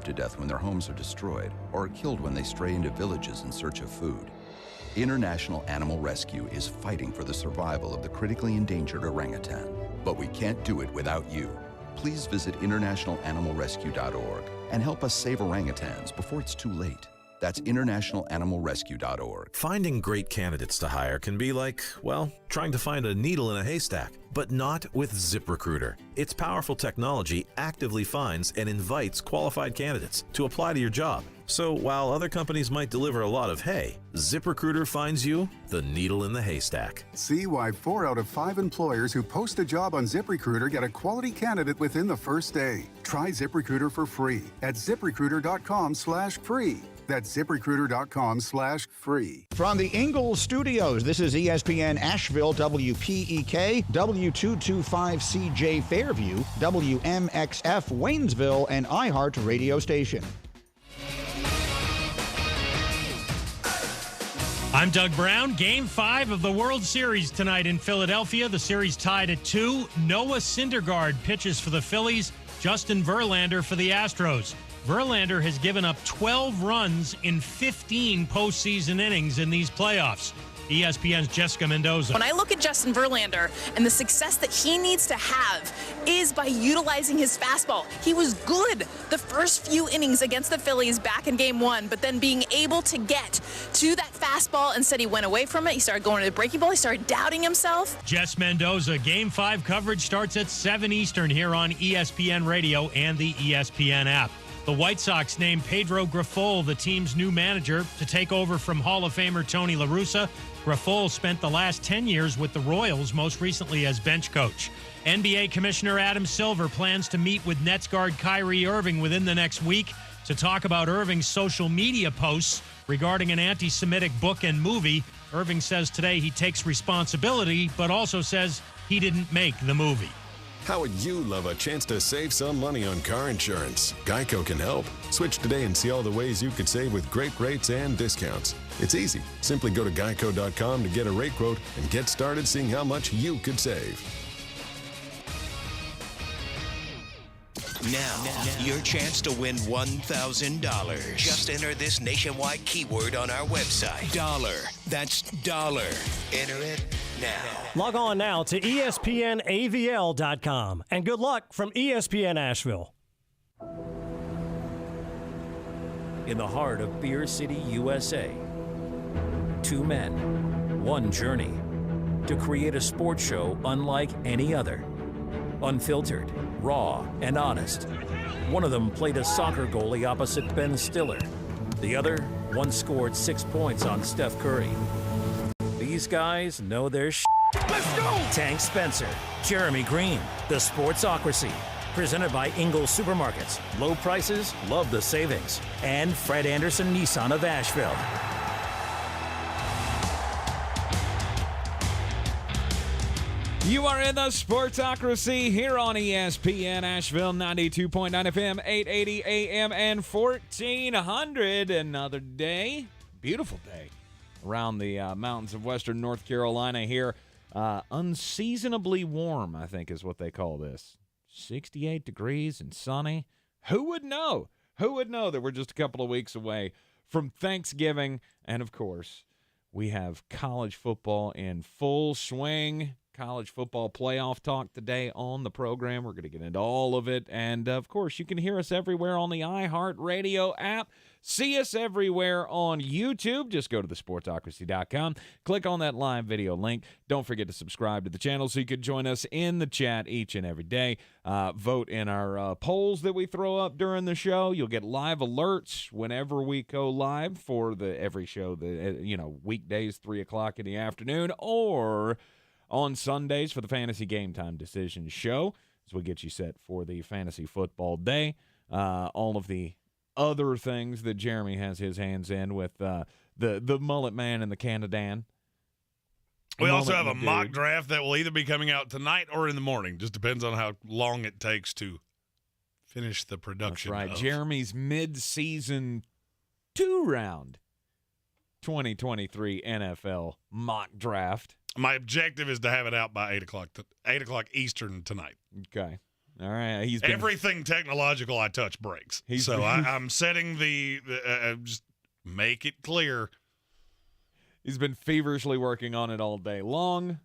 starve to death when their homes are destroyed or are killed when they stray into villages in search of food. International Animal Rescue is fighting for the survival of the critically endangered orangutan. But we can't do it without you. Please visit internationalanimalrescue.org and help us save orangutans before it's too late. That's internationalanimalrescue.org. Finding great candidates to hire can be like, well, trying to find a needle in a haystack, but not with ZipRecruiter. Its powerful technology actively finds and invites qualified candidates to apply to your job. So while other companies might deliver a lot of hay, ZipRecruiter finds you the needle in the haystack. See why 4 out of 5 employers who post a job on ZipRecruiter get a quality candidate within the first day. Try ZipRecruiter for free at ZipRecruiter.com/free. That's ZipRecruiter.com/free. From the Ingles Studios, this is ESPN Asheville, WPEK, W225CJ Fairview, WMXF Waynesville, and iHeart Radio Station. I'm Doug Brown. Game 5 of the World Series tonight in Philadelphia. The series tied at 2. Noah Syndergaard pitches for the Phillies. Justin Verlander for the Astros. Verlander has given up 12 runs in 15 postseason innings in these playoffs. ESPN's Jessica Mendoza. When I look at Justin Verlander and the success that he needs to have is by utilizing his fastball. He was good the first few innings against the Phillies back in Game 1, but then being able to get to that fastball, instead he went away from it. He started going to the breaking ball. He started doubting himself. Jess Mendoza. Game 5 coverage starts at 7 Eastern here on ESPN Radio and the ESPN app. The White Sox named Pedro Grifol the team's new manager to take over from Hall of Famer Tony La Russa. Grifol spent the last 10 years with the Royals, most recently as bench coach. NBA Commissioner Adam Silver plans to meet with Nets guard Kyrie Irving within the next week to talk about Irving's social media posts regarding an anti-Semitic book and movie. Irving says today he takes responsibility, but also says he didn't make the movie. How would you love a chance to save some money on car insurance? Geico can help. Switch today and see all the ways you could save with great rates and discounts. It's easy. Simply go to geico.com to get a rate quote and get started seeing how much you could save. Now, your chance to win $1,000. Just enter this nationwide keyword on our website. Dollar. That's dollar. Enter it now. Log on now to ESPNAVL.com. And good luck from ESPN Asheville. In the heart of Beer City, USA, 2 men, 1 journey to create a sports show unlike any other. Unfiltered, raw, and honest. One of them played a soccer goalie opposite Ben Stiller. The other once scored 6 points on Steph Curry. These guys know their shit. Let's go! Tank Spencer, Jeremy Greene, The Sportsocracy. Presented by Ingles Supermarkets. Low prices, love the savings. And Fred Anderson Nissan of Asheville. You are in the Sportsocracy here on ESPN Asheville, 92.9 FM, 880 AM, and 1400. Another day, beautiful day, around the mountains of western North Carolina here. Unseasonably warm, I think is what they call this. 68 degrees and sunny. Who would know? Who would know that we're just a couple of weeks away from Thanksgiving? And, of course, we have college football in full swing. College football playoff talk today on the program. We're going to get into all of it. And, of course, you can hear us everywhere on the iHeart Radio app. See us everywhere on YouTube. Just go to thesportsocracy.com. Click on that live video link. Don't forget to subscribe to the channel so you can join us in the chat each and every day. Vote in our polls that we throw up during the show. You'll get live alerts whenever we go live for every show, weekdays, 3 o'clock in the afternoon, or on Sundays for the Fantasy Game Time Decisions show, as we get you set for the fantasy football day. All of the other things that Jeremy has his hands in with the Mullet Man and the Canadan. We also have a mock draft that will either be coming out tonight or in the morning. Just depends on how long it takes to finish the production. That's right. Jeremy's mid-season 2-round 2023 NFL mock draft. My objective is to have it out by 8 o'clock Eastern tonight. Okay. All right. Everything technological I touch breaks. I'm setting just make it clear. He's been feverishly working on it all day long.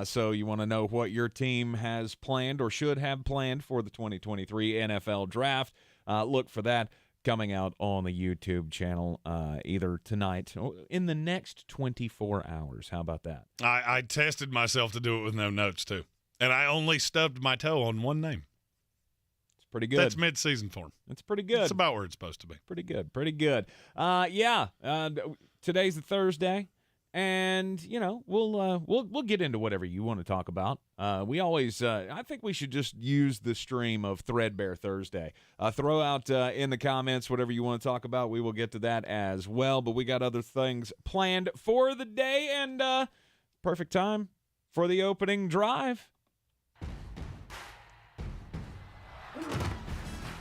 So you want to know what your team has planned or should have planned for the 2023 NFL Draft. Look for that coming out on the YouTube channel either tonight or in the next 24 hours. How about that? I tested myself to do it with no notes, too. And I only stubbed my toe on one name. It's pretty good. That's mid-season form. It's pretty good. It's about where it's supposed to be. Pretty good. Today's the Thursday. And, we'll get into whatever you want to talk about. We always, I think we should just use the stream of Threadbare Thursday. Throw out in the comments whatever you want to talk about. We will get to that as well. But we got other things planned for the day, and perfect time for the opening drive.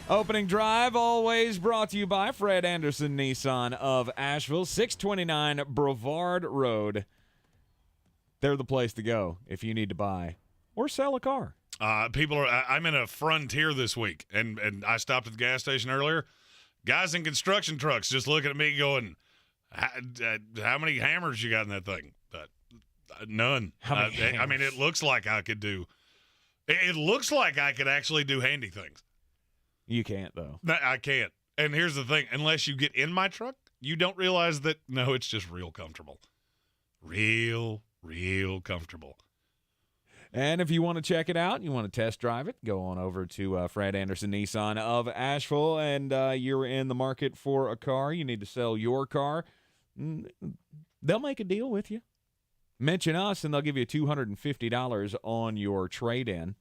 Opening drive always brought to you by Fred Anderson Nissan of Asheville, 629 Brevard Road. They're the place to go if you need to buy or sell a car. I'm in a Frontier this week, and I stopped at the gas station earlier. Guys in construction trucks just looking at me going, how many hammers you got in that thing? None. I mean, it looks like I could do – it looks like I could actually do handy things. You can't, though. I can't. And here's the thing. Unless you get in my truck, you don't realize that, no, it's just real comfortable. Real comfortable. And if you want to check it out, you want to test drive it, go on over to Fred Anderson Nissan of Asheville, and you're in the market for a car. You need to sell your car. They'll make a deal with you. Mention us, and they'll give you $250 on your trade-in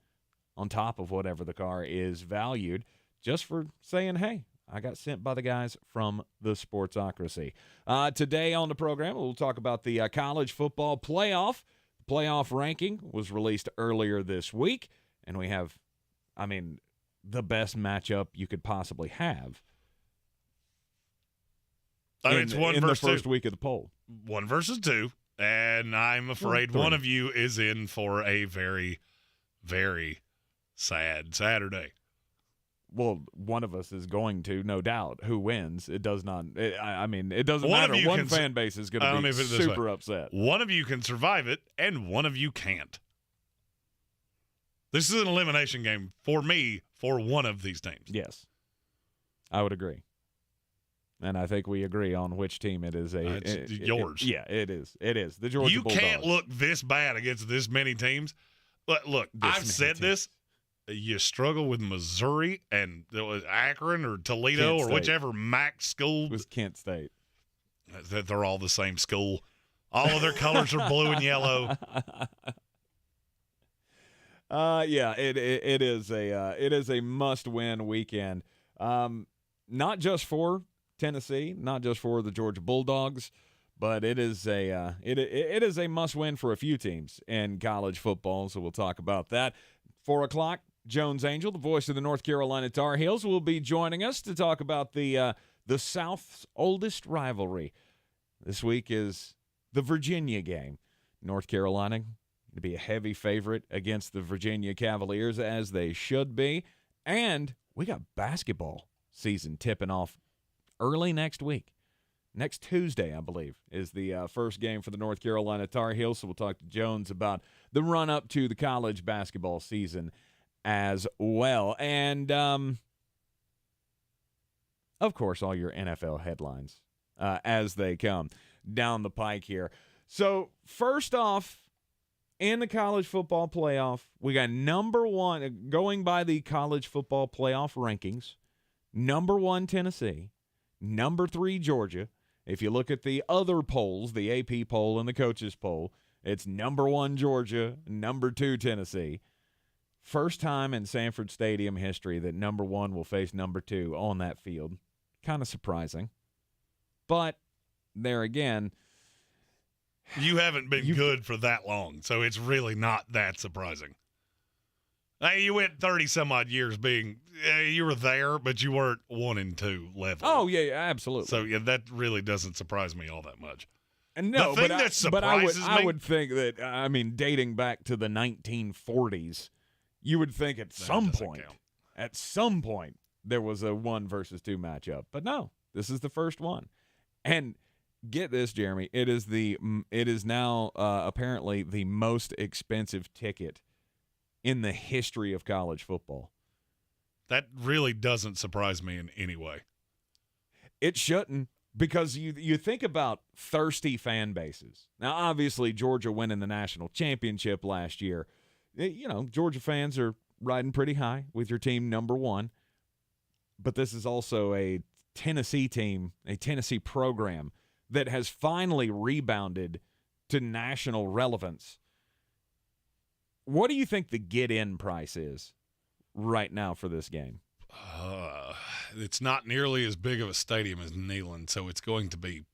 on top of whatever the car is valued, just for saying, hey, I got sent by the guys from the Sportsocracy. Today on the program, we'll talk about the college football playoff. The playoff ranking was released earlier this week, and we have, the best matchup you could possibly have. It's one in versus the first two. Week of the poll. 1 versus 2, and I'm afraid one of you is in for a very, very sad Saturday. Well, one of us is going to, no doubt. Who wins? It does not. It doesn't matter. One fan base is going to be super upset. One of you can survive it, and one of you can't. This is an elimination game for me for one of these teams. Yes, I would agree. And I think we agree on which team it is. Yours. It is. It is. The Georgia Bulldogs. You can't look this bad against this many teams. Look, I've said this. You struggle with Missouri and Akron or Toledo or whichever MAC school. It was Kent State. They're all the same school. All of their colors are blue and yellow. It is a must-win weekend. Not just for Tennessee, not just for the Georgia Bulldogs, but it is a must-win for a few teams in college football. So we'll talk about that. 4 o'clock. Jones Angell, the voice of the North Carolina Tar Heels, will be joining us to talk about the South's oldest rivalry. This week is the Virginia game. North Carolina to be a heavy favorite against the Virginia Cavaliers, as they should be. And we got basketball season tipping off early next week. Next Tuesday, I believe, is the first game for the North Carolina Tar Heels. So we'll talk to Jones about the run-up to the college basketball season as well. And, of course, all your NFL headlines as they come down the pike here. So, first off, in the college football playoff, we got number one, going by the college football playoff rankings, number 1 Tennessee, number 3 Georgia. If you look at the other polls, the AP poll and the coaches poll, it's number 1 Georgia, number 2 Tennessee. First time in Sanford Stadium history that number 1 will face number 2 on that field. Kind of surprising. But there again, you haven't been good for that long, so it's really not that surprising. You went 30-some-odd years being you were there, but you weren't 1 and 2 level. Oh, yeah, absolutely. So, yeah, that really doesn't surprise me all that much. And no, the thing that surprises me, I would think that, dating back to the 1940s, You would think at some point, there was a 1 versus 2 matchup. But no, this is the first one. And get this, Jeremy, it is now apparently the most expensive ticket in the history of college football. That really doesn't surprise me in any way. It shouldn't, because you think about thirsty fan bases. Now, obviously, Georgia winning the national championship last year, Georgia fans are riding pretty high with your team number 1. But this is also a Tennessee team, a Tennessee program that has finally rebounded to national relevance. What do you think the get-in price is right now for this game? It's not nearly as big of a stadium as Neyland, so it's going to be,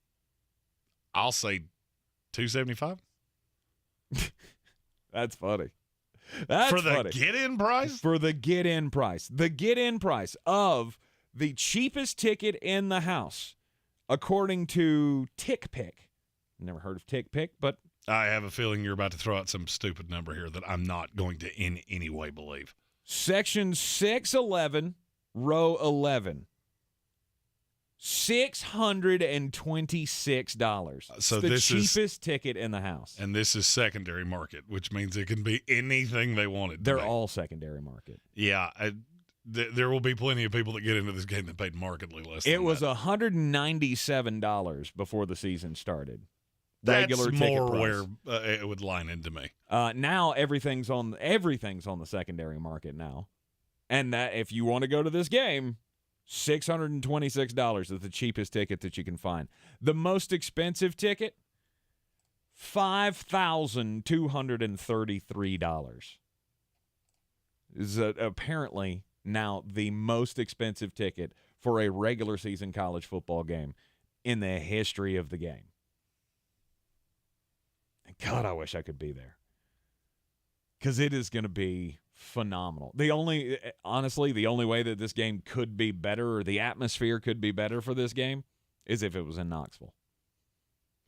I'll say, $275. That's funny. For the get-in price? For the get-in price. The get-in price of the cheapest ticket in the house, according to TickPick. Never heard of TickPick, but I have a feeling you're about to throw out some stupid number here that I'm not going to in any way believe. Section 611, row 11. $626. So the this cheapest ticket in the house. And this is secondary market, which means it can be anything they wanted. They're all secondary market. Yeah, there will be plenty of people that get into this game that paid markedly less. It was $197 before the season started. That's regular more ticket where it would line into me. Now everything's on the secondary market now, and that if you want to go to this game, $626 is the cheapest ticket that you can find. The most expensive ticket, $5,233 is apparently now the most expensive ticket for a regular season college football game in the history of the game. God, I wish I could be there, because it is going to be phenomenal. The only way that this game could be better, or the atmosphere could be better for this game, is if it was in Knoxville.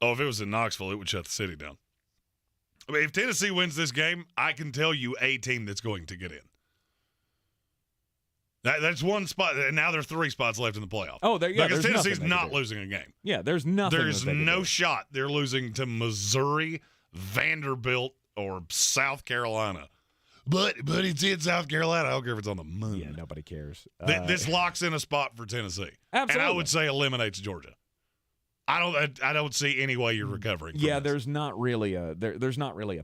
Oh, if it was in Knoxville, it would shut the city down. I mean, if Tennessee wins this game, I can tell you a team that's going to get in. That's one spot, and now there are 3 spots left in the playoff. Oh, because Tennessee's not losing a game. Yeah, there's nothing. There's no shot they're losing to Missouri, Vanderbilt, or South Carolina. But it's in South Carolina. I don't care if it's on the moon. Yeah, nobody cares. This locks in a spot for Tennessee. Absolutely. And I would say eliminates Georgia. I don't see any way you're recovering from this. There's not really a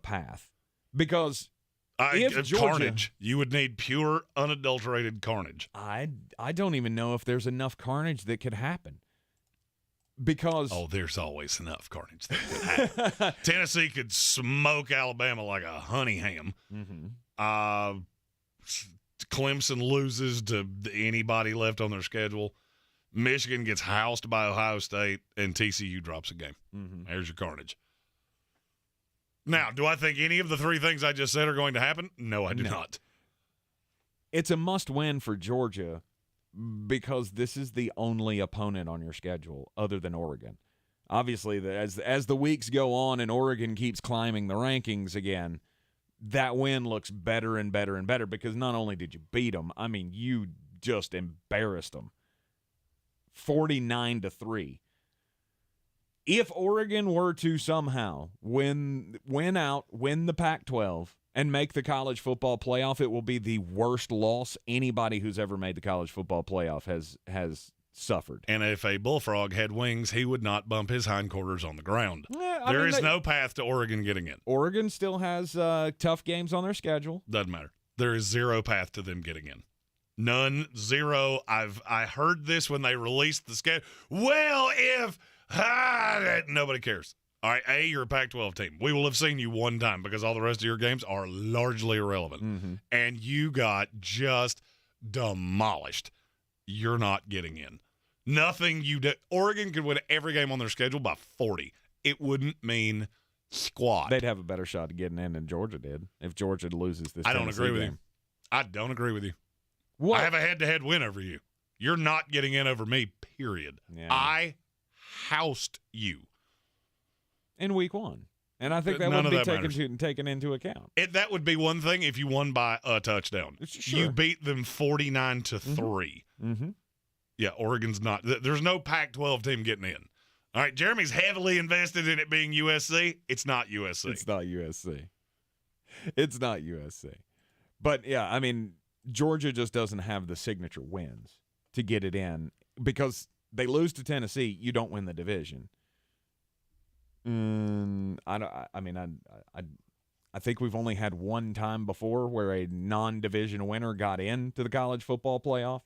path, because if Georgia, carnage, you would need pure, unadulterated carnage. I don't even know if there's enough carnage that could happen. Because there's always enough carnage that could happen. Tennessee could smoke Alabama like a honey ham. Mm-hmm. Clemson loses to anybody left on their schedule. Michigan gets housed by Ohio State, and TCU drops a game. Mm-hmm. There's your carnage. Now, do I think any of the 3 things I just said are going to happen? No, I do not. It's a must-win for Georgia, because this is the only opponent on your schedule other than Oregon. Obviously, as the weeks go on and Oregon keeps climbing the rankings again, that win looks better and better and better, because not only did you beat them, I mean, you just embarrassed them. 49-3. If Oregon were to somehow win the Pac-12 and make the college football playoff, it will be the worst loss anybody who's ever made the college football playoff has suffered. And if a bullfrog had wings, he would not bump his hindquarters on the ground. There is no path to Oregon getting in. Oregon still has tough games on their schedule. Doesn't matter. There is zero path to them getting in. None, zero. I heard this when they released the schedule. Well, if nobody cares. All right, you're a Pac-12 team. We will have seen you one time, because all the rest of your games are largely irrelevant. Mm-hmm. And you got just demolished. You're not getting in. Nothing you did. Oregon could win every game on their schedule by 40. It wouldn't mean squat. They'd have a better shot at getting in than Georgia did if Georgia loses this. I don't agree with you. I don't agree with you. What? I have a head-to-head win over you. You're not getting in over me, period. Yeah. I housed you. In week 1. And I think that None would of be that taken into account. That would be one thing if you won by a touchdown. Sure. You beat them 49-3. Mm-hmm. Yeah, Oregon's not. There's no Pac-12 team getting in. All right, Jeremy's heavily invested in it being USC. It's not USC. It's not USC. It's not USC. But, yeah, I mean, Georgia just doesn't have the signature wins to get it in because they lose to Tennessee, you don't win the division. I think we've only had one time before where a non-division winner got into the college football playoff.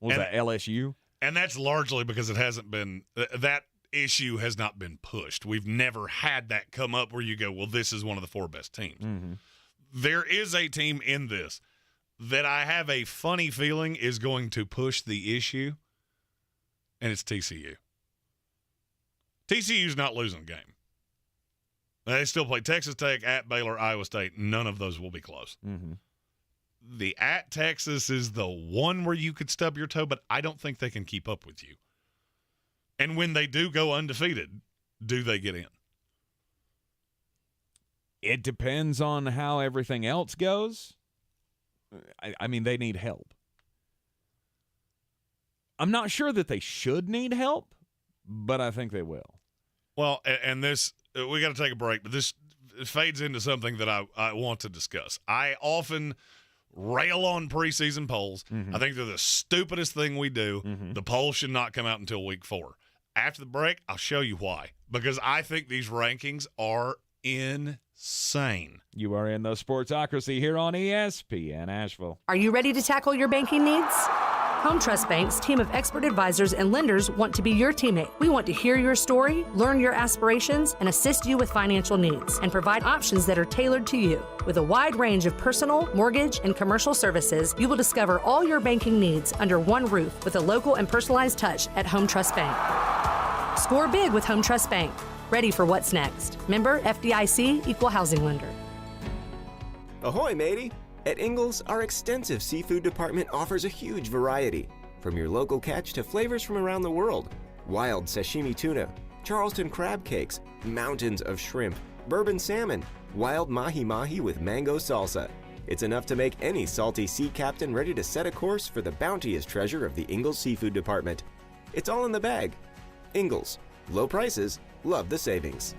Was that LSU? And that's largely because it hasn't been that issue has not been pushed. We've never had that come up where you go, well, this is one of the 4 best teams. Mm-hmm. There is a team in this that I have a funny feeling is going to push the issue, and it's TCU. TCU's not losing a game. They still play Texas Tech, at Baylor, Iowa State. None of those will be close. Mm-hmm. The at Texas is the one where you could stub your toe, but I don't think they can keep up with you. And when they do go undefeated, do they get in? It depends on how everything else goes. I mean, they need help. I'm not sure that they should need help, but I think they will. Well, and this, we got to take a break, but this fades into something that I want to discuss. I often rail on preseason polls. Mm-hmm. I think they're the stupidest thing we do. Mm-hmm. The polls should not come out until week 4. After the break, I'll show you why. Because I think these rankings are insane. You are in the Sportsocracy here on ESPN Asheville. Are you ready to tackle your banking needs? Home Trust Bank's team of expert advisors and lenders want to be your teammate. We want to hear your story, learn your aspirations, and assist you with financial needs, and provide options that are tailored to you. With a wide range of personal, mortgage, and commercial services, you will discover all your banking needs under one roof with a local and personalized touch at Home Trust Bank. Score big with Home Trust Bank. Ready for what's next. Member FDIC, Equal Housing Lender. Ahoy, matey! At Ingles, our extensive seafood department offers a huge variety, from your local catch to flavors from around the world. Wild sashimi tuna, Charleston crab cakes, mountains of shrimp, bourbon salmon, wild mahi-mahi with mango salsa. It's enough to make any salty sea captain ready to set a course for the bounteous treasure of the Ingles Seafood Department. It's all in the bag. Ingles. Low prices, love the savings.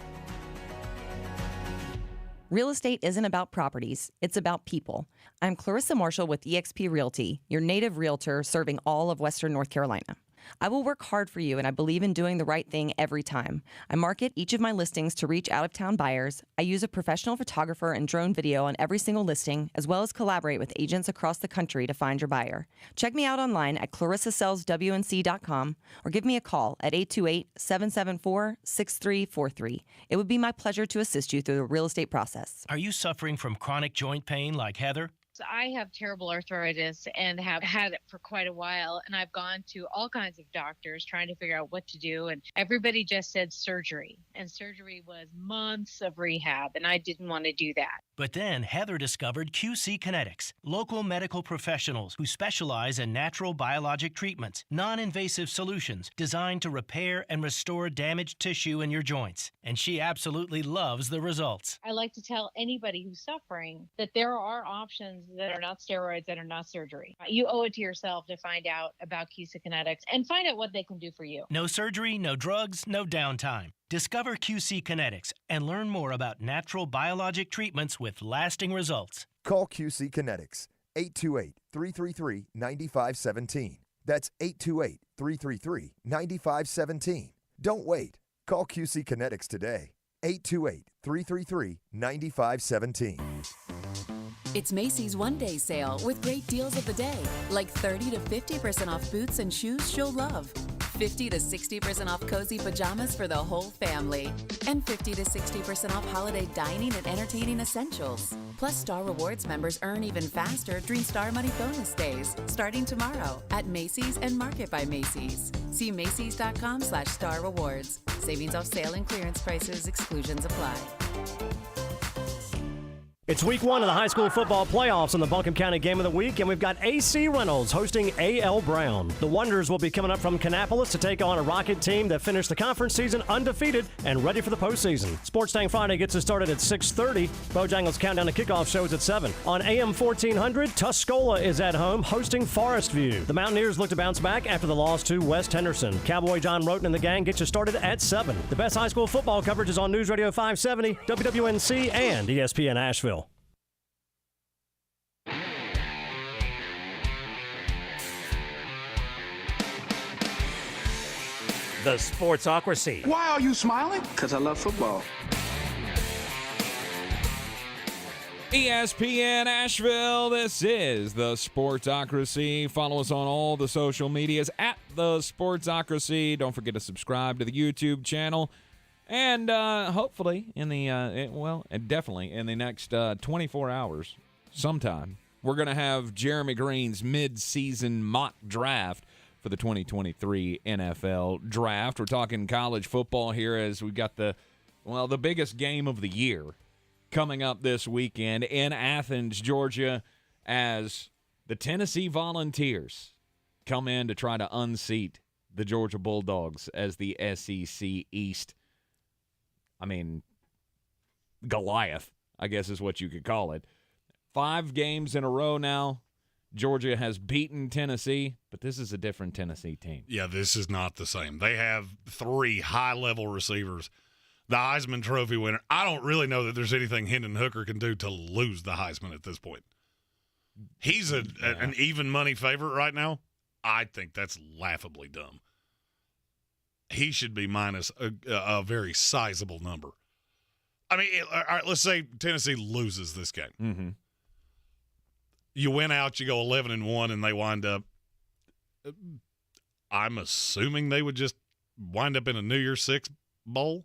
Real estate isn't about properties, it's about people. I'm Clarissa Marshall with eXp Realty, your native realtor serving all of Western North Carolina. I will work hard for you, and I believe in doing the right thing every time. I market each of my listings to reach out-of-town buyers. I use a professional photographer and drone video on every single listing, as well as collaborate with agents across the country to find your buyer. Check me out online at clarissasellswnc.com or give me a call at 828-774-6343. It would be my pleasure to assist you through the real estate process. Are you suffering from chronic joint pain like Heather? I have terrible arthritis and have had it for quite a while, and I've gone to all kinds of doctors trying to figure out what to do, and everybody just said surgery, and surgery was months of rehab, and I didn't want to do that. But then Heather discovered QC Kinetics, local medical professionals who specialize in natural biologic treatments, non-invasive solutions designed to repair and restore damaged tissue in your joints. And she absolutely loves the results. I like to tell anybody who's suffering that there are options that are not steroids, that are not surgery. You owe it to yourself to find out about QC Kinetics and find out what they can do for you. No surgery, no drugs, no downtime. Discover QC Kinetics and learn more about natural biologic treatments with lasting results. Call QC Kinetics, 828-333-9517. That's 828-333-9517. Don't wait. Call QC Kinetics today, 828-333-9517. It's Macy's one-day sale with great deals of the day, like 30 to 50% off boots and shoes she'll love, 50 to 60% off cozy pajamas for the whole family, and 50 to 60% off holiday dining and entertaining essentials. Plus, Star Rewards members earn even faster during Star Money bonus days, starting tomorrow at Macy's and Market by Macy's. See Macy's.com/Star Rewards. Savings off sale and clearance prices. Exclusions apply. It's week 1 of the high school football playoffs in the Buncombe County Game of the Week, and we've got AC Reynolds hosting A.L. Brown. The Wonders will be coming up from Kannapolis to take on a Rocket team that finished the conference season undefeated and ready for the postseason. Sports Tank Friday gets us started at 6:30. Bojangles Countdown to Kickoff shows at 7. On AM 1400, Tuscola is at home hosting Forest View. The Mountaineers look to bounce back after the loss to West Henderson. Cowboy John Roten and the gang get you started at 7. The best high school football coverage is on News Radio 570, WWNC, and ESPN Asheville. The Sportsocracy. Why are you smiling? Because I love football. ESPN Asheville, this is the Sportsocracy. Follow us on all the social medias at the Sportsocracy. Don't forget to subscribe to the YouTube channel. And hopefully, definitely in the next 24 hours, sometime, we're going to have Jeremy Greene's mid-season mock draft for the 2023 NFL Draft. We're talking college football here as we've got the biggest game of the year coming up this weekend in Athens, Georgia, as the Tennessee Volunteers come in to try to unseat the Georgia Bulldogs as the SEC East. Goliath, I guess is what you could call it. 5 games in a row now. Georgia has beaten Tennessee, but this is a different Tennessee team. Yeah, this is not the same. They have 3 high-level receivers. The Heisman Trophy winner. I don't really know that there's anything Hendon Hooker can do to lose the Heisman at this point. He's an even money favorite right now. I think that's laughably dumb. He should be minus a very sizable number. All right, let's say Tennessee loses this game. Mm-hmm. You win out, you go 11-1, and they wind up. I'm assuming they would just wind up in a New Year's Six bowl.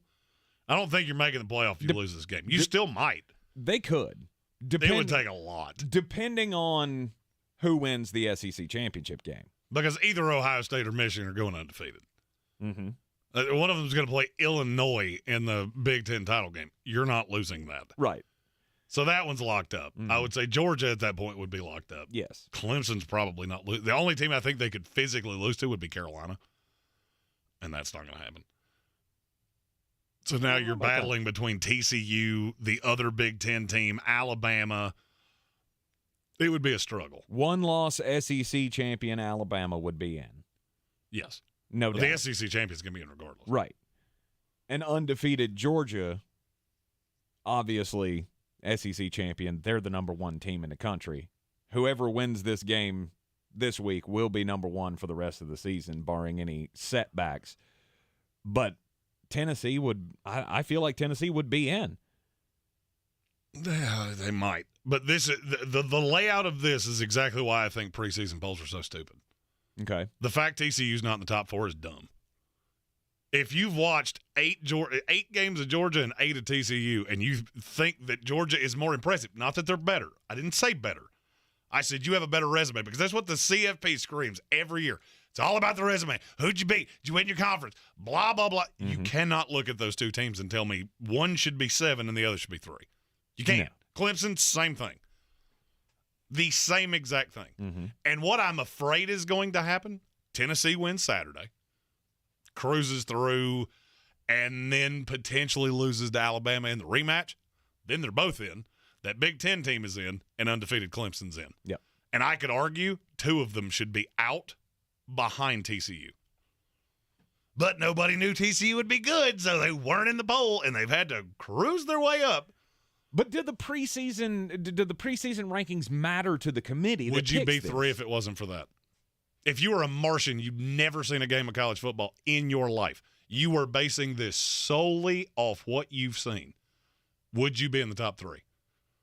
I don't think you're making the playoff if you lose this game. You still might. They could. It would take a lot. Depending on who wins the SEC championship game. Because either Ohio State or Michigan are going undefeated. Mm-hmm. One of them is going to play Illinois in the Big Ten title game. You're not losing that. Right. So that one's locked up. I would say Georgia at that point would be locked up. Yes. Clemson's probably not. The only team I think they could physically lose to would be Carolina. And that's not going to happen. So now you're battling between TCU, the other Big Ten team, Alabama. It would be a struggle. 1-loss SEC champion Alabama would be in. Yes. No doubt. The SEC champion's going to be in regardless. Right. And undefeated Georgia, obviously SEC champion, they're the number 1 team in the country. Whoever wins this game this week will be number 1 for the rest of the season, barring any setbacks. But Tennessee I feel like Tennessee would be in. They might. But this the layout of this is exactly why I think preseason polls are so stupid. Okay. The fact TCU's not in the top 4 is dumb. If you've watched 8 games of Georgia and 8 of TCU, and you think that Georgia is more impressive, not that they're better. I didn't say better. I said you have a better resume because that's what the CFP screams every year. It's all about the resume. Who'd you beat? Did you win your conference? Blah, blah, blah. Mm-hmm. You cannot look at those 2 teams and tell me one should be 7 and the other should be 3. You can't. No. Clemson, same thing. The same exact thing. Mm-hmm. And what I'm afraid is going to happen, Tennessee wins Saturday, cruises through, and then potentially loses to Alabama in the rematch. Then they're both in. That Big Ten team is in, and undefeated Clemson's in. Yep. And I could argue 2 of them should be out behind TCU. But nobody knew TCU would be good, so they weren't in the bowl, and they've had to cruise their way up. But did the preseason rankings matter to the committee? Would you be 3 if it wasn't for that? If you were a Martian, you'd never seen a game of college football in your life. You were basing this solely off what you've seen. Would you be in the top 3?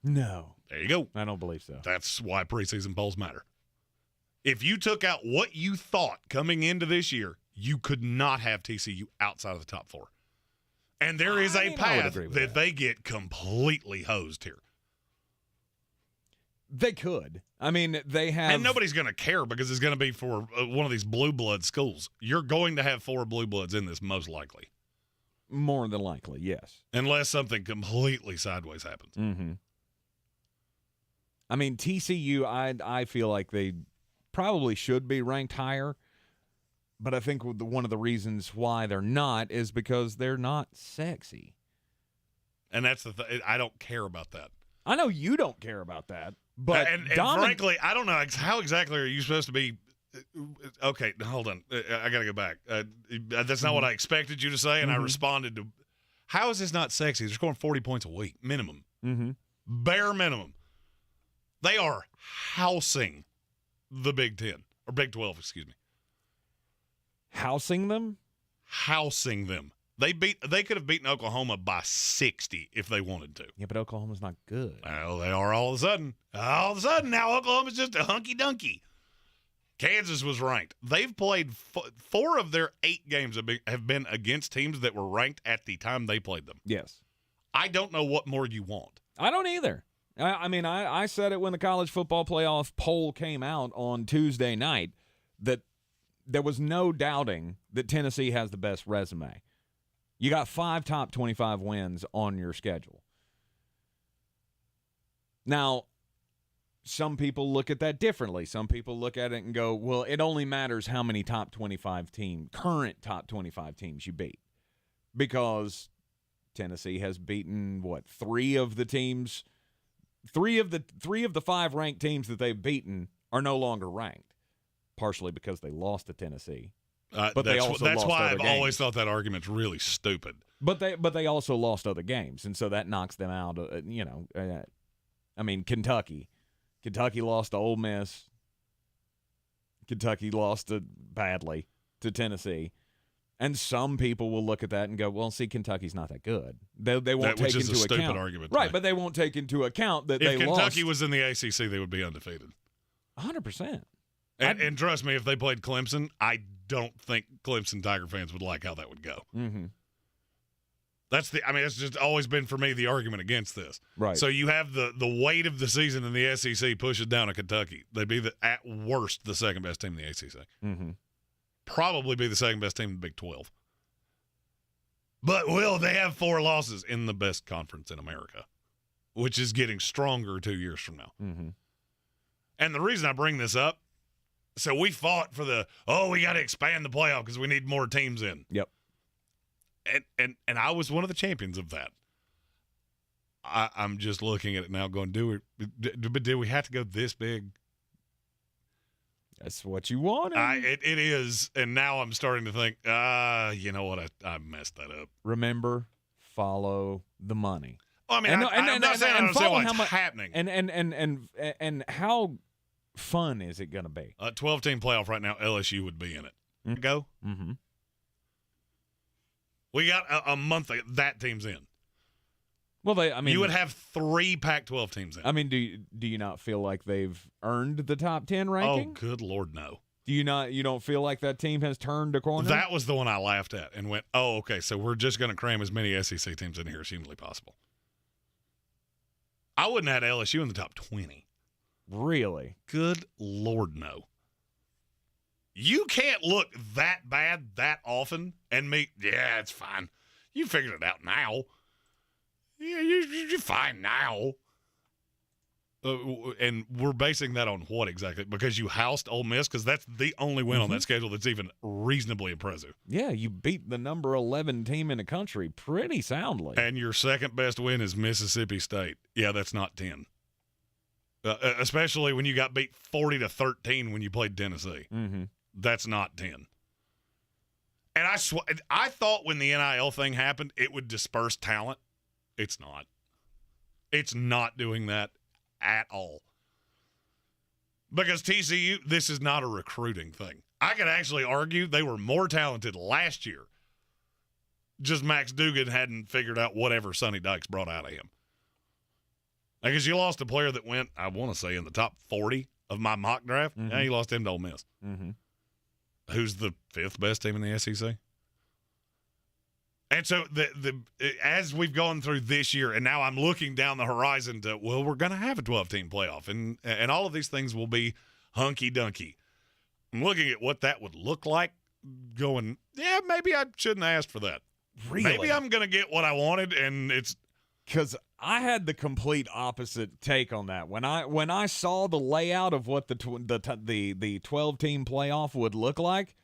No. There you go. I don't believe so. That's why preseason polls matter. If you took out what you thought coming into this year, you could not have TCU outside of the top 4. And there is a path that they get completely hosed here. They could. They have. And nobody's going to care because it's going to be for one of these blue blood schools. You're going to have 4 blue bloods in this, most likely. More than likely, yes. Unless something completely sideways happens. Mm-hmm. I mean, TCU, I feel like they probably should be ranked higher, but I think one of the reasons why they're not is because they're not sexy. And that's I don't care about that. I know you don't care about that, but and frankly, I don't know how exactly are you supposed to be. Okay, hold on. I got to go back. That's not what I expected you to say, and I responded to, how is this not sexy? They're scoring 40 points a week, minimum. Bare minimum. They are housing the Big 10, or Big 12, excuse me. Housing them? Housing them. They could have beaten Oklahoma by 60 if they wanted to. Yeah, but Oklahoma's not good. Well, they are all of a sudden. All of a sudden, now Oklahoma's just a hunky-dunky. Kansas was ranked. They've played 4 of their 8 games have been against teams that were ranked at the time they played them. Yes. I don't know what more you want. I don't either. I mean, I said it when the college football playoff poll came out on Tuesday night that there was no doubting that Tennessee has the best resume. You got 5 top 25 wins on your schedule. Now, some people look at that differently. Some people look at it and go, well, it only matters how many current top 25 teams you beat. Because Tennessee has beaten, 3 of the teams? 3 of the 5 ranked teams that they've beaten are no longer ranked, partially because they lost to Tennessee. But that's why I've always thought that argument's really stupid. But they also lost other games, and so that knocks them out. I mean, Kentucky lost to Ole Miss. Kentucky lost badly to Tennessee. And some people will look at that and go, well, see, Kentucky's not that good. They won't take into account. Which is a stupid argument. Right, but they won't take into account that they lost. If Kentucky was in the ACC, they would be undefeated. 100%. And trust me, if they played Clemson, I don't think Clemson Tiger fans would like how that would go. Mm-hmm. That's just always been for me the argument against this. Right. So you have the weight of the season in the SEC pushes down to Kentucky. They'd be at worst the second best team in the ACC. Mm-hmm. Probably be the second best team in the Big 12. But they have 4 losses in the best conference in America, which is getting stronger 2 years from now. Mm-hmm. And the reason I bring this up, so we fought for we got to expand the playoff because we need more teams in. Yep. And I was one of the champions of that. I'm just looking at it now going, did we have to go this big? That's what you wanted. It is, and now I'm starting to think, you know what, I messed that up. Remember, follow the money. Well, I mean, I'm not saying I don't see what's happening. And how fun is it going to be? A 12-team playoff right now, LSU would be in it. Mm-hmm. Go? Mm-hmm. We got a month that team's in. Well, you would have 3 Pac-12 teams in. I mean, do you not feel like they've earned the top 10 ranking? Oh, good Lord, no. You don't feel like that team has turned a corner? That was the one I laughed at and went, oh, okay, so we're just going to cram as many SEC teams in here as humanly possible. I wouldn't have had LSU in the top 20. Really? Good Lord, no. You can't look that bad that often and it's fine. You figured it out now. Yeah, you're fine now. And we're basing that on what exactly? Because you housed Ole Miss? Because that's the only win on that schedule that's even reasonably impressive. Yeah, you beat the number 11 team in the country pretty soundly. And your second best win is Mississippi State. Yeah, that's not 10. Especially when you got beat 40-13 when you played Tennessee. Mm-hmm. That's not 10. And I thought when the NIL thing happened, it would disperse talent. It's not. It's not doing that at all. Because TCU, this is not a recruiting thing. I could actually argue they were more talented last year. Just Max Dugan hadn't figured out whatever Sonny Dykes brought out of him. Because you lost a player that went, I want to say, in the top 40 of my mock draft. Mm-hmm. Yeah, you lost him to Ole Miss. Mm-hmm. Who's the 5th best team in the SEC? And so as we've gone through this year, and now I'm looking down the horizon to, we're going to have a 12-team playoff, and all of these things will be hunky-dunky. I'm looking at what that would look like, going, maybe I shouldn't have asked for that. Really? Maybe I'm going to get what I wanted, and it's because I had the complete opposite take on that. When I saw the layout of what the 12-team playoff would look like,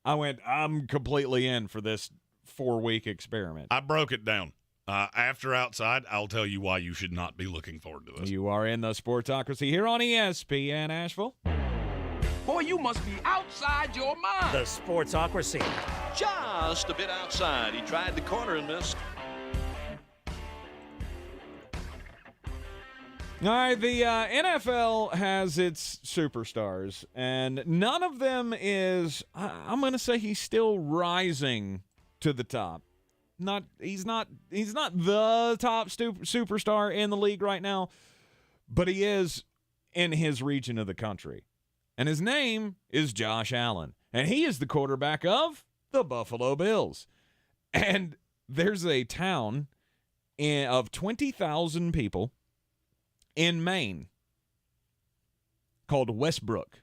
I went, I'm completely in for this 4-week experiment. I broke it down. After outside, I'll tell you why you should not be looking forward to this. You are in the Sportsocracy here on ESPN Asheville. Boy, you must be outside your mind. The Sportsocracy. Just a bit outside. He tried the corner and missed. All right, the NFL has its superstars, and none of them is, I'm going to say he's still rising to the top. He's not the top superstar in the league right now, but he is in his region of the country. And his name is Josh Allen, and he is the quarterback of the Buffalo Bills. And there's a town of 20,000 people in Maine called Westbrook.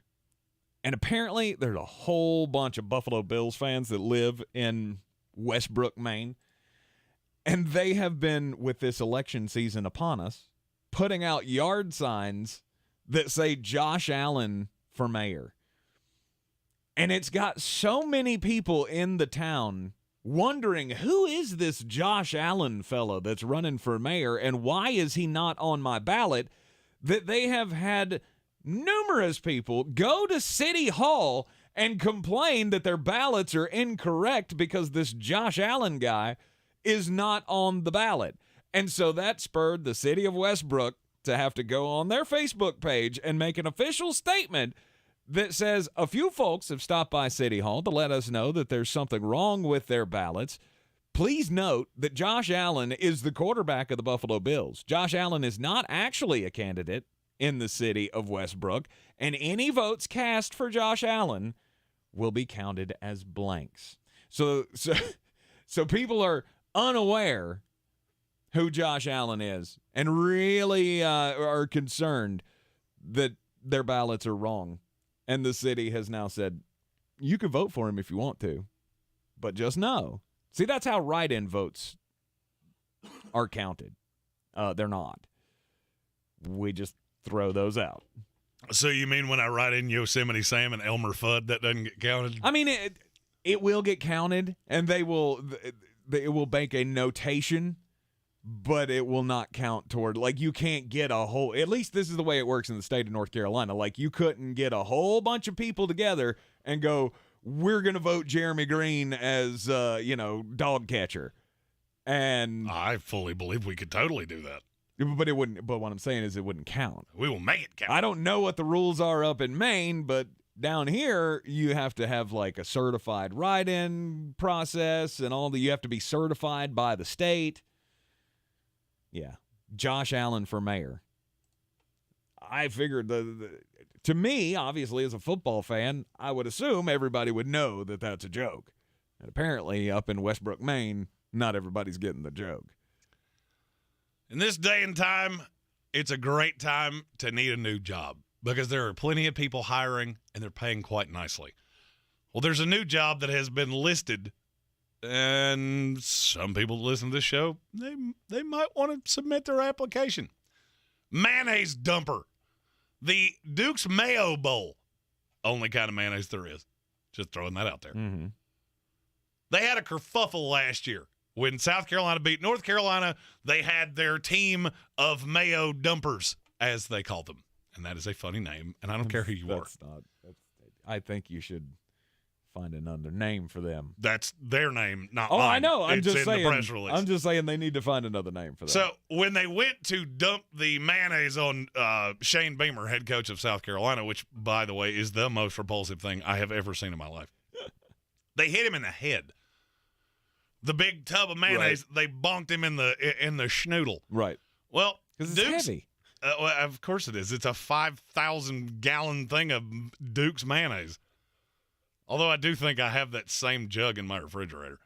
And apparently there's a whole bunch of Buffalo Bills fans that live in Westbrook, Maine. And they have been, with this election season upon us, putting out yard signs that say Josh Allen for mayor. And it's got so many people in the town wondering, who is this Josh Allen fellow that's running for mayor, and why is he not on my ballot, that they have had numerous people go to City Hall and complain that their ballots are incorrect because this Josh Allen guy is not on the ballot. And so that spurred the city of Westbrook to have to go on their Facebook page and make an official statement that says a few folks have stopped by City Hall to let us know that there's something wrong with their ballots. Please note that Josh Allen is the quarterback of the Buffalo Bills. Josh Allen is not actually a candidate in the city of Westbrook, and any votes cast for Josh Allen will be counted as blanks. So people are unaware who Josh Allen is and really are concerned that their ballots are wrong. And the city has now said, you can vote for him if you want to, but just know. See, that's how write-in votes are counted. They're not. We just throw those out. So you mean when I write in Yosemite Sam and Elmer Fudd, that doesn't get counted? I mean, it will get counted, and it will make a notation, but it will not count toward, like, you can't get a whole, at least this is the way it works in the state of North Carolina. Like, you couldn't get a whole bunch of people together and go, we're going to vote Jeremy Greene as, dog catcher. And I fully believe we could totally do that. But it wouldn't. But what I'm saying is it wouldn't count. We will make it count. I don't know what the rules are up in Maine, but down here you have to have like a certified write-in process and all that. You have to be certified by the state. Yeah, Josh Allen for mayor. I figured to me, obviously, as a football fan, I would assume everybody would know that that's a joke. And apparently, up in Westbrook, Maine, not everybody's getting the joke. In this day and time, it's a great time to need a new job because there are plenty of people hiring and they're paying quite nicely. Well, there's a new job that has been listed, and some people that listen to this show, they might want to submit their application. Mayonnaise dumper. The Duke's Mayo Bowl. Only kind of mayonnaise there is. Just throwing that out there. Mm-hmm. They had a kerfuffle last year. When South Carolina beat North Carolina, they had their team of mayo dumpers, as they call them. And that is a funny name, and I don't care who you are. I think you should find another name for them. That's their name, not mine. Oh, I know. It's in the press release. I'm just saying they need to find another name for that. So when they went to dump the mayonnaise on Shane Beamer, head coach of South Carolina, which, by the way, is the most repulsive thing I have ever seen in my life, they hit him in the head. The big tub of mayonnaise, right. They bonked him in the schnoodle. Right. Well, because it's heavy. Well, of course it is. It's a 5,000-gallon thing of Duke's mayonnaise. Although I do think I have that same jug in my refrigerator.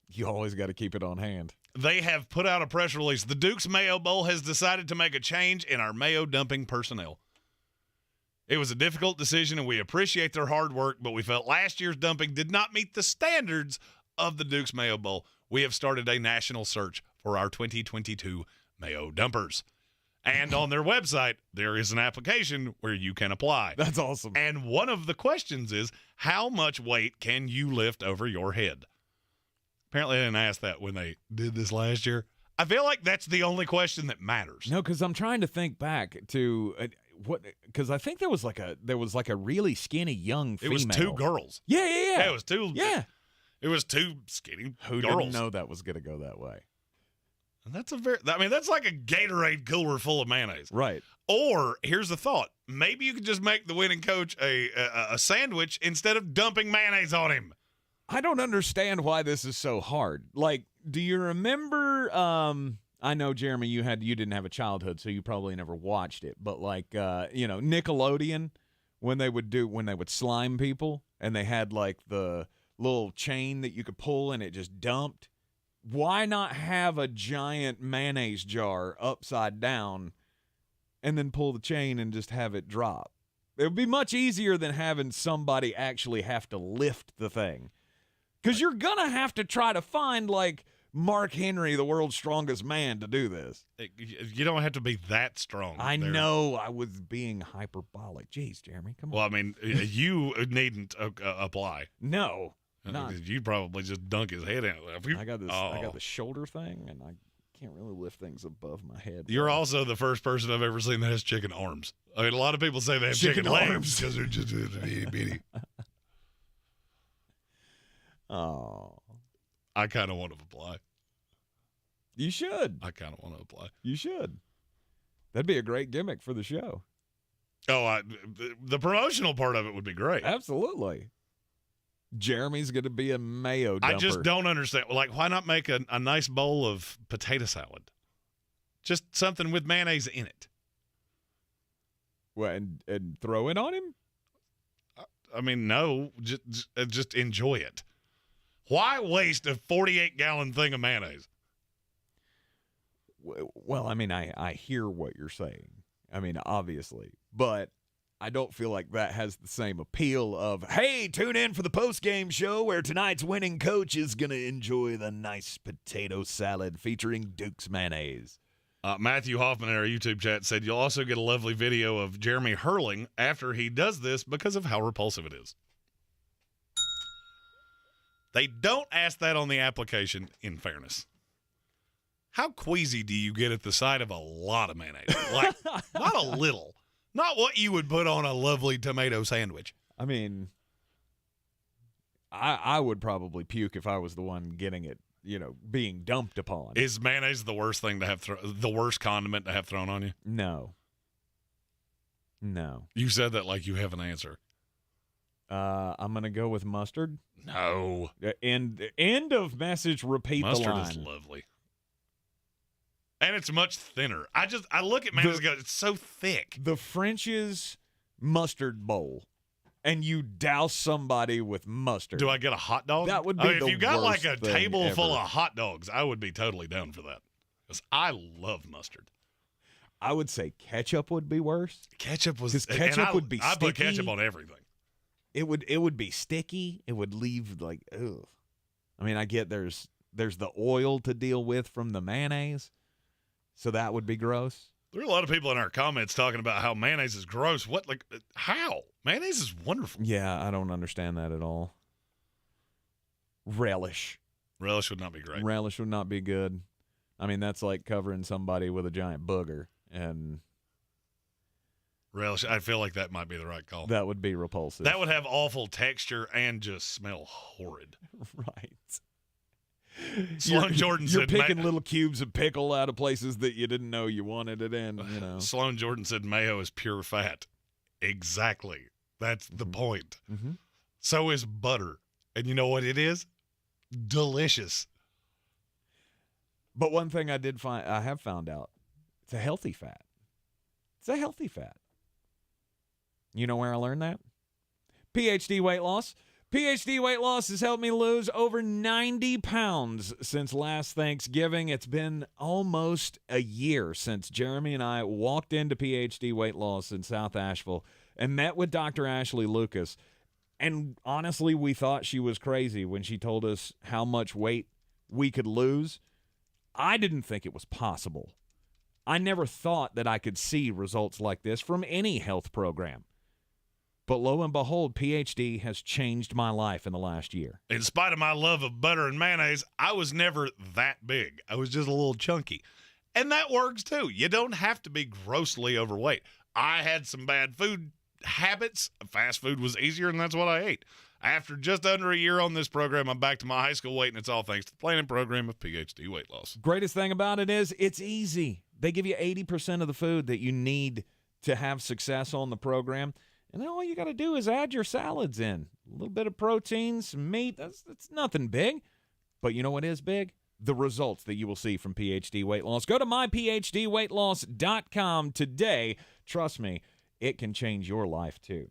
You always got to keep it on hand. They have put out a press release. The Duke's Mayo Bowl has decided to make a change in our mayo dumping personnel. It was a difficult decision, and we appreciate their hard work, but we felt last year's dumping did not meet the standards of the Duke's Mayo Bowl. We have started a national search for our 2022 Mayo Dumpers. And on their website, there is an application where you can apply. That's awesome. And one of the questions is, how much weight can you lift over your head? Apparently, they didn't ask that when they did this last year. I feel like that's the only question that matters. No, because I'm trying to think back to because I think there was like a really skinny young female. It was two girls. Yeah. It was two. Yeah. It was two skinny Who girls. didn't know that was going to go that way? And that's that's like a Gatorade cooler full of mayonnaise. Right. Or here's the thought: maybe you could just make the winning coach a sandwich instead of dumping mayonnaise on him. I don't understand why this is so hard. Like, do you remember? I know, Jeremy, you didn't have a childhood, so you probably never watched it. But like, Nickelodeon, when they would slime people, and they had like the little chain that you could pull, and it just dumped. Why not have a giant mayonnaise jar upside down and then pull the chain and just have it drop? It would be much easier than having somebody actually have to lift the thing. Because you're going to have to try to find, like, Mark Henry, the world's strongest man, to do this. You don't have to be that strong. I know I was being hyperbolic. Jeez, Jeremy, come on. Well, I mean, you needn't apply. No. You probably just dunk his head out. I got the shoulder thing, and I can't really lift things above my head. You're also the first person I've ever seen that has chicken arms. I mean, a lot of people say they have chicken legs because they're just bitty. Oh. I kind of want to apply. You should. I kind of want to apply. You should. That'd be a great gimmick for the show. Oh, the promotional part of it would be great. Absolutely. Jeremy's going to be a mayo dumper. I just don't understand. Like, why not make a nice bowl of potato salad? Just something with mayonnaise in it. Well, and throw it on him? I mean, no. Just enjoy it. Why waste a 48-gallon thing of mayonnaise? Well, I mean, I hear what you're saying. I mean, obviously. But I don't feel like that has the same appeal of, hey, tune in for the post-game show where tonight's winning coach is going to enjoy the nice potato salad featuring Duke's mayonnaise. Matthew Hoffman in our YouTube chat said you'll also get a lovely video of Jeremy hurling after he does this because of how repulsive it is. They don't ask that on the application, in fairness. How queasy do you get at the sight of a lot of mayonnaise? Like, not a little. Not what you would put on a lovely tomato sandwich. I mean, I would probably puke if I was the one getting it, being dumped upon. Is mayonnaise the worst thing to have the worst condiment to have thrown on you? No. You said that like you have an answer. I'm going to go with mustard. No. End of message, repeat mustard the line. Mustard is lovely. And it's much thinner. I look at mayonnaise and go, it's so thick. The French's mustard bowl, and you douse somebody with mustard. Do I get a hot dog? That would be if you got like a table ever. full of hot dogs, I would be totally down for that. Because I love mustard. I would say ketchup would be worse. Ketchup was because ketchup would be sticky. I put ketchup on everything. It would be sticky. It would leave like, ugh. I mean, I get there's the oil to deal with from the mayonnaise. So that would be gross. There are a lot of people in our comments talking about how mayonnaise is gross. What? Like, how? Mayonnaise is wonderful. Yeah, I don't understand that at all. Relish. Relish would not be great. Relish would not be good. I mean, that's like covering somebody with a giant booger. And relish, I feel like that might be the right call. That would be repulsive. That would have awful texture and just smell horrid. Right. Sloan Jordan you're said picking little cubes of pickle out of places that you didn't know you wanted it in. Sloan Jordan said mayo is pure fat. Exactly. That's the point. Mm-hmm. So is butter. And you know what it is? Delicious. But one thing I have found out, it's a healthy fat. It's a healthy fat. You know where I learned that? PhD Weight Loss. PhD Weight Loss has helped me lose over 90 pounds since last Thanksgiving. It's been almost a year since Jeremy and I walked into PhD Weight Loss in South Asheville and met with Dr. Ashley Lucas. And honestly, we thought she was crazy when she told us how much weight we could lose. I didn't think it was possible. I never thought that I could see results like this from any health program. But lo and behold, PhD has changed my life in the last year. In spite of my love of butter and mayonnaise, I was never that big. I was just a little chunky. And that works too. You don't have to be grossly overweight. I had some bad food habits. Fast food was easier, and that's what I ate. After just under a year on this program, I'm back to my high school weight, and it's all thanks to the planning program of PhD Weight Loss. Greatest thing about it is it's easy. They give you 80% of the food that you need to have success on the program. And then all you got to do is add your salads in. A little bit of protein, some meat. That's nothing big. But you know what is big? The results that you will see from PhD Weight Loss. Go to myphdweightloss.com today. Trust me, it can change your life too.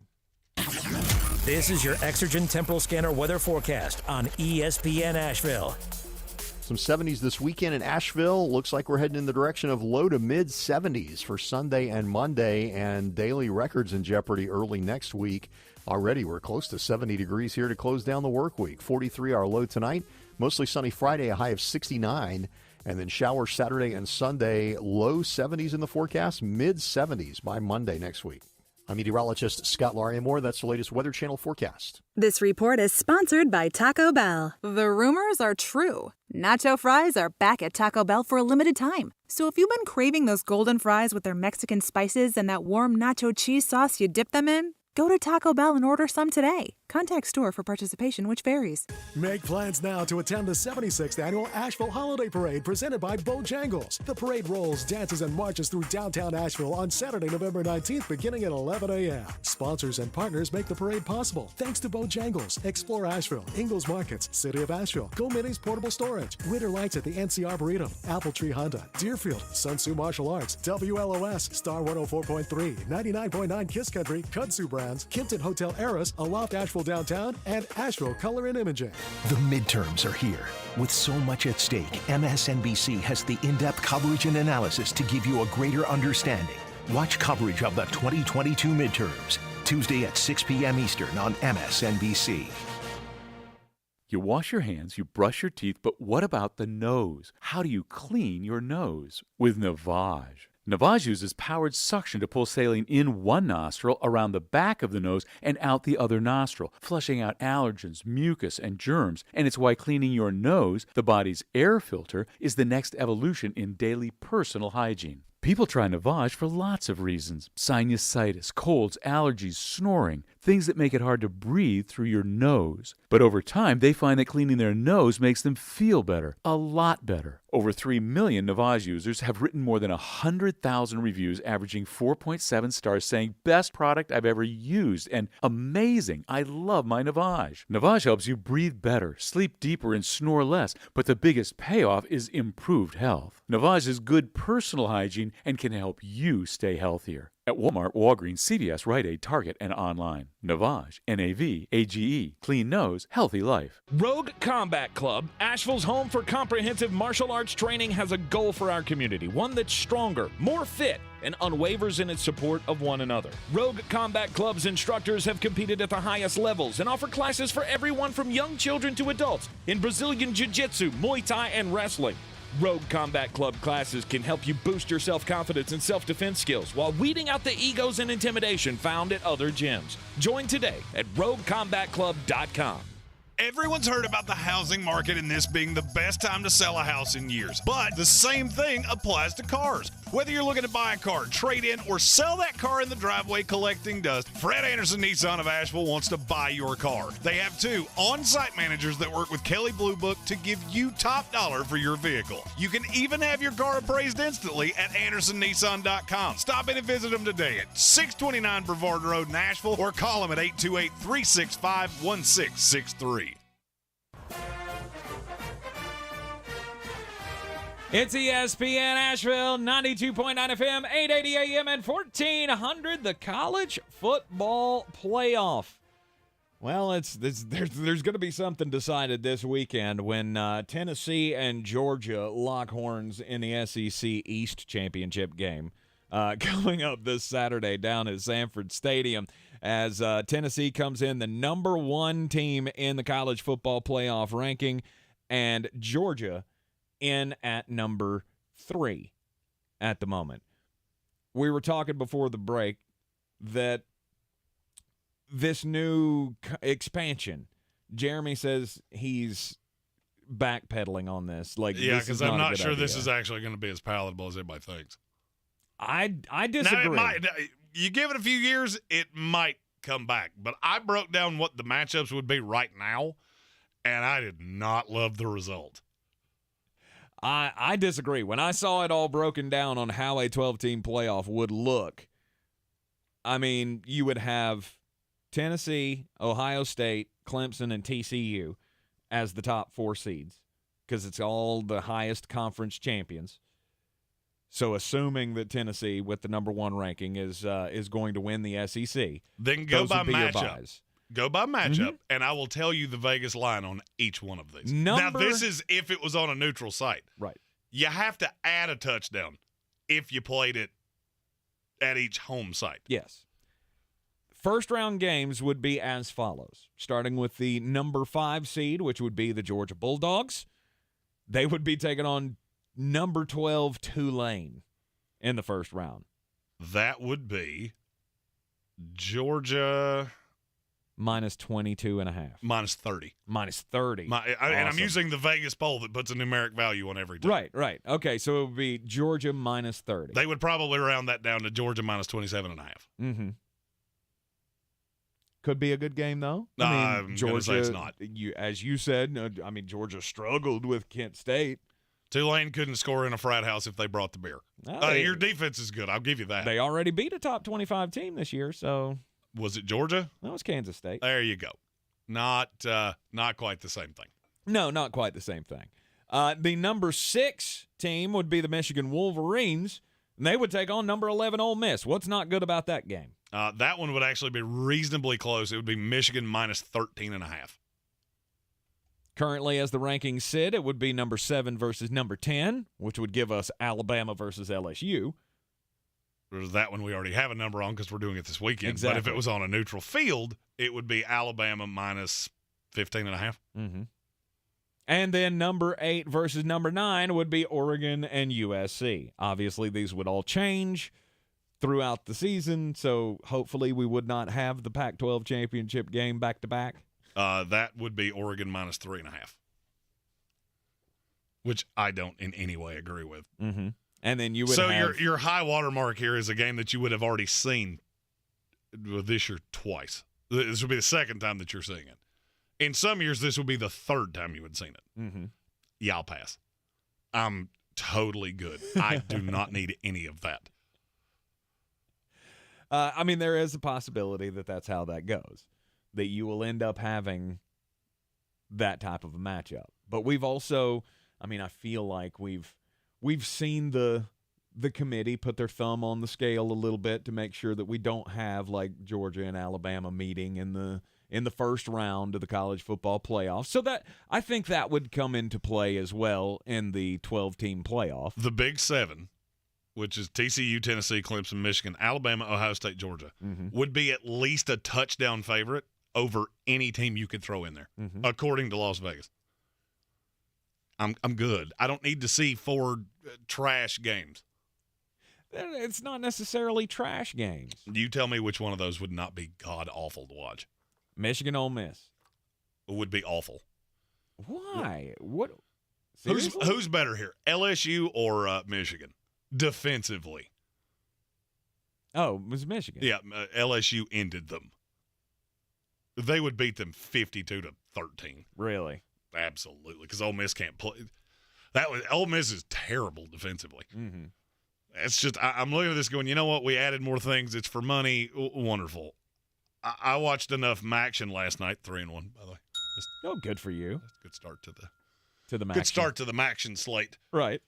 This is your Exergen Temporal Scanner weather forecast on ESPN Asheville. Some 70s this weekend in Asheville. Looks like we're heading in the direction of low to mid 70s for Sunday and Monday, and daily records in jeopardy early next week. Already we're close to 70 degrees here to close down the work week. 43 our low tonight. Mostly sunny Friday, a high of 69. And then showers Saturday and Sunday, low 70s in the forecast, mid 70s by Monday next week. I'm meteorologist Scott Larimore. That's the latest Weather Channel forecast. This report is sponsored by Taco Bell. The rumors are true. Nacho fries are back at Taco Bell for a limited time. So if you've been craving those golden fries with their Mexican spices and that warm nacho cheese sauce you dip them in, go to Taco Bell and order some today. Contact store for participation, which varies. Make plans now to attend the 76th Annual Asheville Holiday Parade presented by Bojangles. The parade rolls, dances, and marches through downtown Asheville on Saturday, November 19th, beginning at 11 a.m. Sponsors and partners make the parade possible. Thanks to Bojangles, Explore Asheville, Ingles Markets, City of Asheville, Go Minis Portable Storage, Winter Lights at the NC Arboretum, Apple Tree Honda, Deerfield, Sun Tzu Martial Arts, WLOS, Star 104.3, 99.9 Kiss Country, Kudzu Brands, Kimpton Hotel Eris, Aloft Asheville Downtown, and Asheville Color and Imaging. The midterms are here. With so much at stake, MSNBC has the in-depth coverage and analysis to give you a greater understanding. Watch coverage of the 2022 midterms, Tuesday at 6 p.m. Eastern on MSNBC. You wash your hands, you brush your teeth, but what about the nose? How do you clean your nose? With Navage. Navage uses powered suction to pull saline in one nostril, around the back of the nose, and out the other nostril, flushing out allergens, mucus, and germs. And it's why cleaning your nose, the body's air filter, is the next evolution in daily personal hygiene. People try Navage for lots of reasons. Sinusitis, colds, allergies, snoring, things that make it hard to breathe through your nose. But over time, they find that cleaning their nose makes them feel better, a lot better. Over 3 million Navage users have written more than 100,000 reviews, averaging 4.7 stars, saying, "Best product I've ever used," and "Amazing, I love my Navage." Navage helps you breathe better, sleep deeper, and snore less, but the biggest payoff is improved health. Navage is good personal hygiene and can help you stay healthier. At Walmart, Walgreens, CVS, Rite Aid, Target, and online. Navage, N-A-V-A-G-E. Clean nose, healthy life. Rogue Combat Club, Asheville's home for comprehensive martial arts training, has a goal for our community, one that's stronger, more fit, and unwavers in its support of one another. Rogue Combat Club's instructors have competed at the highest levels and offer classes for everyone from young children to adults in Brazilian Jiu-Jitsu, Muay Thai, and wrestling. Rogue Combat Club classes can help you boost your self-confidence and self-defense skills while weeding out the egos and intimidation found at other gyms. Join today at roguecombatclub.com. Everyone's heard about the housing market and this being the best time to sell a house in years. But the same thing applies to cars. Whether you're looking to buy a car, trade in, or sell that car in the driveway collecting dust, Fred Anderson Nissan of Asheville wants to buy your car. They have 2 on-site managers that work with Kelly Blue Book to give you top dollar for your vehicle. You can even have your car appraised instantly at AndersonNissan.com. Stop in and visit them today at 629 Brevard Road in Asheville, or call them at 828-365-1663. It's ESPN Asheville, 92.9 FM, 880 AM, and 1400, the college football playoff. Well, there's going to be something decided this weekend when Tennessee and Georgia lock horns in the SEC East Championship game coming up this Saturday down at Sanford Stadium, as Tennessee comes in the #1 team in the college football playoff ranking, and Georgia in at number 3 at the moment. We were talking before the break that this new expansion, Jeremy says he's backpedaling on this. Yeah, because I'm not sure this is actually going to be as palatable as everybody thinks. I disagree. Now, you give it a few years, it might come back. But I broke down what the matchups would be right now, and I did not love the result. I disagree. When I saw it all broken down on how a 12-team playoff would look, I mean, you would have Tennessee, Ohio State, Clemson, and TCU as the top 4 seeds because it's all the highest conference champions. So assuming that Tennessee, with the number 1 ranking, is going to win the SEC, then go by matchup. Go by matchup, and I will tell you the Vegas line on each one of these. Now, this is if it was on a neutral site. Right. You have to add a touchdown if you played it at each home site. Yes. First-round games would be as follows, starting with the number 5 seed, which would be the Georgia Bulldogs. They would be taking on number 12 Tulane in the first round. That would be Georgia minus 22.5. Minus 30. Minus 30. And I'm using the Vegas poll that puts a numeric value on every team. Right. Okay, so it would be Georgia minus 30. They would probably round that down to Georgia minus 27.5. Mm-hmm. Could be a good game, though. I'm Georgia, say it's not. As you said, Georgia struggled with Kent State. Tulane couldn't score in a frat house if they brought the beer. Your defense is good. I'll give you that. They already beat a top 25 team this year, so. Was it Georgia? That was Kansas State. There you go. Not quite the same thing. No, not quite the same thing. The number 6 team would be the Michigan Wolverines, and they would take on number 11 Ole Miss. What's not good about that game? That one would actually be reasonably close. It would be Michigan minus 13.5. Currently, as the rankings sit, it would be number 7 versus number 10, which would give us Alabama versus LSU. There's that one we already have a number on because we're doing it this weekend. Exactly. But if it was on a neutral field, it would be Alabama minus 15.5. Mm-hmm. And then number 8 versus number 9 would be Oregon and USC. Obviously, these would all change throughout the season, so hopefully we would not have the Pac-12 championship game back-to-back. That would be Oregon minus 3.5, which I don't in any way agree with. Mm-hmm. And then you would have... your high water mark here is a game that you would have already seen this year twice. This would be the second time that you're seeing it. In some years, this would be the third time you had seen it. Mm-hmm. Yeah, I'll pass. I'm totally good. I do not need any of that. There is a possibility that that's how that goes, that you will end up having that type of a matchup. But we've also, I feel like we've seen the committee put their thumb on the scale a little bit to make sure that we don't have like Georgia and Alabama meeting in the first round of the college football playoff. So that I think that would come into play as well in the 12-team playoff. The Big Seven, which is TCU, Tennessee, Clemson, Michigan, Alabama, Ohio State, Georgia, would be at least a touchdown favorite over any team you could throw in there, according to Las Vegas. I'm good. I don't need to see 4 trash games. It's not necessarily trash games. You tell me which one of those would not be god-awful to watch. Michigan, Ole Miss. It would be awful. Why? What? Who's better here, LSU or Michigan? Defensively. Oh, it was Michigan. Yeah, LSU ended them. They would beat them 52-13. Really? Absolutely, because Ole Miss can't play. Ole Miss is terrible defensively. Mm-hmm. It's just I'm looking at this going, you know what? We added more things. It's for money. Wonderful. I watched enough Maction last night. 3-1, by the way. Good for you. Good start to the Maction. Good start to the Maction slate. Right.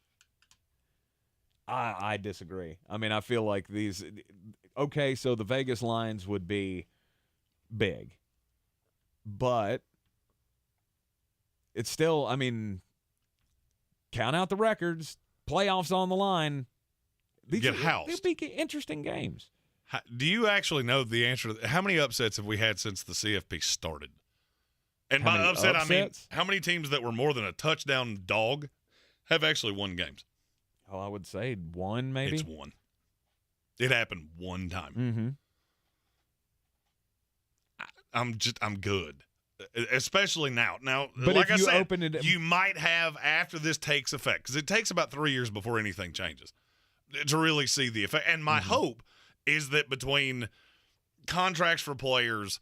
I disagree. I feel like these. Okay, so the Vegas lines would be big, but it's still. Count out the records. Playoffs on the line. These get housed. They'll be interesting games. Do you actually know the answer? How many upsets have we had since the CFP started? And by upset, I mean how many teams that were more than a touchdown dog have actually won games. Oh, I would say one, maybe. It's one. It happened one time. Mm-hmm. I'm good, especially now. Now, but like if you I said, open it, you might have after this takes effect, because it takes about 3 years before anything changes to really see the effect. And my hope is that between contracts for players,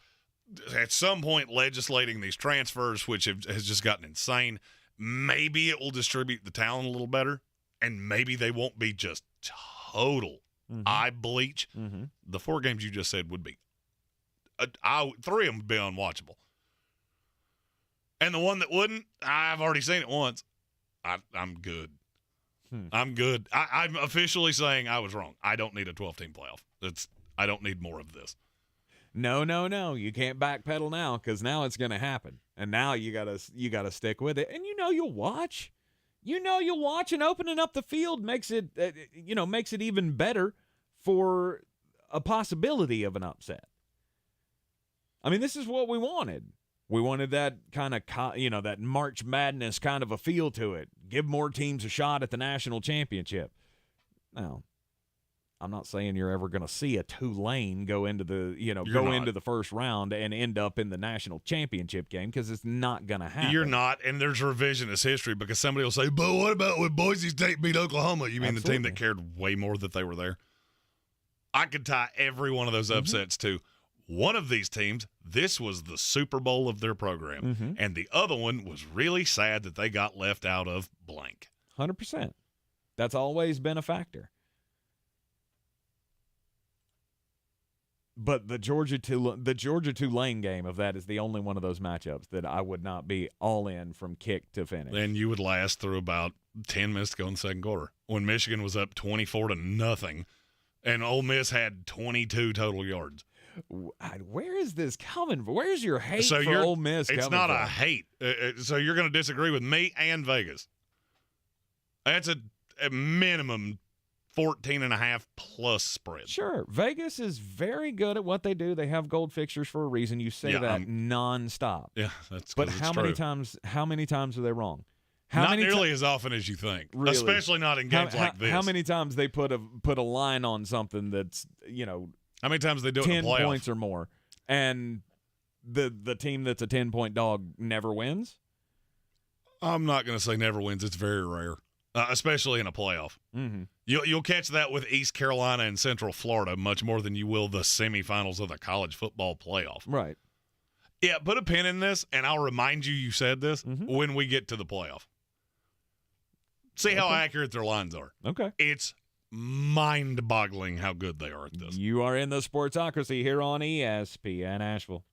at some point legislating these transfers, which has just gotten insane, maybe it will distribute the talent a little better, and maybe they won't be just total eye bleach. The 4 games you just said would be 3 of them would be unwatchable. And the one that wouldn't, I've already seen it once. I'm good. I'm good. I'm officially saying I was wrong. I don't need a 12-team playoff. I don't need more of this. No. You can't backpedal now, because now it's going to happen. And now you gotta stick with it. And you'll watch. You'll watch, and opening up the field makes it even better for a possibility of an upset. I mean, this is what we wanted. We wanted that kind of, that March Madness kind of a feel to it. Give more teams a shot at the national championship. Now, I'm not saying you're ever going to see a Tulane go into the, into the first round and end up in the national championship game, because it's not going to happen. You're not, and there's revisionist history, because somebody will say, but what about when Boise State beat Oklahoma? You mean the team that cared way more that they were there? I could tie every one of those upsets to one of these teams. This was the Super Bowl of their program, and the other one was really sad that they got left out of blank. 100%. That's always been a factor. But the Georgia Tulane game of that is the only one of those matchups that I would not be all in from kick to finish. And you would last through about 10 minutes to go in the second quarter, when Michigan was up 24-0, and Ole Miss had 22 total yards. Where is this coming from? Where's your hate for Ole Miss coming from? It's not a hate. So you're going to disagree with me and Vegas. That's a minimum 14.5 plus spread. Sure. Vegas is very good at what they do. They have gold fixtures for a reason. You say that nonstop. Yeah, that's But how many times are they wrong? Not nearly as often as you think. Really? Especially not in games like this. How many times they put a line on something that's, how many times they do it 10 in the playoffs? points or more, and the team that's a 10-point dog never wins? I'm not going to say never wins. It's very rare, especially in a playoff. You'll catch that with East Carolina and Central Florida much more than you will the semifinals of the college football playoff. Right. Yeah, put a pin in this, and I'll remind you said this when we get to the playoff. See how accurate their lines are. Okay. It's mind-boggling how good they are at this. You are in the Sportsocracy here on ESPN Asheville.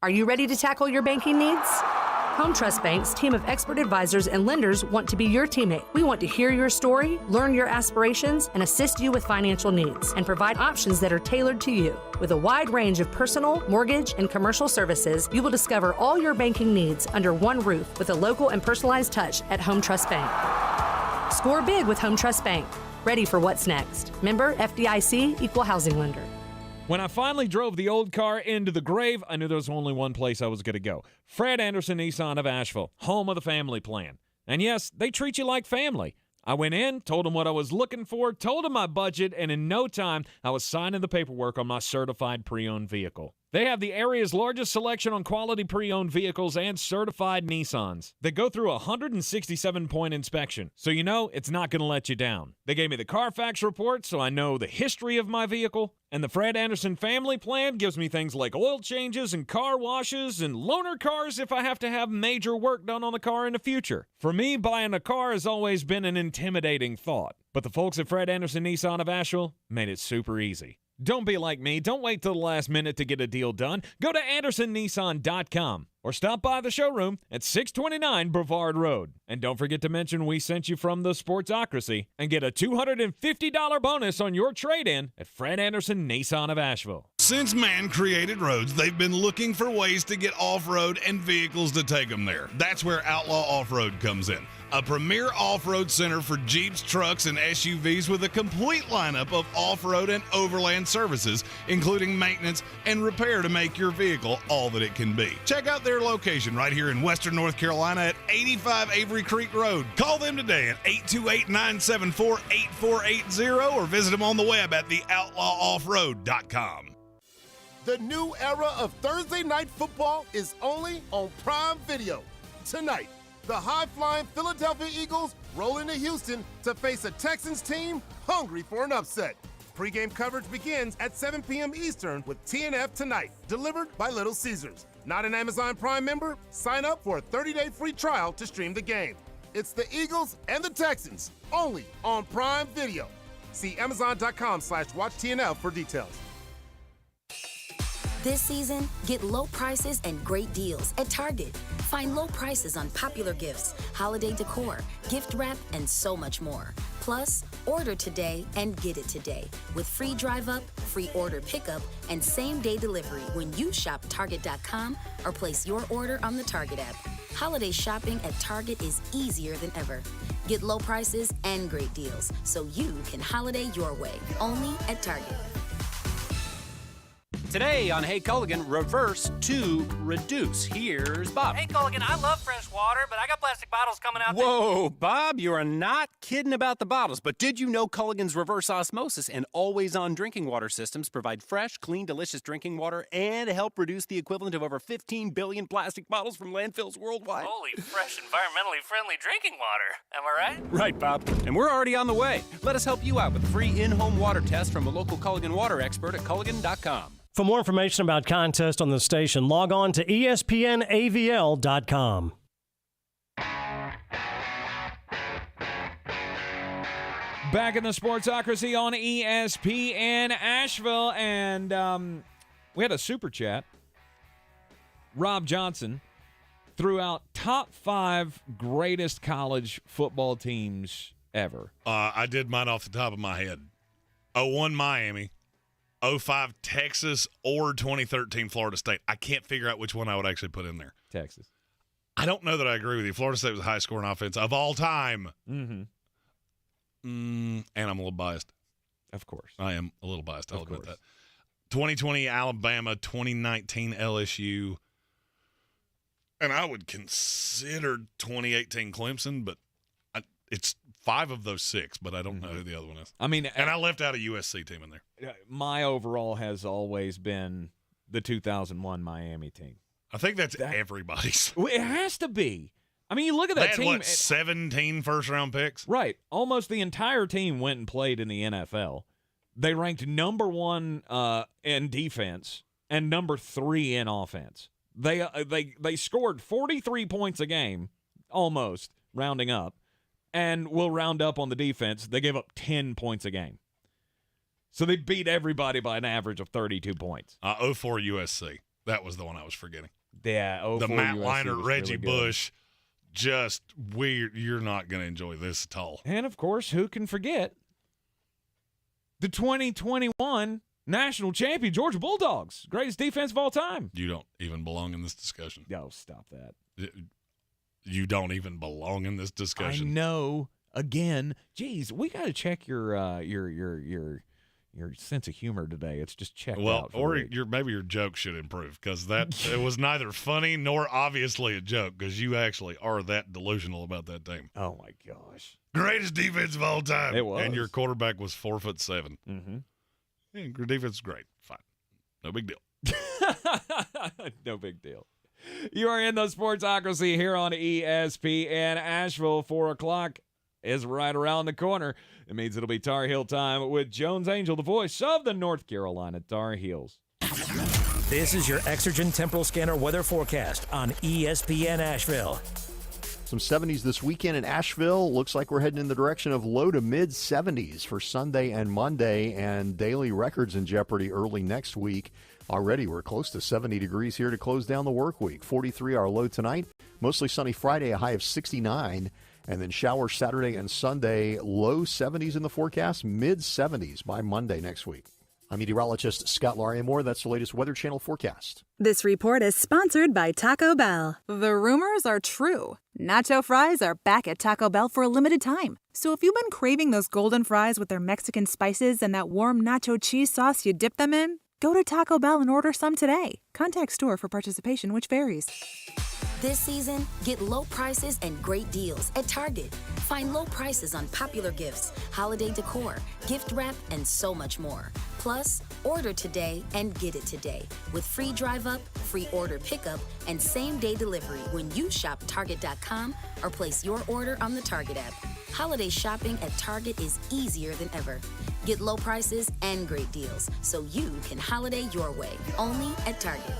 Are you ready to tackle your banking needs? Home Trust Bank's team of expert advisors and lenders want to be your teammate. We want to hear your story, learn your aspirations, and assist you with financial needs, and provide options that are tailored to you. With a wide range of personal, mortgage, and commercial services, you will discover all your banking needs under one roof with a local and personalized touch at Home Trust Bank. Score big with Home Trust Bank. Ready for what's next. Member FDIC, Equal Housing Lender. When I finally drove the old car into the grave, I knew there was only one place I was going to go. Fred Anderson Nissan of Asheville, home of the family plan. And yes, they treat you like family. I went in, told them what I was looking for, told them my budget, and in no time, I was signing the paperwork on my certified pre-owned vehicle. They have the area's largest selection on quality pre-owned vehicles and certified Nissans. They go through a 167-point inspection, so you know it's not going to let you down. They gave me the Carfax report, so I know the history of my vehicle. And the Fred Anderson family plan gives me things like oil changes and car washes and loaner cars if I have to have major work done on the car in the future. For me, buying a car has always been an intimidating thought. But the folks at Fred Anderson Nissan of Asheville made it super easy. Don't be like me. Don't wait till the last minute to get a deal done. Go to AndersonNissan.com or stop by the showroom at 629 Brevard Road. And don't forget to mention we sent you from the Sportsocracy and get a $250 bonus on your trade-in at Fred Anderson Nissan of Asheville. Since man created roads, they've been looking for ways to get off-road and vehicles to take them there. That's where Outlaw Off-Road comes in. A premier off-road center for Jeeps, trucks, and SUVs with a complete lineup of off-road and overland services, including maintenance and repair to make your vehicle all that it can be. Check out their location right here in Western North Carolina at 85 Avery Creek Road. Call them today at 828-974-8480 or visit them on the web at theoutlawoffroad.com. The new era of Thursday night football is only on Prime Video. Tonight, the high-flying Philadelphia Eagles roll into Houston to face a Texans team hungry for an upset. Pre-game coverage begins at 7 p.m. Eastern with TNF Tonight, delivered by Little Caesars. Not an Amazon Prime member? Sign up for a 30-day free trial to stream the game. It's the Eagles and the Texans, only on Prime Video. See Amazon.com/watchtnf for details. This season, get low prices and great deals at Target. Find low prices on popular gifts, holiday decor, gift wrap, and so much more. Plus, order today and get it today with free drive-up, free order pickup, and same-day delivery when you shop Target.com or place your order on the Target app. Holiday shopping at Target is easier than ever. Get low prices and great deals so you can holiday your way, only at Target. Today on Hey Culligan, reverse to reduce. Here's Bob. Hey Culligan, I love fresh water, but I got plastic bottles coming out. Whoa, Bob, you are not kidding about the bottles. But did you know Culligan's reverse osmosis and always-on drinking water systems provide fresh, clean, delicious drinking water and help reduce the equivalent of over 15 billion plastic bottles from landfills worldwide? Holy, fresh, environmentally friendly drinking water. Am I right? Right, Bob. And we're already on the way. Let us help you out with a free in-home water test from a local Culligan water expert at Culligan.com. For more information about contests on the station, log on to espnavl.com. Back in the Sportsocracy on ESPN Asheville, and we had a super chat. Rob Johnson threw out top 5 greatest college football teams ever. I did mine off the top of my head. 01 Miami. 05 Texas or 2013 Florida State. I can't figure out which one I would actually put in there. Texas. I don't know that I agree with you. Florida State was the highest scoring offense of all time. Mm-hmm. And I'm a little biased. Of course. I am a little biased. I'll admit that. 2020 Alabama, 2019 LSU. And I would consider 2018 Clemson, but it's 5 of those 6, but I don't know who the other one is. I mean, and I left out a USC team in there. My overall has always been the 2001 Miami team. I think that's everybody's. It has to be. I mean, you look at that they team. Had, what, 17 first-round picks? Right. Almost the entire team went and played in the NFL. They ranked number 1 in defense and number 3 in offense. They scored 43 points a game, almost, rounding up. And we'll round up on the defense. They gave up 10 points a game. So they beat everybody by an average of 32 points. 04 USC. That was the one I was forgetting. Yeah, 04 the Matt USC Leinart, Reggie really Bush, just weird. You're not going to enjoy this at all. And, of course, who can forget the 2021 national champion Georgia Bulldogs, greatest defense of all time. You don't even belong in this discussion. No, stop that. You don't even belong in this discussion. I know. Again, geez, we got to check your sense of humor today. It's just checked out. Or maybe your joke should improve because it was neither funny nor obviously a joke because you actually are that delusional about that team. Oh my gosh, greatest defense of all time. It was, and your quarterback was 4'7". Mm-hmm. Yeah, your defense is great. Fine, no big deal. No big deal. You are in the Sportsocracy here on ESPN Asheville. 4 o'clock is right around the corner. It means it'll be Tar Heel time with Jones Angell, the voice of the North Carolina Tar Heels. This is your Exergen Temporal Scanner weather forecast on ESPN Asheville. Some 70s this weekend in Asheville. Looks like we're heading in the direction of low to mid 70s for Sunday and Monday, and daily records in jeopardy early next week. Already we're close to 70 degrees here to close down the work week. 43 our low tonight. Mostly sunny Friday, a high of 69. And then showers Saturday and Sunday, low 70s in the forecast, mid 70s by Monday next week. I'm meteorologist Scott Larimore. That's the latest Weather Channel forecast. This report is sponsored by Taco Bell. The rumors are true. Nacho fries are back at Taco Bell for a limited time. So if you've been craving those golden fries with their Mexican spices and that warm nacho cheese sauce you dip them in, go to Taco Bell and order some today. Contact store for participation, which varies. This season, get low prices and great deals at Target. Find low prices on popular gifts, holiday decor, gift wrap, and so much more. Plus, order today and get it today with free drive-up, free order pickup, and same-day delivery when you shop Target.com or place your order on the Target app. Holiday shopping at Target is easier than ever. Get low prices and great deals so you can holiday your way, only at Target.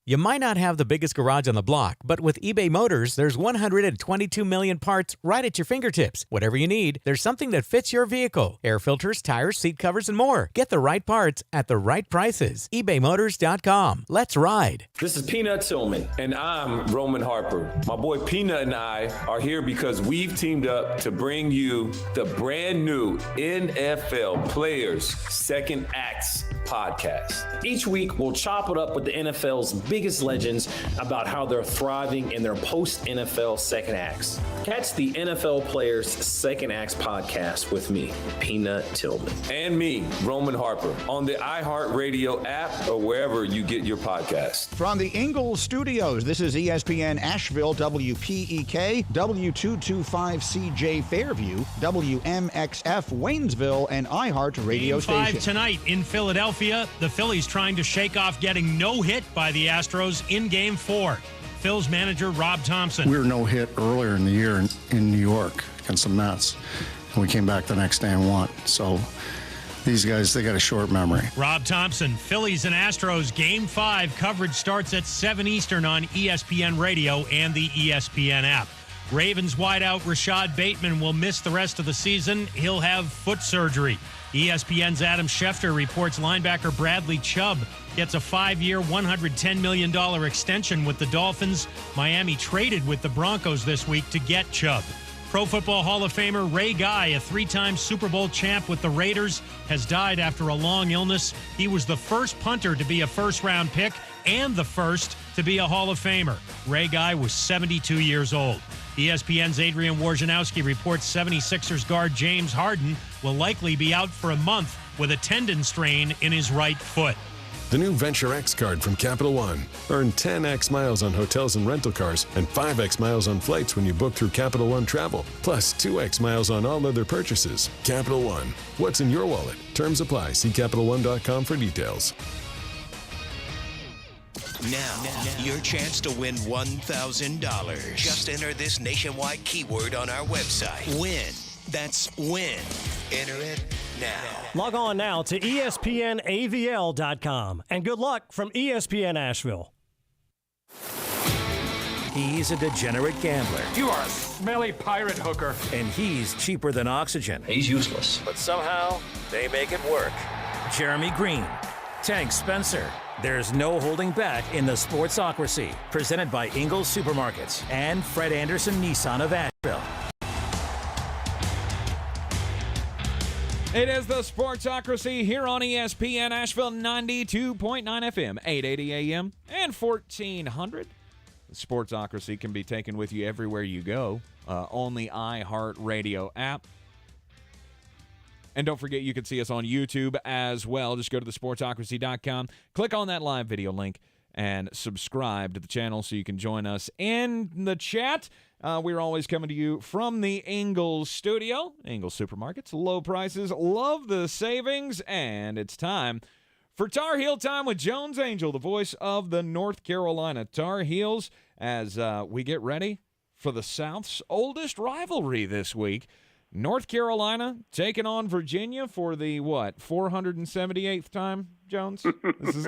You might not have the biggest garage on the block, but with eBay Motors, there's 122 million parts right at your fingertips. Whatever you need, there's something that fits your vehicle. Air filters, tires, seat covers, and more. Get the right parts at the right prices. ebaymotors.com. Let's ride. This is Peanut Tillman, and I'm Roman Harper. My boy Peanut and I are here because we've teamed up to bring you the brand new NFL Players Second Acts podcast. Each week, we'll chop it up with the NFL's biggest legends about how they're thriving in their post-NFL second acts. Catch the NFL Players Second Acts podcast with me, Peanut Tillman. And me, Roman Harper, on the iHeartRadio app or wherever you get your podcasts. From the Ingles Studios, this is ESPN Asheville, WPEK, W225CJ Fairview, WMXF Waynesville, and iHeartRadio Game 5 station. tonight in Philadelphia. The Phillies trying to shake off getting no hit by the Astros in Game 4. Phil's manager, Rob Thompson. We were no hit earlier in the year in New York against the Mets, and we came back the next day and won. So these guys, they got a short memory. Rob Thompson, Phillies and Astros, Game 5. Coverage starts at 7 Eastern on ESPN Radio and the ESPN app. Ravens wideout Rashad Bateman will miss the rest of the season. He'll have foot surgery. ESPN's Adam Schefter reports linebacker Bradley Chubb gets a 5-year, $110 million extension with the Dolphins. Miami traded with the Broncos this week to get Chubb. Pro Football Hall of Famer Ray Guy, a 3-time Super Bowl champ with the Raiders, has died after a long illness. He was the first punter to be a first-round pick and the first to be a Hall of Famer. Ray Guy was 72 years old. ESPN's Adrian Wojnarowski reports 76ers guard James Harden will likely be out for a month with a tendon strain in his right foot. The new Venture X card from Capital One. Earn 10x miles on hotels and rental cars and 5x miles on flights when you book through Capital One Travel, plus 2x miles on all other purchases. Capital One. What's in your wallet? Terms apply. See CapitalOne.com for details. Now, your chance to win $1,000. Just enter this nationwide keyword on our website. Win. That's win. Enter it now. Log on now to ESPNAVL.com. And good luck from ESPN Asheville. He's a degenerate gambler. You are a smelly pirate hooker. And he's cheaper than oxygen. He's useless. But somehow, they make it work. Jeremy Greene, Tank Spencer. There's no holding back in the Sportsocracy. Presented by Ingles Supermarkets and Fred Anderson Nissan of Asheville. It is the Sportsocracy here on ESPN Asheville 92.9 FM, 880 AM, and 1400. The Sportsocracy can be taken with you everywhere you go on the iHeartRadio app. And don't forget, you can see us on YouTube as well. Just go to thesportsocracy.com, click on that live video link, and subscribe to the channel so you can join us in the chat. We're always coming to you from the Ingles Studio. Ingles Supermarkets, low prices, love the savings, and it's time for Tar Heel Time with Jones Angell, the voice of the North Carolina Tar Heels, as we get ready for the South's oldest rivalry this week. North Carolina taking on Virginia for the, 478th time, Jones? This is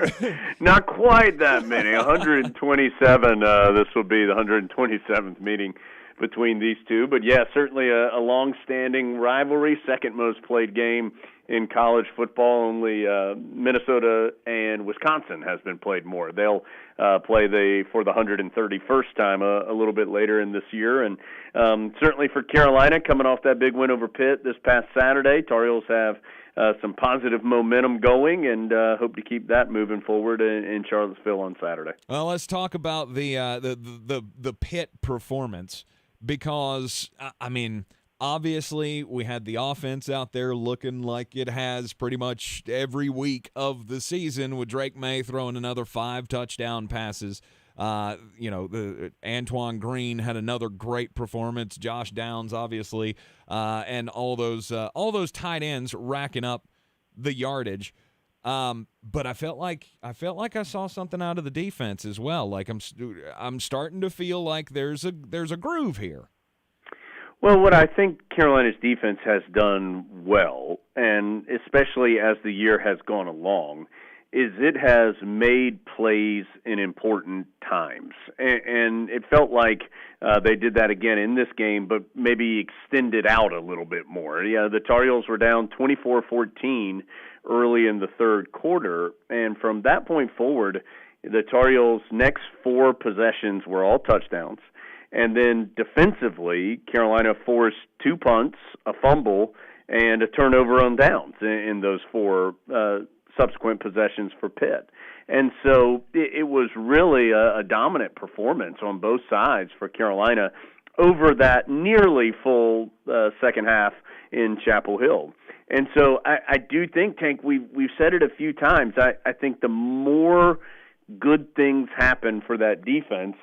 Not quite that many, 127. This will be the 127th meeting between these two. But, yeah, certainly a long-standing rivalry, second most played game in college football. Only Minnesota and Wisconsin has been played more. They'll play for the 131st time a little bit later in this year. And certainly for Carolina, coming off that big win over Pitt this past Saturday, Tar Heels have some positive momentum going, and hope to keep that moving forward in Charlottesville on Saturday. Well, let's talk about the Pitt performance, because I mean, obviously we had the offense out there looking like it has pretty much every week of the season, with Drake May throwing another 5 touchdown passes. Antoine Greene had another great performance. Josh Downs, obviously, and all those tight ends racking up the yardage. But I felt like I saw something out of the defense as well. Like I'm starting to feel like there's a groove here. Well, what I think Carolina's defense has done well, and especially as the year has gone along, is it has made plays in important times. And it felt like they did that again in this game, but maybe extended out a little bit more. Yeah, the Tar Heels were down 24-14 early in the third quarter, and from that point forward, the Tar Heels' next 4 possessions were all touchdowns. And then defensively, Carolina forced 2 punts, a fumble, and a turnover on downs in those 4 subsequent possessions for Pitt. And so it was really a dominant performance on both sides for Carolina over that nearly full second half in Chapel Hill. And so I do think, Tank, we've said it a few times, I think the more good things happen for that defense,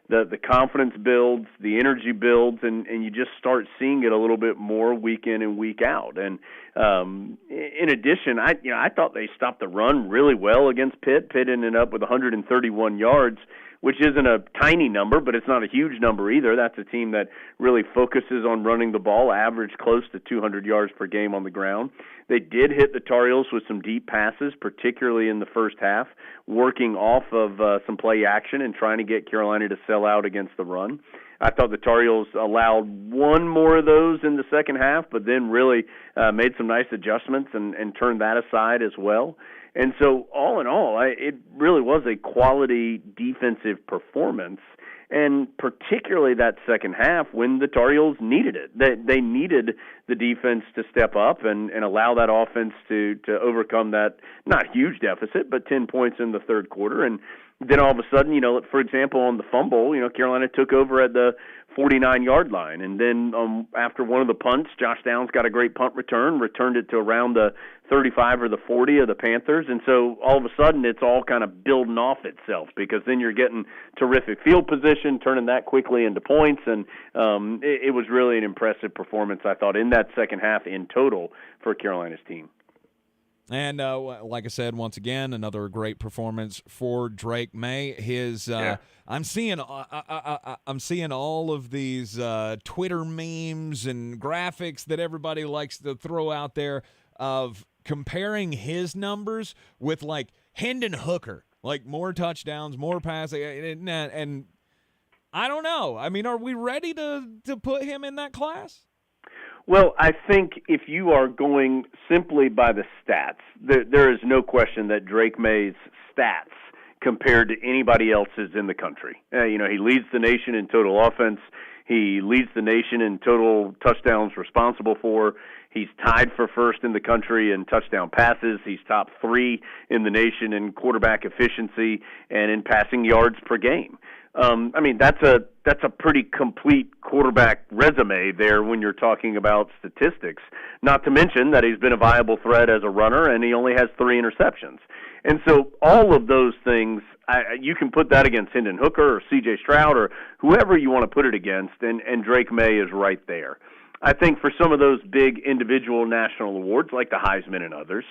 the confidence builds, the energy builds, and you just start seeing it a little bit more week in and week out. And in addition, I thought they stopped the run really well against Pitt. Pitt ended up with 131 yards, which isn't a tiny number, but it's not a huge number either. That's a team that really focuses on running the ball, average close to 200 yards per game on the ground. They did hit the Tar Heels with some deep passes, particularly in the first half, working off of some play action and trying to get Carolina to sell out against the run. I thought the Tar Heels allowed one more of those in the second half, but then really made some nice adjustments and turned that aside as well. And so all in all, it really was a quality defensive performance, and particularly that second half when the Tar Heels needed it. They needed the defense to step up and allow that offense to overcome that not huge deficit, but 10 points in the third quarter. And then all of a sudden, for example, on the fumble, Carolina took over at the 49-yard line. And then after one of the punts, Josh Downs got a great punt return, returned it to around the 35 or the 40 of the Panthers. And so all of a sudden it's all kind of building off itself, because then you're getting terrific field position, turning that quickly into points. And it was really an impressive performance, I thought, in that second half in total for Carolina's team. And like I said, once again, another great performance for Drake May. I'm seeing all of these Twitter memes and graphics that everybody likes to throw out there of comparing his numbers with like Hendon Hooker, like more touchdowns, more passing, and I don't know. I mean, are we ready to put him in that class? Well, I think if you are going simply by the stats, there is no question that Drake May's stats compared to anybody else's in the country. He leads the nation in total offense. He leads the nation in total touchdowns responsible for. He's tied for first in the country in touchdown passes. He's top 3 in the nation in quarterback efficiency and in passing yards per game. That's a pretty complete quarterback resume there when you're talking about statistics, not to mention that he's been a viable threat as a runner, and he only has 3 interceptions. And so all of those things, you can put that against Hendon Hooker or C.J. Stroud or whoever you want to put it against, and Drake May is right there. I think for some of those big individual national awards, like the Heisman and others,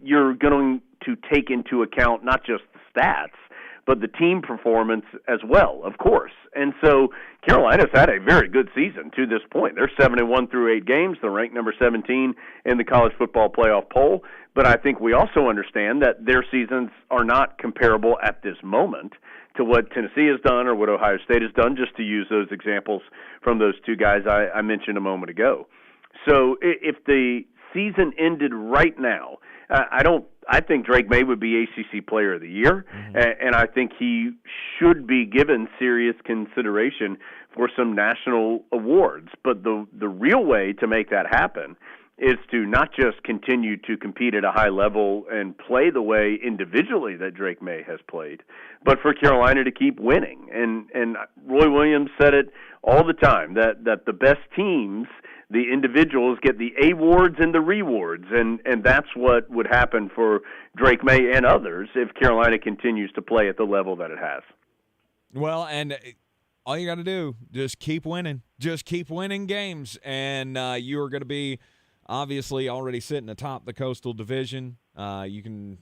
you're going to take into account not just the stats, but the team performance as well, of course. And so Carolina's had a very good season to this point. They're 7-1 through 8 games. They're ranked number 17 in the college football playoff poll. But I think we also understand that their seasons are not comparable at this moment to what Tennessee has done or what Ohio State has done, just to use those examples from those 2 guys I mentioned a moment ago. So if the season ended right now, I think Drake May would be ACC Player of the Year, and I think he should be given serious consideration for some national awards. But the real way to make that happen is to not just continue to compete at a high level and play the way individually that Drake May has played, but for Carolina to keep winning. And Roy Williams said it all the time, that the best teams, the individuals, get the awards and the rewards, and that's what would happen for Drake May and others if Carolina continues to play at the level that it has. Well, and all you got to do, just keep winning. Just keep winning games, and you are going to be obviously already sitting atop the Coastal Division. You can,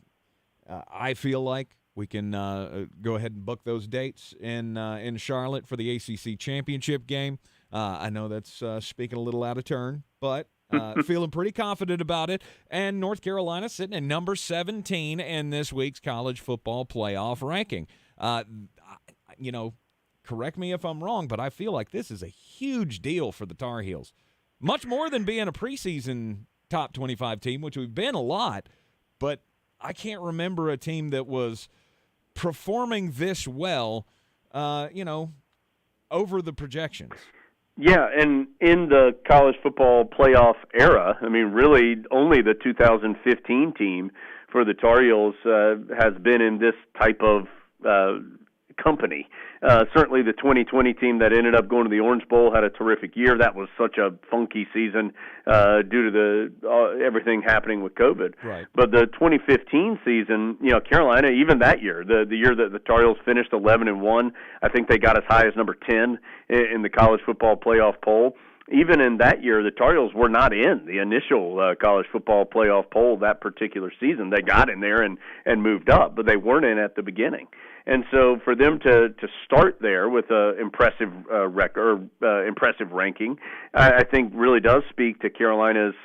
I feel like we can go ahead and book those dates in Charlotte for the ACC championship game. I know that's speaking a little out of turn, but feeling pretty confident about it. And North Carolina sitting at number 17 in this week's college football playoff ranking. Correct me if I'm wrong, but I feel like this is a huge deal for the Tar Heels. Much more than being a preseason top 25 team, which we've been a lot, but I can't remember a team that was performing this well, over the projections. Yeah, and in the college football playoff era, I mean, really only the 2015 team for the Tar Heels has been in this type of company. Certainly the 2020 team that ended up going to the Orange Bowl had a terrific year. That was such a funky season due to everything happening with COVID. Right. But the 2015 season, Carolina, even that year, the year that the Tar Heels finished 11-1, I think they got as high as number 10 in the college football playoff poll. Even in that year, the Tar Heels were not in the initial college football playoff poll that particular season. They got in there and moved up, but they weren't in at the beginning. And so for them to start there with an impressive record, impressive ranking, I think really does speak to Carolina's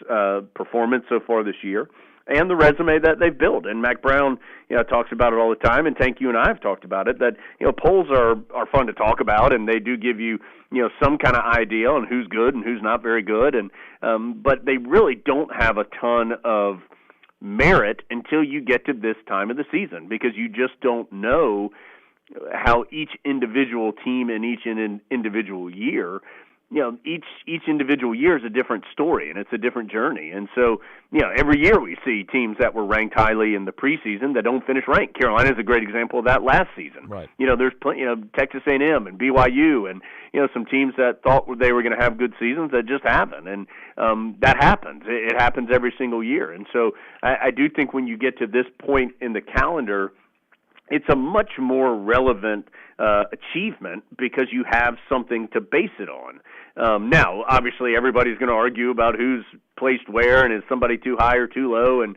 performance so far this year and the resume that they've built. And Mac Brown, talks about it all the time, and Tank, you and I have talked about it, that, polls are fun to talk about, and they do give you, some kind of idea on who's good and who's not very good. And but they really don't have a ton of merit until you get to this time of the season, because you just don't know how each individual team in each individual year, each individual year is a different story, and it's a different journey. And so, every year we see teams that were ranked highly in the preseason that don't finish ranked. Carolina is a great example of that last season. Right. There's plenty, Texas A&M and BYU and, some teams that thought they were going to have good seasons that just haven't. And that happens. It happens every single year. And so I do think when you get to this point in the calendar, it's a much more relevant achievement because you have something to base it on. Now, obviously, everybody's going to argue about who's placed where and is somebody too high or too low, and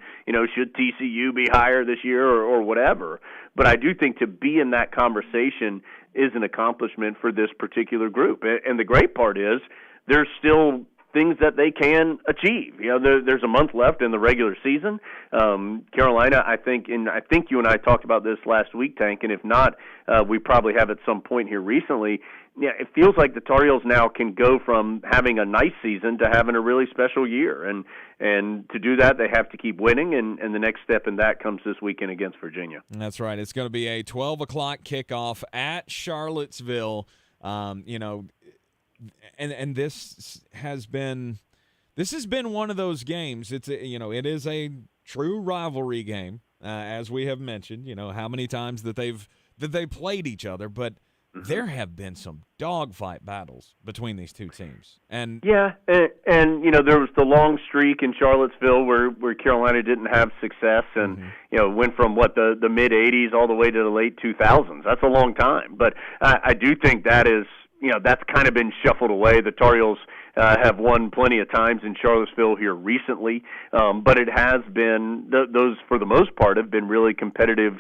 should TCU be higher this year or whatever. But I do think to be in that conversation is an accomplishment for this particular group. And the great part is there's still things that they can achieve. There's a month left in the regular season. Carolina, I think you and I talked about this last week, Tank, and if not, we probably have at some point here recently. Yeah, it feels like the Tar Heels now can go from having a nice season to having a really special year, and to do that, they have to keep winning, and the next step in that comes this weekend against Virginia. That's right. It's going to be a 12 o'clock kickoff at Charlottesville. And this has been one of those games. It is a true rivalry game, as we have mentioned. How many times that they've played each other, but there have been some dogfight battles between these two teams. And yeah, and there was the long streak in Charlottesville where Carolina didn't have success, and went from the mid '80s all the way to the late 2000s. That's a long time, but I do think that is. That's kind of been shuffled away. The Tar Heels have won plenty of times in Charlottesville here recently, but it has been those for the most part have been really competitive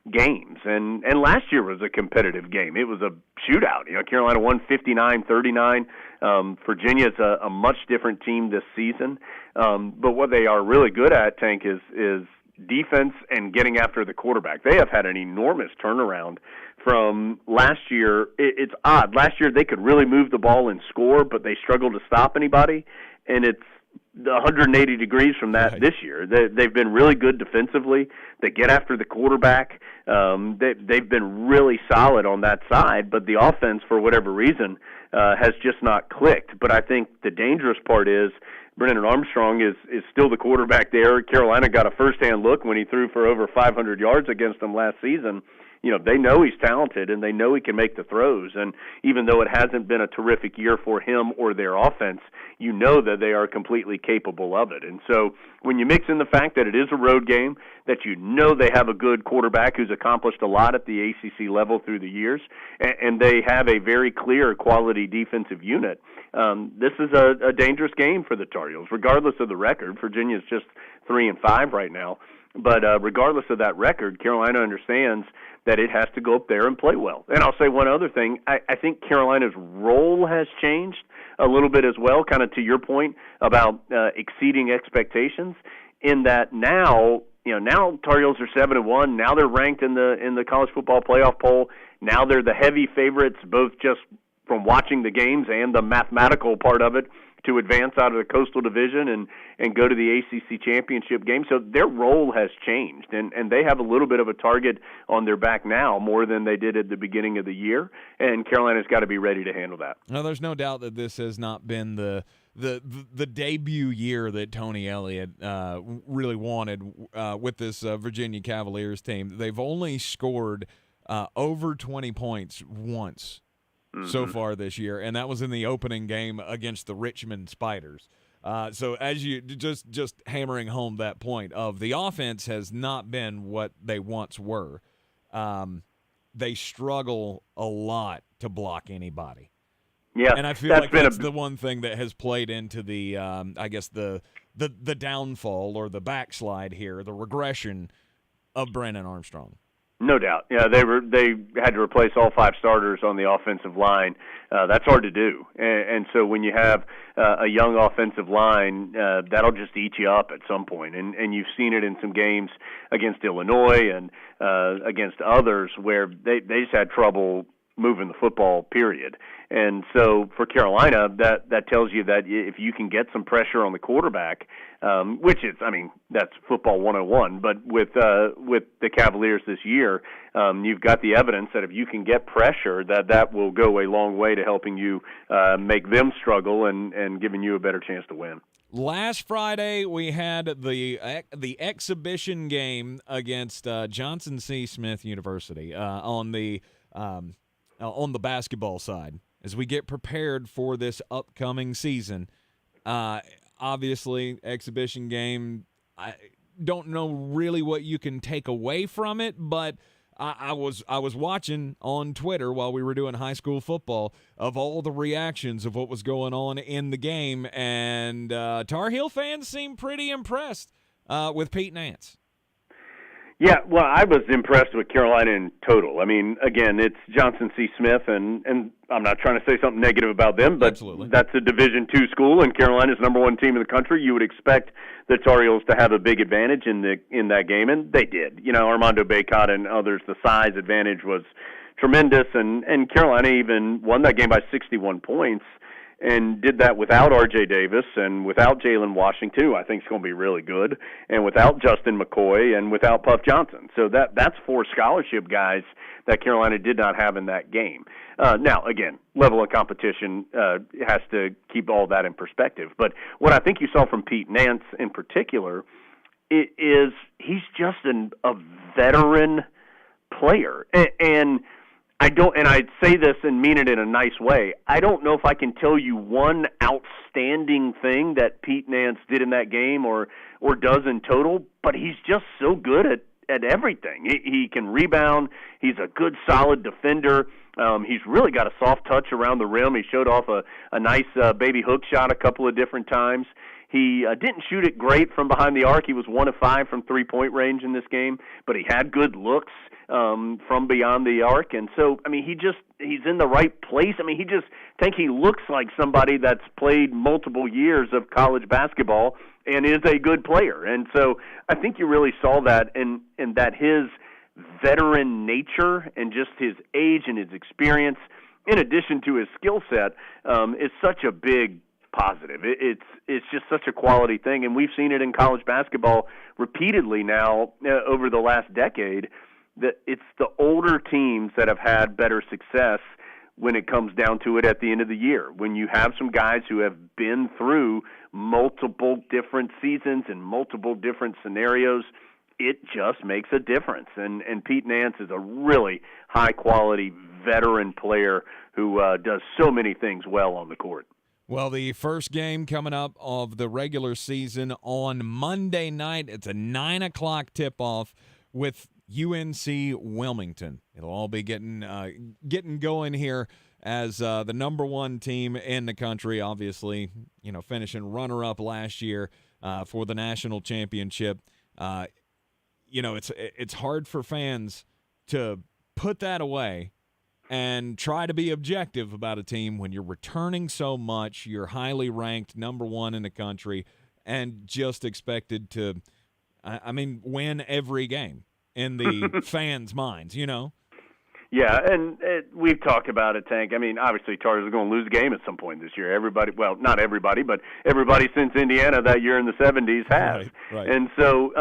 games. And last year was a competitive game. It was a shootout. Carolina won 59-39. Virginia's a much different team this season, but what they are really good at, Tank, is defense and getting after the quarterback. They have had an enormous turnaround from last year. It's odd. Last year they could really move the ball and score, but they struggled to stop anybody, and it's 180 degrees from that right. This year. They've been really good defensively. They get after the quarterback. They've been really solid on that side, but the offense, for whatever reason, has just not clicked. But I think the dangerous part is Brennan Armstrong is still the quarterback there. Carolina got a first-hand look when he threw for over 500 yards against them last season. You know, they know he's talented and they know he can make the throws. And even though it hasn't been a terrific year for him or their offense, you know that they are completely capable of it. And so when you mix in the fact that it is a road game, that you know they have a good quarterback who's accomplished a lot at the ACC level through the years, and they have a very clear quality defensive unit, this is a dangerous game for the Tar Heels, regardless of the record. Virginia's just 3-5 right now. But regardless of that record, Carolina understands that it has to go up there and play well. And I'll say one other thing. I think Carolina's role has changed a little bit as well, kind of to your point about exceeding expectations, in that now Tar Heels are 7-1. Now they're ranked in the college football playoff poll. Now they're the heavy favorites, both just from watching the games and the mathematical part of it, to advance out of the Coastal Division and go to the ACC championship game. So their role has changed, and they have a little bit of a target on their back now, more than they did at the beginning of the year, and Carolina's got to be ready to handle that. No, there's no doubt that this has not been the debut year that Tony Elliott really wanted with this Virginia Cavaliers team. They've only scored over 20 points once so far this year, and that was in the opening game against the Richmond Spiders. So as you just hammering home that point of the offense has not been what they once were. They struggle a lot to block anybody. Yeah, and I feel like that's the one thing that has played into the I guess the downfall or the backslide here, the regression of Brennan Armstrong. No doubt. Yeah, they had to replace all 5 starters on the offensive line. That's hard to do. And so when you have a young offensive line, that'll just eat you up at some point. And you've seen it in some games against Illinois and against others where they just had trouble moving the football, period. And so for Carolina, that tells you that if you can get some pressure on the quarterback, which is, that's football 101, but with the Cavaliers this year, you've got the evidence that if you can get pressure, that will go a long way to helping you make them struggle and giving you a better chance to win. Last Friday, we had the exhibition game against Johnson C. Smith University on the basketball side. As we get prepared for this upcoming season, obviously, exhibition game, I don't know really what you can take away from it, but I was watching on Twitter while we were doing high school football of all the reactions of what was going on in the game, and Tar Heel fans seemed pretty impressed with Pete Nance. Yeah, well, I was impressed with Carolina in total. Again, it's Johnson C. Smith, and I'm not trying to say something negative about them, but Absolutely. That's a Division II school, and Carolina's number 1 team in the country. You would expect the Tar Heels to have a big advantage in that game, and they did. Armando Bacot and others, the size advantage was tremendous, and Carolina even won that game by 61 points. And did that without R.J. Davis and without Jalen Washington, who I think is going to be really good, and without Justin McCoy and without Puff Johnson. So that's 4 scholarship guys that Carolina did not have in that game. Now, again, level of competition has to keep all that in perspective. But what I think you saw from Pete Nance in particular is he's just a veteran player. And I say this and mean it in a nice way, I don't know if I can tell you one outstanding thing that Pete Nance did in that game or does in total, but he's just so good at everything. He can rebound. He's a good, solid defender. He's really got a soft touch around the rim. He showed off a nice baby hook shot a couple of different times. He didn't shoot it great from behind the arc. He was 1 of 5 from three-point range in this game, but he had good looks from beyond the arc. And so, he's in the right place. He looks like somebody that's played multiple years of college basketball and is a good player. And so I think you really saw that in that his veteran nature and just his age and his experience, in addition to his skill set, is such a big positive. It's just such a quality thing, and we've seen it in college basketball repeatedly now over the last decade, that it's the older teams that have had better success when it comes down to it at the end of the year. When you have some guys who have been through multiple different seasons and multiple different scenarios, it just makes a difference. And Pete Nance is a really high-quality veteran player who does so many things well on the court. Well, the first game coming up of the regular season on Monday night. It's a 9 o'clock tip-off with UNC Wilmington. It'll all be getting going here as the number one team in the country, obviously, finishing runner-up last year for the national championship. It's hard for fans to put that away and try to be objective about a team when you're returning so much, you're highly ranked, number one in the country, and just expected to, win every game in the fans' minds, Yeah, and we've talked about it, Tank. Obviously, Tar Heels are going to lose a game at some point this year. Everybody, well, not everybody, but everybody since Indiana that year in the 70s has. Right. And so,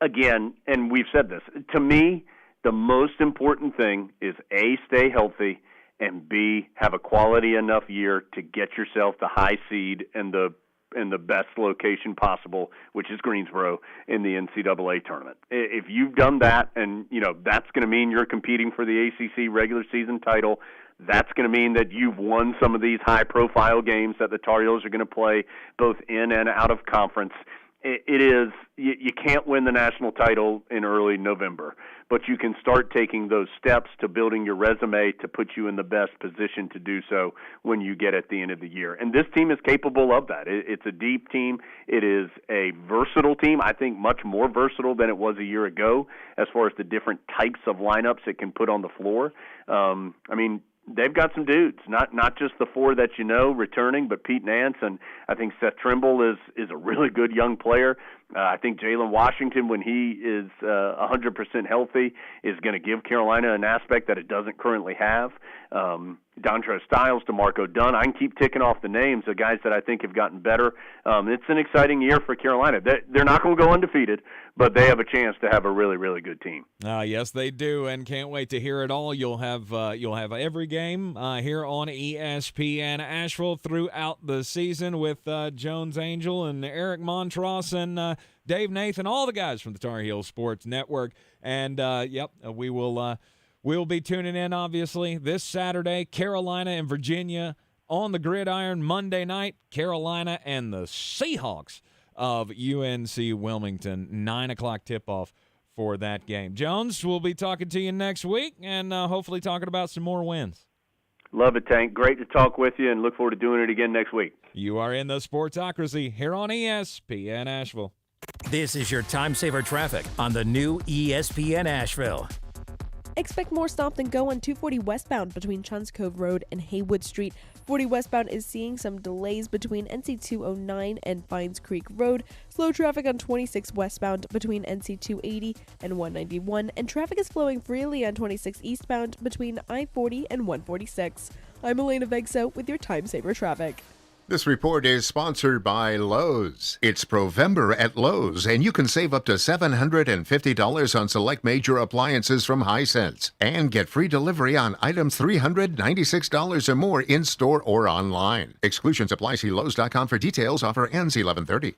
again, and we've said this, to me, the most important thing is A, stay healthy, and B, have a quality enough year to get yourself the high seed and the best location possible, which is Greensboro, in the NCAA tournament. If you've done that, and that's going to mean you're competing for the ACC regular season title, that's going to mean that you've won some of these high-profile games that the Tar Heels are going to play both in and out of conference. It is, you can't win the national title in early November, but you can start taking those steps to building your resume to put you in the best position to do so when you get at the end of the year. And this team is capable of that. It's a deep team. It is a versatile team, I think much more versatile than it was a year ago as far as the different types of lineups it can put on the floor. They've got some dudes, not just the four that returning, but Pete Nance, and I think Seth Trimble is a really good young player. I think Jalen Washington, when he is 100% healthy, is going to give Carolina an aspect that it doesn't currently have. Dontre Styles, DeMarco Dunn. I can keep ticking off the names of guys that I think have gotten better. It's an exciting year for Carolina. They're not going to go undefeated, but they have a chance to have a really, really good team. Yes, they do, and can't wait to hear it all. You'll have every game here on ESPN Asheville throughout the season with Jones Angell and Eric Montross and Dave Nathan, all the guys from the Tar Heel Sports Network. And, we'll be tuning in, obviously, this Saturday, Carolina and Virginia on the gridiron. Monday night, Carolina and the Seahawks of UNC Wilmington, 9 o'clock tip-off for that game. Jones, we'll be talking to you next week and hopefully talking about some more wins. Love it, Tank. Great to talk with you, and look forward to doing it again next week. You are in the Sportsocracy here on ESPN Asheville. This is your time saver traffic on the new ESPN Asheville. Expect more stop than go on 240 westbound between Chunks Cove Road and Haywood Street. 40 westbound is seeing some delays between NC 209 and Pines Creek Road. Slow traffic on 26 westbound between NC 280 and 191, and traffic is flowing freely on 26 eastbound between I-40 and 146. I'm Elena Vegso with your time saver traffic. This report is sponsored by Lowe's. It's Provember at Lowe's, and you can save up to $750 on select major appliances from Hisense. And get free delivery on items $396 or more in-store or online. Exclusions apply. See Lowe's.com for details. Offer ends 11/30.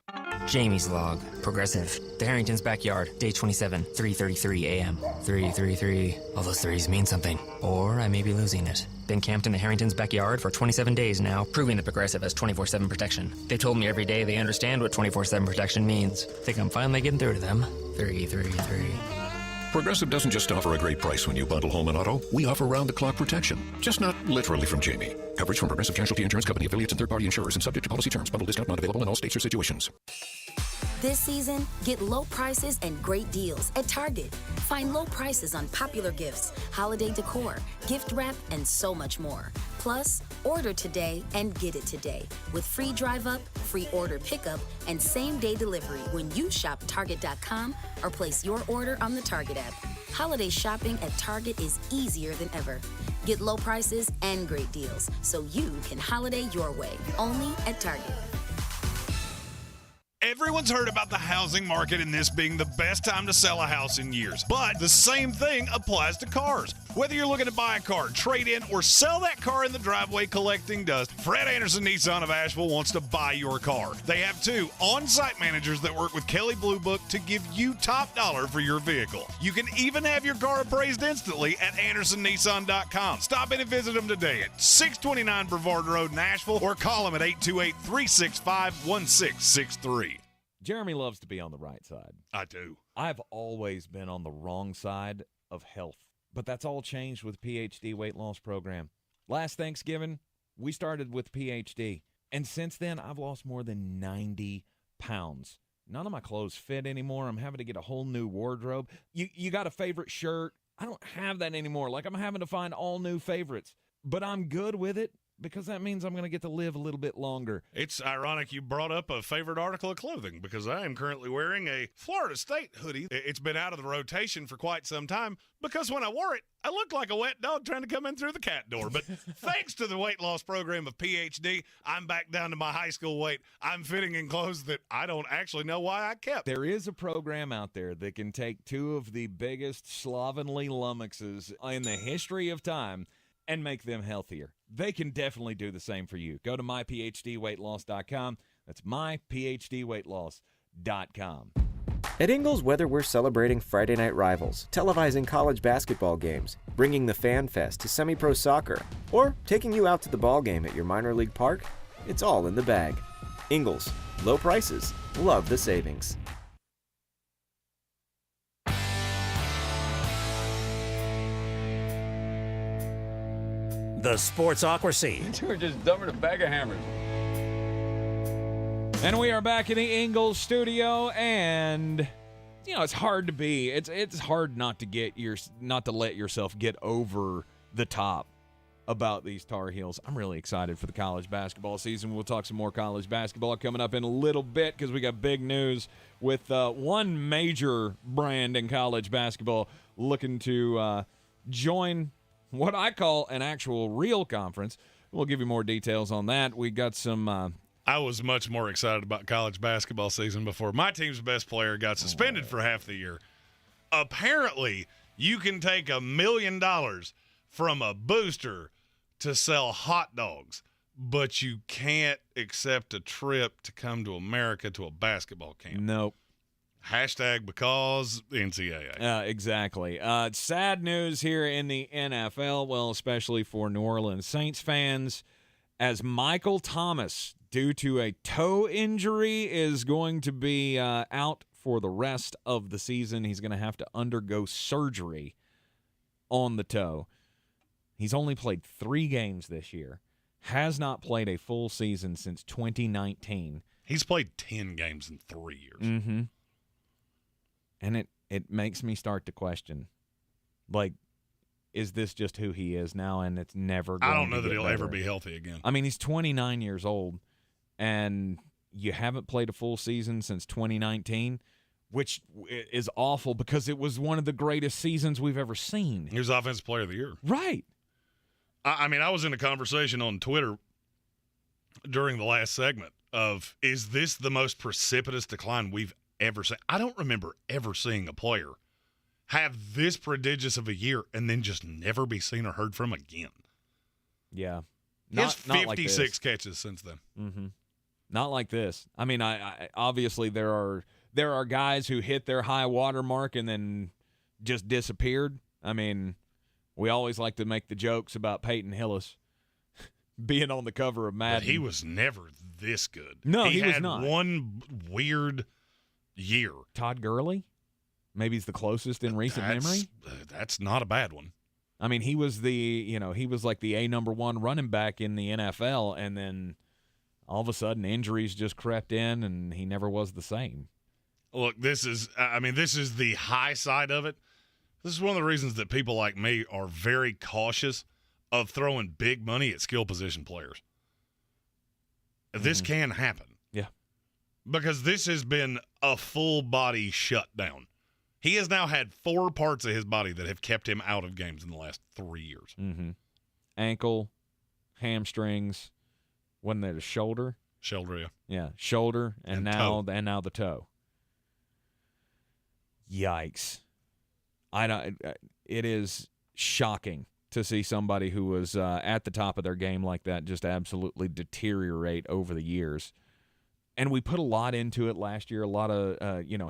Jamie's log. Progressive. The Harrington's backyard. Day 27. 3:33 a.m. 333. All those threes mean something. Or I may be losing it. Been camped in the Harrington's backyard for 27 days now, proving that Progressive has 24/7 protection. They told me every day they understand what 24/7 protection means. Think I'm finally getting through to them. 333. Progressive doesn't just offer a great price when you bundle home and auto. We offer round-the-clock protection. Just not literally from Jamie. Coverage from Progressive Casualty Insurance Company, affiliates, and third-party insurers, and subject to policy terms. Bundle discount not available in all states or situations. This season, get low prices and great deals at Target. Find low prices on popular gifts, holiday decor, gift wrap, and so much more. Plus, order today and get it today with free drive-up, free order pickup, and same-day delivery when you shop Target.com or place your order on the Target app. Holiday shopping at Target is easier than ever. Get low prices and great deals so you can holiday your way, only at Target. Everyone's heard about the housing market and this being the best time to sell a house in years. But the same thing applies to cars. Whether you're looking to buy a car, trade in, or sell that car in the driveway collecting dust, Fred Anderson Nissan of Asheville wants to buy your car. They have 2 on-site managers that work with Kelley Blue Book to give you top dollar for your vehicle. You can even have your car appraised instantly at AndersonNissan.com. Stop in and visit them today at 629 Brevard Road in Asheville or call them at 828-365-1663. Jeremy loves to be on the right side. I do. I've always been on the wrong side of health, but that's all changed with PhD weight loss program. Last Thanksgiving, we started with PhD, and since then, I've lost more than 90 pounds. None of my clothes fit anymore. I'm having to get a whole new wardrobe. You got a favorite shirt? I don't have that anymore. Like, I'm having to find all new favorites, but I'm good with it, because that means I'm going to get to live a little bit longer. It's ironic you brought up a favorite article of clothing, because I am currently wearing a Florida State hoodie. It's been out of the rotation for quite some time, because when I wore it, I looked like a wet dog trying to come in through the cat door. But thanks to the weight loss program of PhD, I'm back down to my high school weight. I'm fitting in clothes that I don't actually know why I kept. There is a program out there that can take 2 of the biggest slovenly lummoxes in the history of time and make them healthier. They can definitely do the same for you. Go to myphdweightloss.com. That's myphdweightloss.com. At Ingles, whether we're celebrating Friday night rivals, televising college basketball games, bringing the Fan Fest to semi-pro soccer, or taking you out to the ball game at your minor league park, it's all in the bag. Ingles, low prices, love the savings. The Sportsocracy. You were just dumber than a bag of hammers. And we are back in the Ingles studio, and it's hard to be. It's hard not to let yourself get over the top about these Tar Heels. I'm really excited for the college basketball season. We'll talk some more college basketball coming up in a little bit, because we got big news with one major brand in college basketball looking to join what I call an actual real conference. We'll give you more details on that. We got some I was much more excited about college basketball season before my team's best player got suspended for half the year. Apparently, you can take $1 million from a booster to sell hot dogs, but you can't accept a trip to come to America to a basketball camp. Nope. Hashtag because NCAA. Exactly. Sad news here in the NFL, well, especially for New Orleans Saints fans, as Michael Thomas, due to a toe injury, is going to be out for the rest of the season. He's going to have to undergo surgery on the toe. He's only played 3 games this year, has not played a full season since 2019. He's played 10 games in 3 years. Mm-hmm. And it makes me start to question, like, is this just who he is now, and it's never going to I don't know that he'll better? ever be healthy again. I mean, he's 29 years old, and you haven't played a full season since 2019, which is awful because it was one of the greatest seasons we've ever seen. He was Offensive Player of the Year. Right. I mean, I was in a conversation on Twitter during the last segment of, is this the most precipitous decline we've ever seen? I don't remember ever seeing a player have this prodigious of a year and then just never be seen or heard from again. Yeah. He has 56 catches since then. Mm-hmm. Not like this. I mean, I obviously there are guys who hit their high water mark and then just disappeared. I mean, we always like to make the jokes about Peyton Hillis being on the cover of Madden. But he was never this good. No, he was had not. One weird year. Todd Gurley? Maybe he's the closest in recent memory. That's not a bad one. I mean, he was like the number 1 running back in the NFL, and then all of a sudden injuries just crept in, and he never was the same. Look, this is the high side of it. This is one of the reasons that people like me are very cautious of throwing big money at skill position players. This can happen. Yeah. Because this has been a full body shutdown. He has now had 4 parts of his body that have kept him out of games in the last 3 years. Mm-hmm. Ankle, hamstrings, wasn't there the shoulder? Shoulder, yeah. Yeah, shoulder, and now the toe. Yikes. It is shocking to see somebody who was at the top of their game like that just absolutely deteriorate over the years. And we put a lot into it last year, a lot of,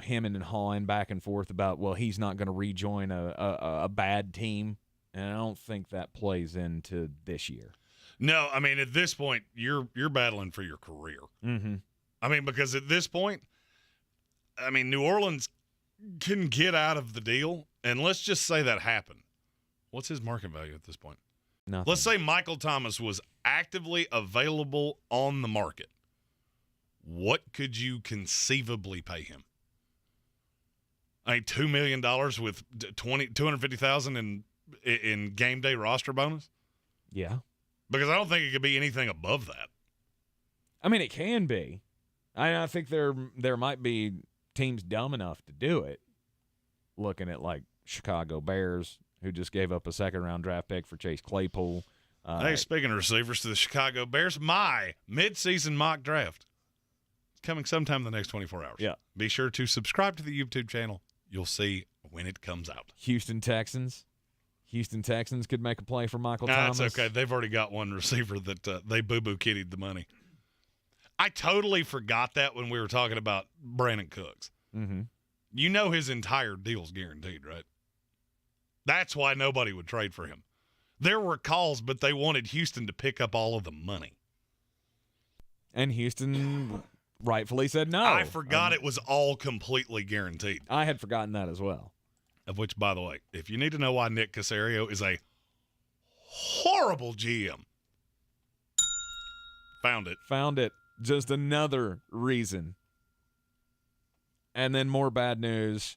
hemming and hawing back and forth about, well, he's not going to rejoin a bad team. And I don't think that plays into this year. No, I mean, at this point, you're battling for your career. Mm-hmm. I mean, because at this point, I mean, New Orleans can get out of the deal, and let's just say that happened. What's his market value at this point? Nothing. Let's say Michael Thomas was actively available on the market. What could you conceivably pay him? I mean, $2 million with $250,000 in game day roster bonus? Yeah. Because I don't think it could be anything above that. I mean, it can be. I think there might be teams dumb enough to do it. Looking at like Chicago Bears, who just gave up a second-round draft pick for Chase Claypool. Hey, speaking of receivers to the Chicago Bears, my mid-season mock draft is coming sometime in the next 24 hours. Yeah. Be sure to subscribe to the YouTube channel. You'll see when it comes out. Houston Texans could make a play for Michael Thomas. That's okay. They've already got one receiver that they boo-boo kittied the money. I totally forgot that when we were talking about Brandon Cooks. Mm-hmm. You know his entire deal's guaranteed, right? That's why nobody would trade for him. There were calls, but they wanted Houston to pick up all of the money. And Houston rightfully said no. I forgot it was all completely guaranteed. I had forgotten that as well. Of which, by the way, if you need to know why Nick Caserio is a horrible GM, found it. Just another reason. And then more bad news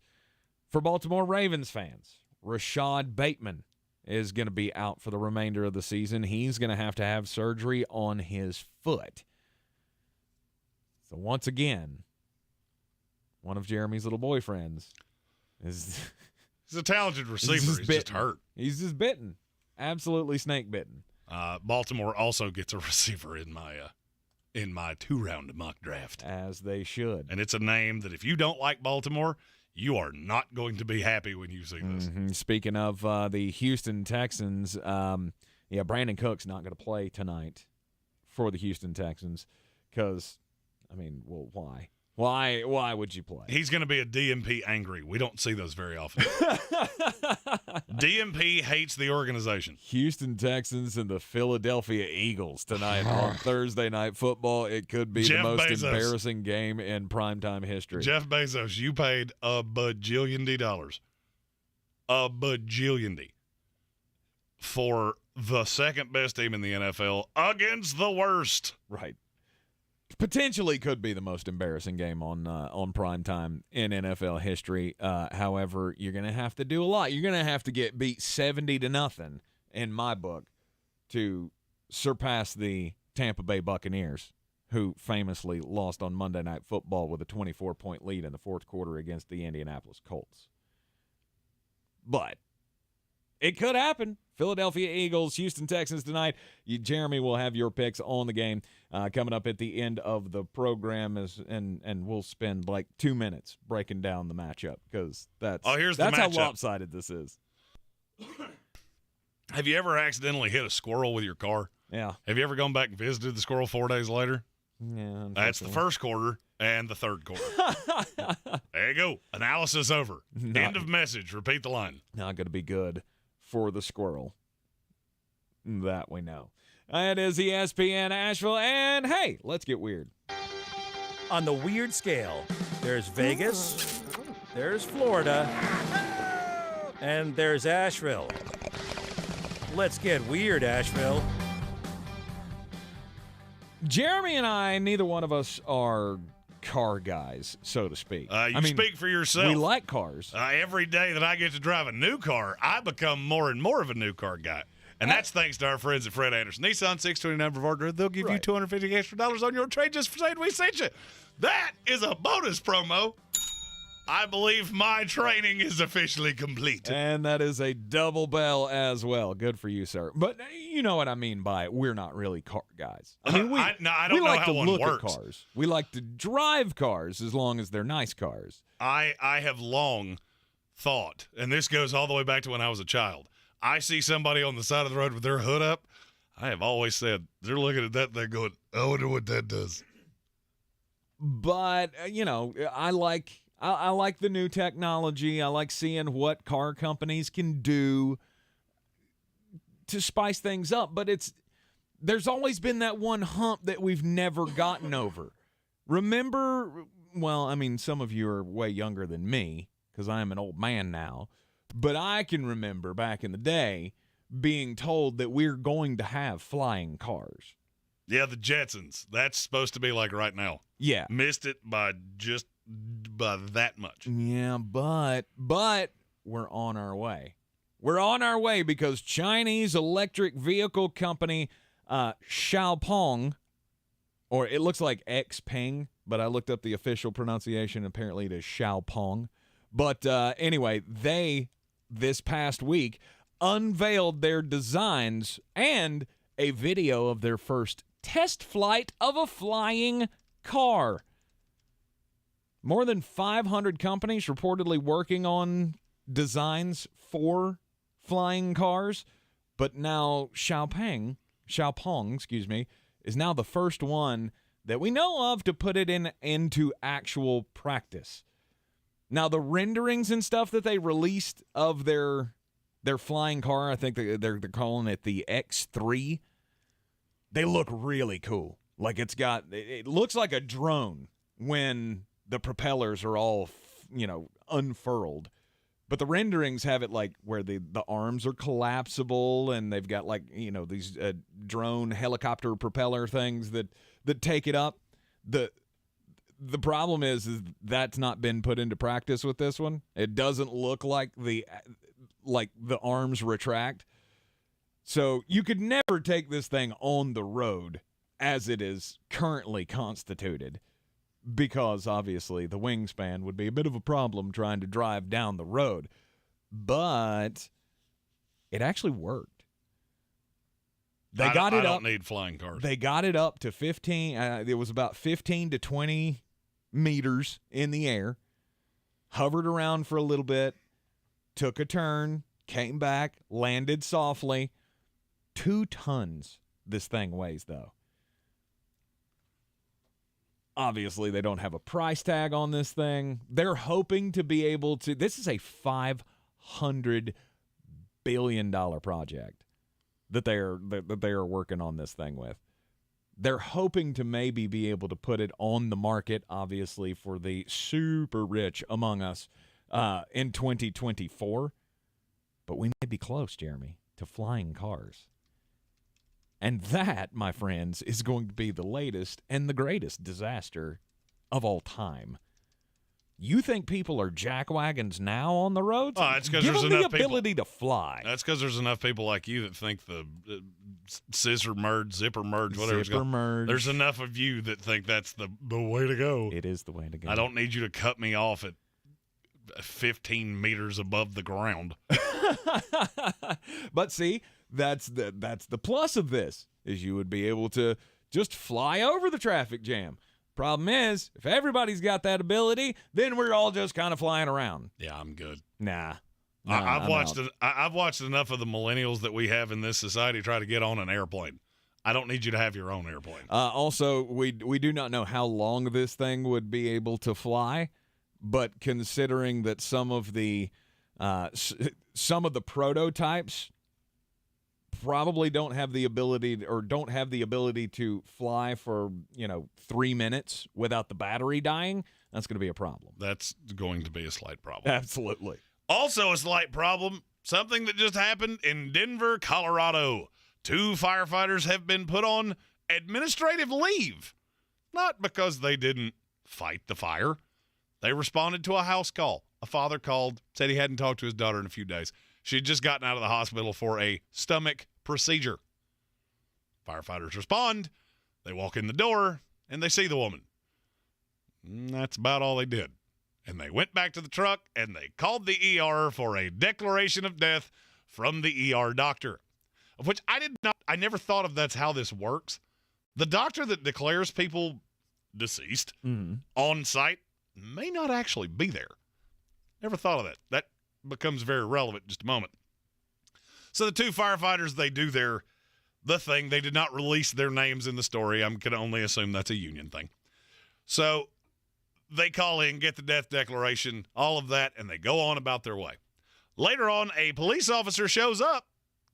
for Baltimore Ravens fans. Rashad Bateman is going to be out for the remainder of the season. He's going to have surgery on his foot. So once again, one of Jeremy's little boyfriends is... He's a talented receiver. He's just hurt. He's just bitten. Absolutely snake bitten. Baltimore also gets a receiver in my 2-round mock draft. As they should. And it's a name that if you don't like Baltimore, you are not going to be happy when you see this. Mm-hmm. Speaking of the Houston Texans, Brandon Cook's not going to play tonight for the Houston Texans because, why? Why would you play? He's going to be a DMP angry. We don't see those very often. DMP hates the organization. Houston Texans and the Philadelphia Eagles tonight on Thursday Night Football. It could be the most embarrassing game in primetime history. Jeff Bezos, you paid a bajillion dollars. A bajillion for the second best team in the NFL against the worst. Right. Potentially could be the most embarrassing game on prime time in NFL history. However, you're going to have to do a lot. You're going to have to get beat 70-0 in my book to surpass the Tampa Bay Buccaneers, who famously lost on Monday Night Football with a 24-point lead in the fourth quarter against the Indianapolis Colts. But it could happen. Philadelphia Eagles, Houston Texans tonight. Jeremy will have your picks on the game coming up at the end of the program, and we'll spend like 2 minutes breaking down the matchup because that's how lopsided this is. Have you ever accidentally hit a squirrel with your car? Yeah. Have you ever gone back and visited the squirrel 4 days later? Yeah. That's the first quarter and the third quarter. There you go. Analysis over. End of message. Repeat the line. Not going to be good for the squirrel. That we know. It is ESPN Asheville, and hey, let's get weird. On the weird scale, there's Vegas, there's Florida, and there's Asheville. Let's get weird, Asheville. Jeremy and I, neither one of us are car guys, so to speak. Speak for yourself. We like cars. Every day that I get to drive a new car, I become more and more of a new car guy. And that's thanks to our friends at Fred Anderson. Nissan 629 Brevard Road. They'll give you $250 extra on your trade just for saying we sent you. That is a bonus promo. I believe my training is officially complete. And that is a double bell as well. Good for you, sir. But you know what I mean by we're not really car guys. I mean, I don't know how one works. At cars. We like to drive cars as long as they're nice cars. I have long thought, and this goes all the way back to when I was a child, I see somebody on the side of the road with their hood up, I have always said they're looking at that thing going, I wonder what that does. But, I like the new technology. I like seeing what car companies can do to spice things up. But there's always been that one hump that we've never gotten over. Remember, some of you are way younger than me because I am an old man now. But I can remember back in the day being told that we're going to have flying cars. Yeah, the Jetsons. That's supposed to be like right now. Yeah. Missed it by that much. Yeah, but we're on our way. We're on our way because Chinese electric vehicle company Xiaopeng, or it looks like Xpeng, but I looked up the official pronunciation. Apparently it is Xiaopeng. But anyway, they, this past week, unveiled their designs and a video of their first test flight of a flying car. More than 500 companies reportedly working on designs for flying cars, but now Xiaopeng, is now the first one that we know of to put it into actual practice. Now, the renderings and stuff that they released of their flying car, I think they're calling it the X3, they look really cool. Like it looks like a drone when the propellers are all, unfurled. But the renderings have it like where the arms are collapsible and they've got these drone helicopter propeller things that take it up. The problem is that's not been put into practice with this one. It doesn't look like the arms retract. So you could never take this thing on the road as it is currently constituted, because obviously the wingspan would be a bit of a problem trying to drive down the road. But it actually worked. I don't need flying cars. They got it up to 15. It was about 15 to 20 meters in the air, hovered around for a little bit, took a turn, came back, landed softly. 2 tons this thing weighs, though. Obviously, they don't have a price tag on this thing. They're hoping to be able to. This is a $500 billion project that they are working on this thing with. They're hoping to maybe be able to put it on the market, obviously, for the super rich among us in 2024. But we may be close, Jeremy, to flying cars. And that, my friends, is going to be the latest and the greatest disaster of all time. You think people are jackwagons now on the roads? It's because Give there's them enough the ability to fly. That's because there's enough people like you that think the scissor merge, zipper merge, whatever it's called. Merge. There's enough of you that think that's the way to go. It is the way to go. I don't need you to cut me off at 15 meters above the ground. But see, that's the plus of this, is you would be able to just fly over the traffic jam. Problem is, if everybody's got that ability, then we're all just kind of flying around. Yeah, I'm good. Nah. I've watched enough of the millennials that we have in this society try to get on an airplane. I don't need you to have your own airplane. Also, we do not know how long this thing would be able to fly, but considering that some of the prototypes probably don't have the ability to fly for 3 minutes without the battery dying, that's going to be a problem. That's going to be a slight problem. Absolutely. Also a slight problem, something that just happened in Denver, Colorado. 2 firefighters have been put on administrative leave. Not because they didn't fight the fire. They responded to a house call. A father called, said he hadn't talked to his daughter in a few days. She had just gotten out of the hospital for a stomach procedure. Firefighters respond. They walk in the door, and they see the woman. And that's about all they did. And they went back to the truck, and they called the ER for a declaration of death from the ER doctor. Of which I never thought of that's how this works. The doctor that declares people deceased on site may not actually be there. Never thought of that. That becomes very relevant in just a moment. So the two firefighters, they do the thing. They did not release their names in the story. I can only assume that's a union thing. So they call in, get the death declaration, all of that, and they go on about their way. Later on, a police officer shows up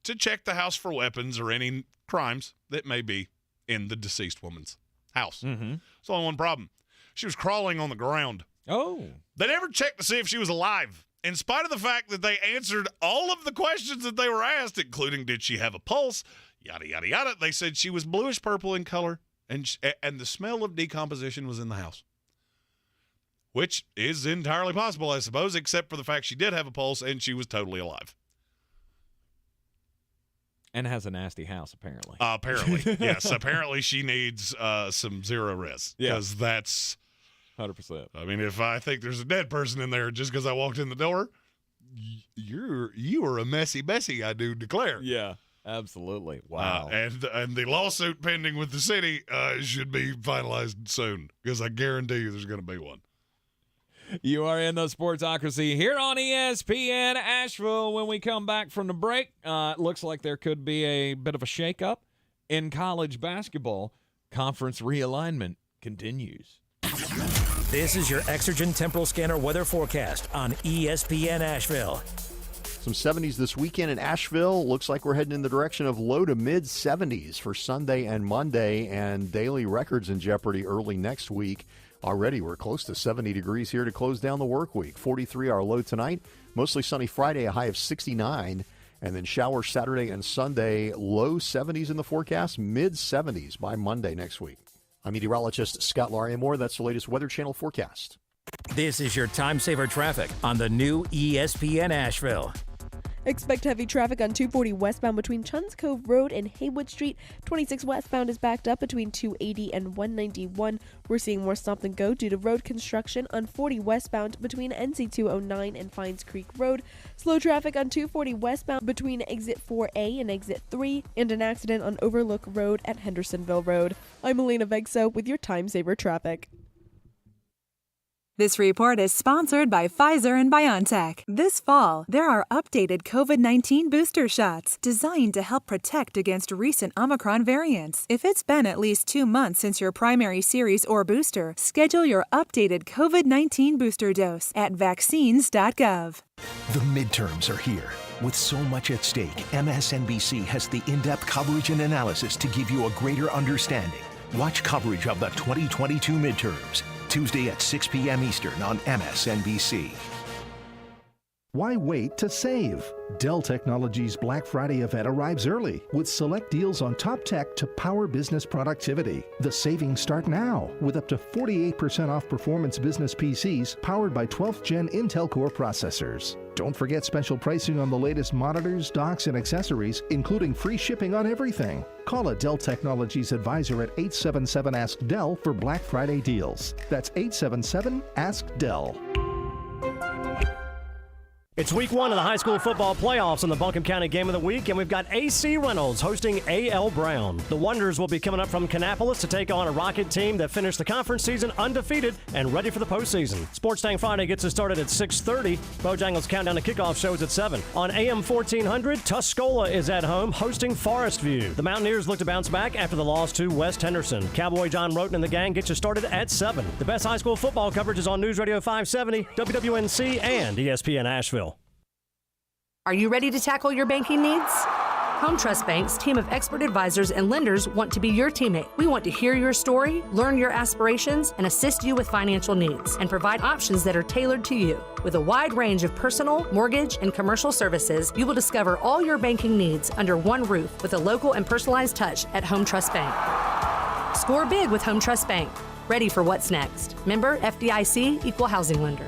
to check the house for weapons or any crimes that may be in the deceased woman's house. Mm-hmm. There's only one problem. She was crawling on the ground. Oh. They never checked to see if she was alive, in spite of the fact that they answered all of the questions that they were asked, including did she have a pulse, yada, yada, yada. They said she was bluish-purple in color, and the smell of decomposition was in the house, which is entirely possible, I suppose, except for the fact she did have a pulse and she was totally alive. And has a nasty house, apparently. Apparently, yes. Apparently she needs some zero res, because that's 100%. I mean, if I think there's a dead person in there just because I walked in the door, you are a messy Bessie, I do declare. Yeah, absolutely. Wow. And the lawsuit pending with the city should be finalized soon, because I guarantee you there's going to be one. You are in the Sportsocracy here on ESPN Asheville. When we come back from the break, it looks like there could be a bit of a shakeup in college basketball. Conference realignment continues. This is your Exergen Temporal Scanner weather forecast on ESPN Asheville. Some 70s this weekend in Asheville. Looks like we're heading in the direction of low to mid 70s for Sunday and Monday, and daily records in jeopardy early next week. Already we're close to 70 degrees here to close down the work week. 43 our low tonight. Mostly sunny Friday, a high of 69. And then showers Saturday and Sunday, low 70s in the forecast, mid 70s by Monday next week. I'm meteorologist Scott Lariamore. That's the latest Weather Channel forecast. This is your time saver traffic on the new ESPN Asheville. Expect heavy traffic on 240 westbound between Chuns Cove Road and Haywood Street. 26 westbound is backed up between 280 and 191. We're seeing more stop and go due to road construction on 40 westbound between NC 209 and Fines Creek Road. Slow traffic on 240 westbound between exit 4A and exit 3, and an accident on Overlook Road at Hendersonville Road. I'm Elena Vegso with your time saver traffic. This report is sponsored by Pfizer and BioNTech. This fall, there are updated COVID-19 booster shots designed to help protect against recent Omicron variants. If it's been at least 2 months since your primary series or booster, schedule your updated COVID-19 booster dose at vaccines.gov. The midterms are here. With so much at stake, MSNBC has the in-depth coverage and analysis to give you a greater understanding. Watch coverage of the 2022 midterms. Tuesday at 6 p.m. Eastern on MSNBC. Why wait to save? Dell Technologies' Black Friday event arrives early with select deals on top tech to power business productivity. The savings start now with up to 48% off performance business PCs powered by 12th Gen Intel Core processors. Don't forget special pricing on the latest monitors, docks, and accessories, including free shipping on everything. Call a Dell Technologies advisor at 877-ASK-DELL for Black Friday deals. That's 877-ASK-DELL. It's week one of the high school football playoffs in the Buncombe County Game of the Week, and we've got AC Reynolds hosting A.L. Brown. The Wonders will be coming up from Kannapolis to take on a Rocket team that finished the conference season undefeated and ready for the postseason. Sports Tank Friday gets us started at 6:30. Bojangles Countdown to Kickoff shows at 7. On AM 1400, Tuscola is at home hosting Forest View. The Mountaineers look to bounce back after the loss to West Henderson. Cowboy John Roten and the gang get you started at 7. The best high school football coverage is on News Radio 570, WWNC, and ESPN Asheville. Are you ready to tackle your banking needs? Home Trust Bank's team of expert advisors and lenders want to be your teammate. We want to hear your story, learn your aspirations, and assist you with financial needs, and provide options that are tailored to you. With a wide range of personal, mortgage, and commercial services, you will discover all your banking needs under one roof with a local and personalized touch at Home Trust Bank. Score big with Home Trust Bank. Ready for what's next. Member FDIC, Equal Housing Lender.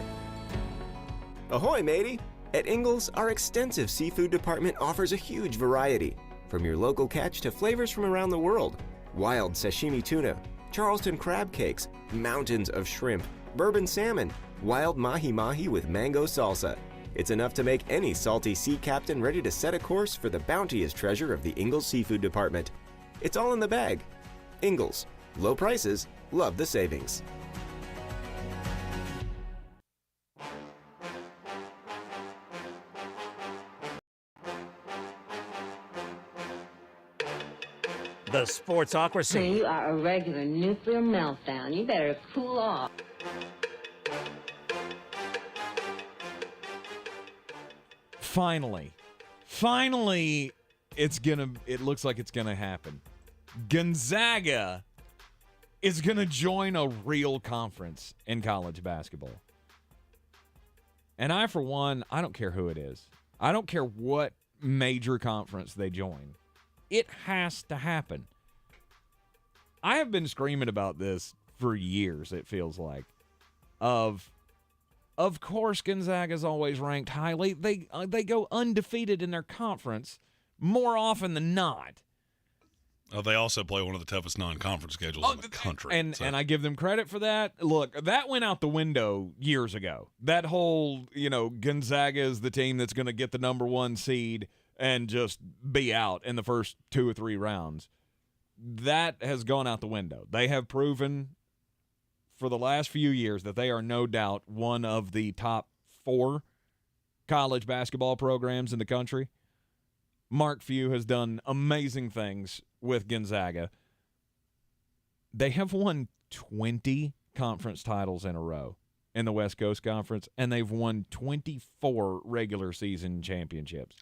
Ahoy, matey! At Ingles, our extensive seafood department offers a huge variety, from your local catch to flavors from around the world. Wild sashimi tuna, Charleston crab cakes, mountains of shrimp, bourbon salmon, wild mahi-mahi with mango salsa. It's enough to make any salty sea captain ready to set a course for the bounteous treasure of the Ingles Seafood Department. It's all in the bag. Ingles. Low prices, love the savings. the Sportsocracy. You are a regular nuclear meltdown. You better cool off. Finally, it looks like it's gonna happen. Gonzaga is gonna join a real conference in college basketball. And I, for one, I don't care who it is. I don't care what major conference they join. It has to happen. I have been screaming about this for years, it feels like. Of course, Gonzaga's always ranked highly. They go undefeated in their conference more often than not. They also play one of the toughest non-conference schedules in the country. And I give them credit for that. Look, that went out the window years ago. That whole, Gonzaga is the team that's going to get the number 1 seed and just be out in the first 2 or 3 rounds. That has gone out the window. They have proven for the last few years that they are no doubt one of the top 4 college basketball programs in the country. Mark Few has done amazing things with Gonzaga. They have won 20 conference titles in a row in the West Coast Conference, and they've won 24 regular season championships.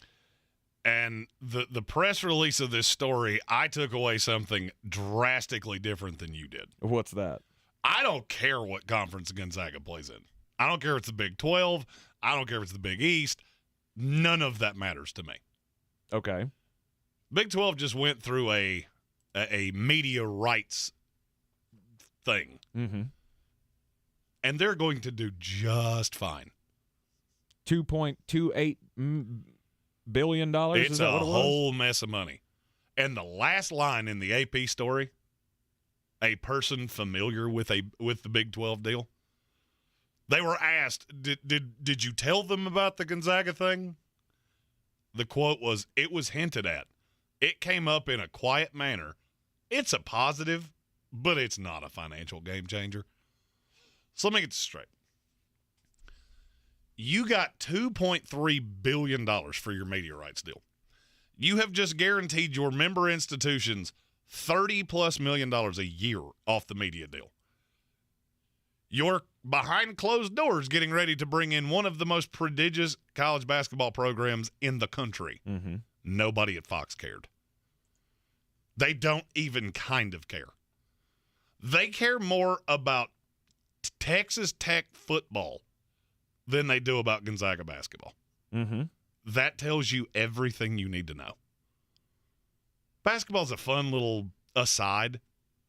And the press release of this story, I took away something drastically different than you did. What's that? I don't care what conference Gonzaga plays in. I don't care if it's the Big 12. I don't care if it's the Big East. None of that matters to me. Okay. Big 12 just went through a media rights thing. Mm-hmm. And they're going to do just fine. $2.28 billion? It's a whole mess of money. And the last line in the AP story, a person familiar with the Big 12 deal, they were asked, did you tell them about the Gonzaga thing? The quote was, it was hinted at. It came up in a quiet manner. It's a positive, but it's not a financial game changer. So let me get this straight. You got $2.3 billion for your media rights deal. You have just guaranteed your member institutions $30+ million a year off the media deal. You're behind closed doors getting ready to bring in one of the most prodigious college basketball programs in the country. Mm-hmm. Nobody at Fox cared. They don't even kind of care. They care more about Texas Tech football than they do about Gonzaga basketball. Mm-hmm. That tells you everything you need to know. Basketball's a fun little aside.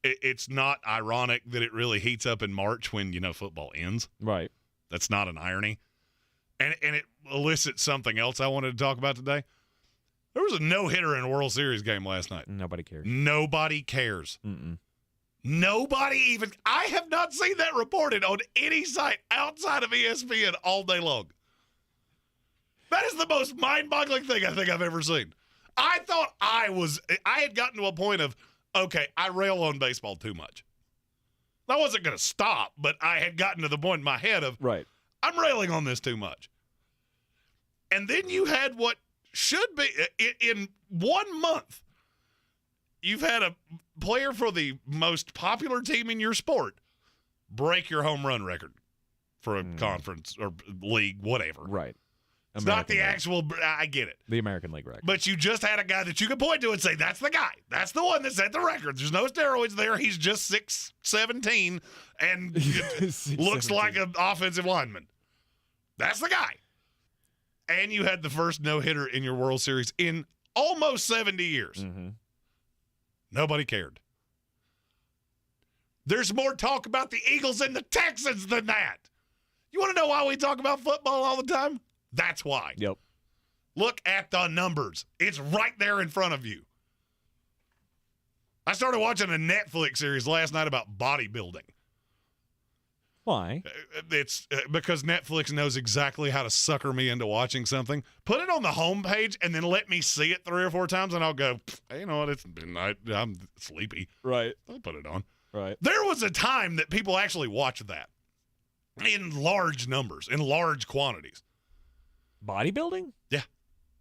It's not ironic that it really heats up in March when, football ends. Right. That's not an irony. And it elicits something else I wanted to talk about today. There was a no-hitter in a World Series game last night. Nobody cares. Nobody cares. Mm-mm. Nobody even – I have not seen that reported on any site outside of ESPN all day long. That is the most mind-boggling thing I think I've ever seen. I thought I had gotten to a point of, okay, I rail on baseball too much. I wasn't going to stop, but I had gotten to the point in my head of, right, I'm railing on this too much. And then you had what should be, in 1 month, you've had a player for the most popular team in your sport break your home run record for a conference or league, whatever. Right. It's not the actual, I get it. The American League record. But you just had a guy that you could point to and say, that's the guy. That's the one that set the record. There's no steroids there. He's just 6'17" and looks like an offensive lineman. That's the guy. And you had the first no-hitter in your World Series in almost 70 years. Mm-hmm. Nobody cared. There's more talk about the Eagles and the Texans than that. You want to know why we talk about football all the time? That's why. Yep. Look at the numbers. It's right there in front of you. I started watching a Netflix series last night about bodybuilding. Why? It's because Netflix knows exactly how to sucker me into watching something. Put it on the homepage and then let me see it 3 or 4 times, and I'll go, hey, you know what? It's midnight. I'm sleepy. Right. I'll put it on. Right. There was a time that people actually watched that in large numbers, in large quantities. Bodybuilding? Yeah.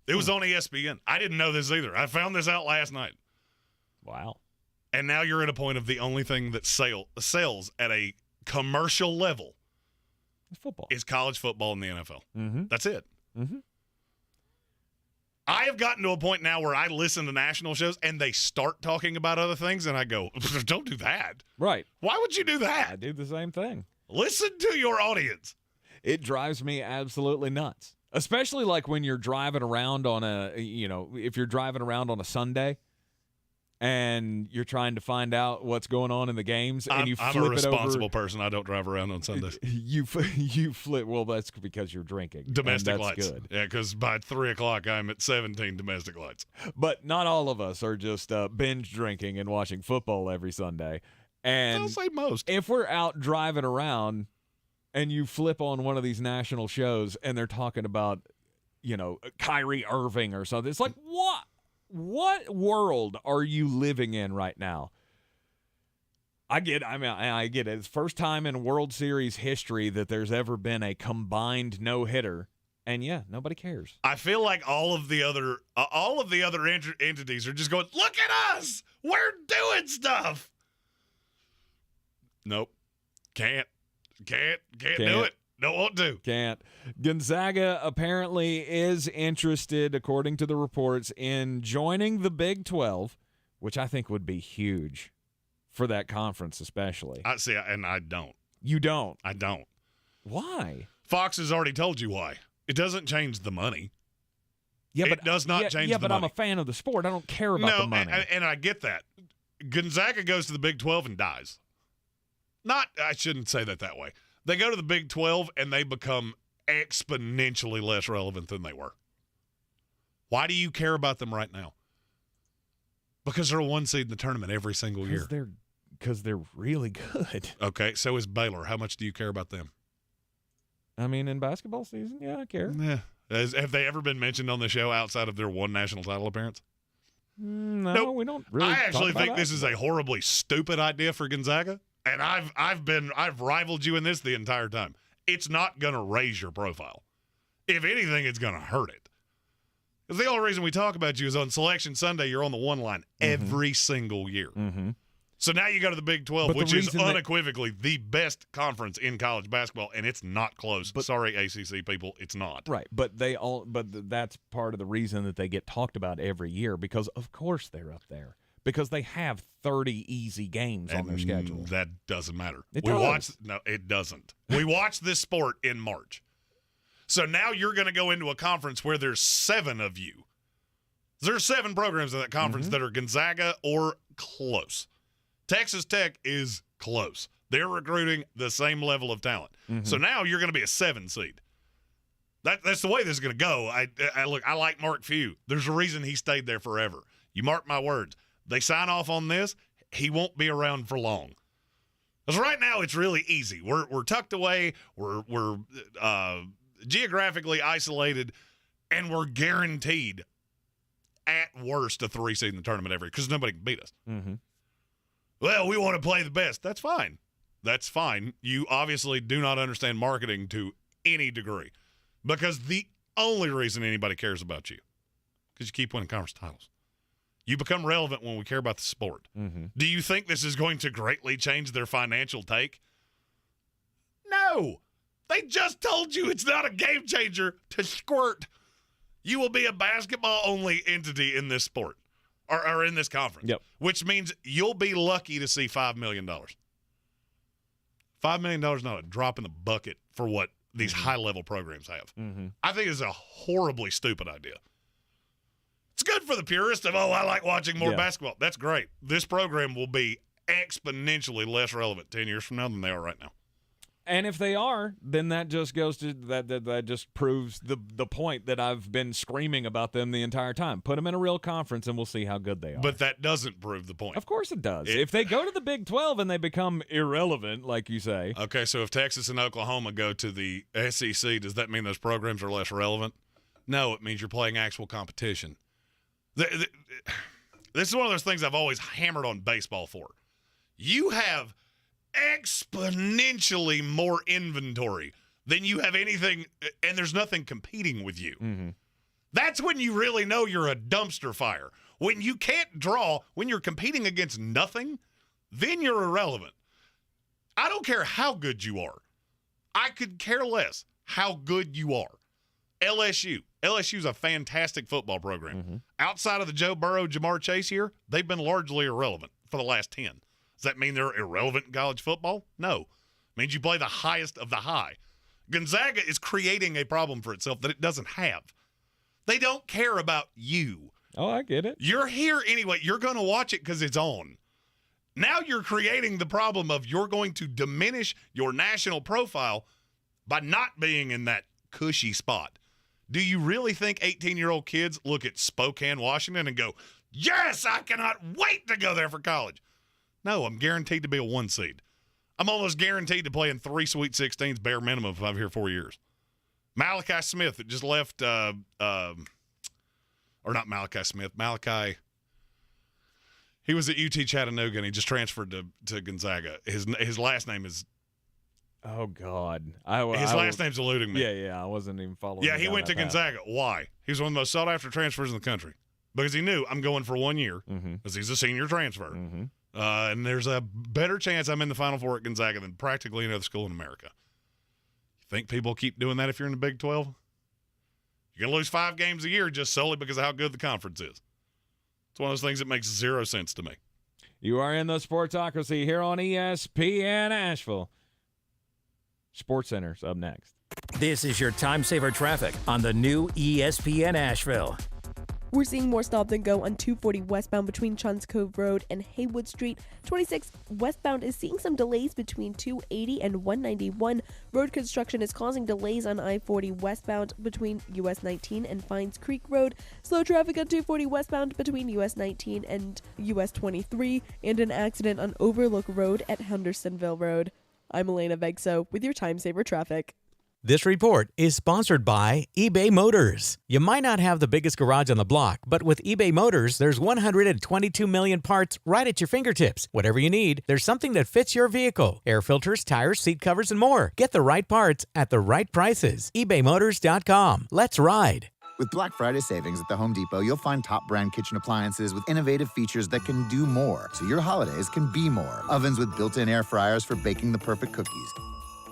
It was on ESPN. I didn't know this either. I found this out last night. Wow. And now you're at a point of the only thing that sells at a commercial level football. Is college football in the NFL. Mm-hmm. That's it. Mm-hmm. I have gotten to a point now where I listen to national shows and they start talking about other things, and I go, don't do that. Right. Why would you do that? I do the same thing. Listen to your audience. It drives me absolutely nuts, especially like when you're driving around on if you're driving around on a Sunday and you're trying to find out what's going on in the games, and you flip it over. I'm a responsible person. I don't drive around on Sundays. You flip. Well, that's because you're drinking. Domestic that's lights. Good. Yeah, because by 3 o'clock I'm at 17 domestic lights. But not all of us are just binge drinking and watching football every Sunday. And I'll say most. If we're out driving around and you flip on one of these national shows and they're talking about, Kyrie Irving or something, it's like, what? What world are you living in right now? I get it. It's the first time in World Series history that there's ever been a combined no-hitter, and yeah, nobody cares. I feel like all of the other entities are just going, look at us, we're doing stuff. Nope, can't do it. Don't want to. Can't. Gonzaga apparently is interested, according to the reports, in joining the Big 12, which I think would be huge for that conference especially. I see, and I don't. You don't? I don't. Why? Fox has already told you why. It doesn't change the money. Yeah, it does not change the money. Yeah, but I'm a fan of the sport. I don't care about the money. And I get that. Gonzaga goes to the Big 12 and dies. I shouldn't say that way. They go to the Big 12 and they become exponentially less relevant than they were. Why do you care about them right now? Because they're a 1 seed in the tournament every single year. Because they're really good. Okay, so is Baylor. How much do you care about them? I mean, in basketball season, yeah, I care. Yeah. Have they ever been mentioned on the show outside of their one national title appearance? No, nope. We don't really. I actually think this is a horribly stupid idea for Gonzaga. And I've rivaled you in this the entire time. It's not going to raise your profile. If anything, it's going to hurt it. Because the only reason we talk about you is on Selection Sunday, you're on the one line every single year. Mm-hmm. So now you go to the Big 12, which is unequivocally the best conference in college basketball, and it's not close. Sorry, ACC people, it's not. Right, but that's part of the reason that they get talked about every year, because of course they're up there. Because they have 30 easy games on their schedule. That doesn't matter. It does. No, it doesn't. We watch this sport in March. So now you're going to go into a conference where there's 7 of you. There's 7 programs in that conference that are Gonzaga or close. Texas Tech is close. They're recruiting the same level of talent. So now you're going to be a 7 seed. That's the way this is going to go. I like Mark Few. There's a reason he stayed there forever. You mark my words. They sign off on this, he won't be around for long. Because right now it's really easy. We're tucked away, we're geographically isolated, and we're guaranteed at worst a 3 seed in the tournament every year because nobody can beat us. Mm-hmm. Well, we want to play the best. That's fine. That's fine. You obviously do not understand marketing to any degree because the only reason anybody cares about you because you keep winning conference titles. You become relevant when we care about the sport. Mm-hmm. Do you think this is going to greatly change their financial take? No. They just told you it's not a game changer to squirt. You will be a basketball-only entity in this sport or in this conference, which means you'll be lucky to see $5 million. $5 million is not a drop in the bucket for what these high-level programs have. I think it's a horribly stupid idea. It's good for the purist of, I like watching more basketball. That's great. This program will be exponentially less relevant 10 years from now than they are right now. And if they are, then that just goes to that just proves the point that I've been screaming about them the entire time. Put them in a real conference and we'll see how good they are. But that doesn't prove the point. Of course it does. If they go to the Big 12 and they become irrelevant, like you say. Okay, so if Texas and Oklahoma go to the SEC, does that mean those programs are less relevant? No, it means you're playing actual competition. This is one of those things I've always hammered on baseball for. You have exponentially more inventory than you have anything, and there's nothing competing with you. That's when you really know you're a dumpster fire. When you can't draw, when you're competing against nothing, then you're irrelevant. I don't care how good you are. I could care less how good you are. LSU's a fantastic football program. Mm-hmm. Outside of the Joe Burrow, Jamar Chase year, they've been largely irrelevant for the last 10. Does that mean they're irrelevant in college football? No. It means you play the highest of the high. Gonzaga is creating a problem for itself that it doesn't have. They don't care about you. Oh, I get it. You're here anyway. You're going to watch it because it's on. Now you're creating the problem of you're going to diminish your national profile by not being in that cushy spot. Do you really think 18-year-old kids look at Spokane, Washington and go, yes, I cannot wait to go there for college? No, I'm guaranteed to be a 1 seed. I'm almost guaranteed to play in 3 Sweet 16s bare minimum if I'm here 4 years. Malachi Smith that just left, or not Malachi Smith, he was at UT Chattanooga and he just transferred to Gonzaga. His last name is oh God, his last name's eluding me. Yeah, I wasn't even following. Yeah, he went to Gonzaga. Why? He was one of the most sought after transfers in the country because he knew I'm going for 1 year because he's a senior transfer, and there's a better chance I'm in the Final Four at Gonzaga than practically any other school in America. You think people keep doing that if you're in the Big 12? You're gonna lose 5 games a year just solely because of how good the conference is. It's one of those things that makes zero sense to me. You are in the Sportsocracy here on ESPN Asheville. Sports Center's up next. This is your time saver traffic on the new ESPN Asheville. We're seeing more stop and go on 240 westbound between Chunks Cove Road and Haywood Street. 26 westbound is seeing some delays between 280 and 191. Road construction is causing delays on I-40 westbound between US 19 and Fines Creek Road. Slow traffic on 240 westbound between US 19 and US 23. And an accident on Overlook Road at Hendersonville Road. I'm Elena Vegso with your time saver traffic. This report is sponsored by eBay Motors. You might not have the biggest garage on the block, but with eBay Motors, there's 122 million parts right at your fingertips. Whatever you need, there's something that fits your vehicle. Air filters, tires, seat covers, and more. Get the right parts at the right prices. ebaymotors.com. Let's ride. With Black Friday savings at the Home Depot, you'll find top brand kitchen appliances with innovative features that can do more, so your holidays can be more. Ovens with built-in air fryers for baking the perfect cookies.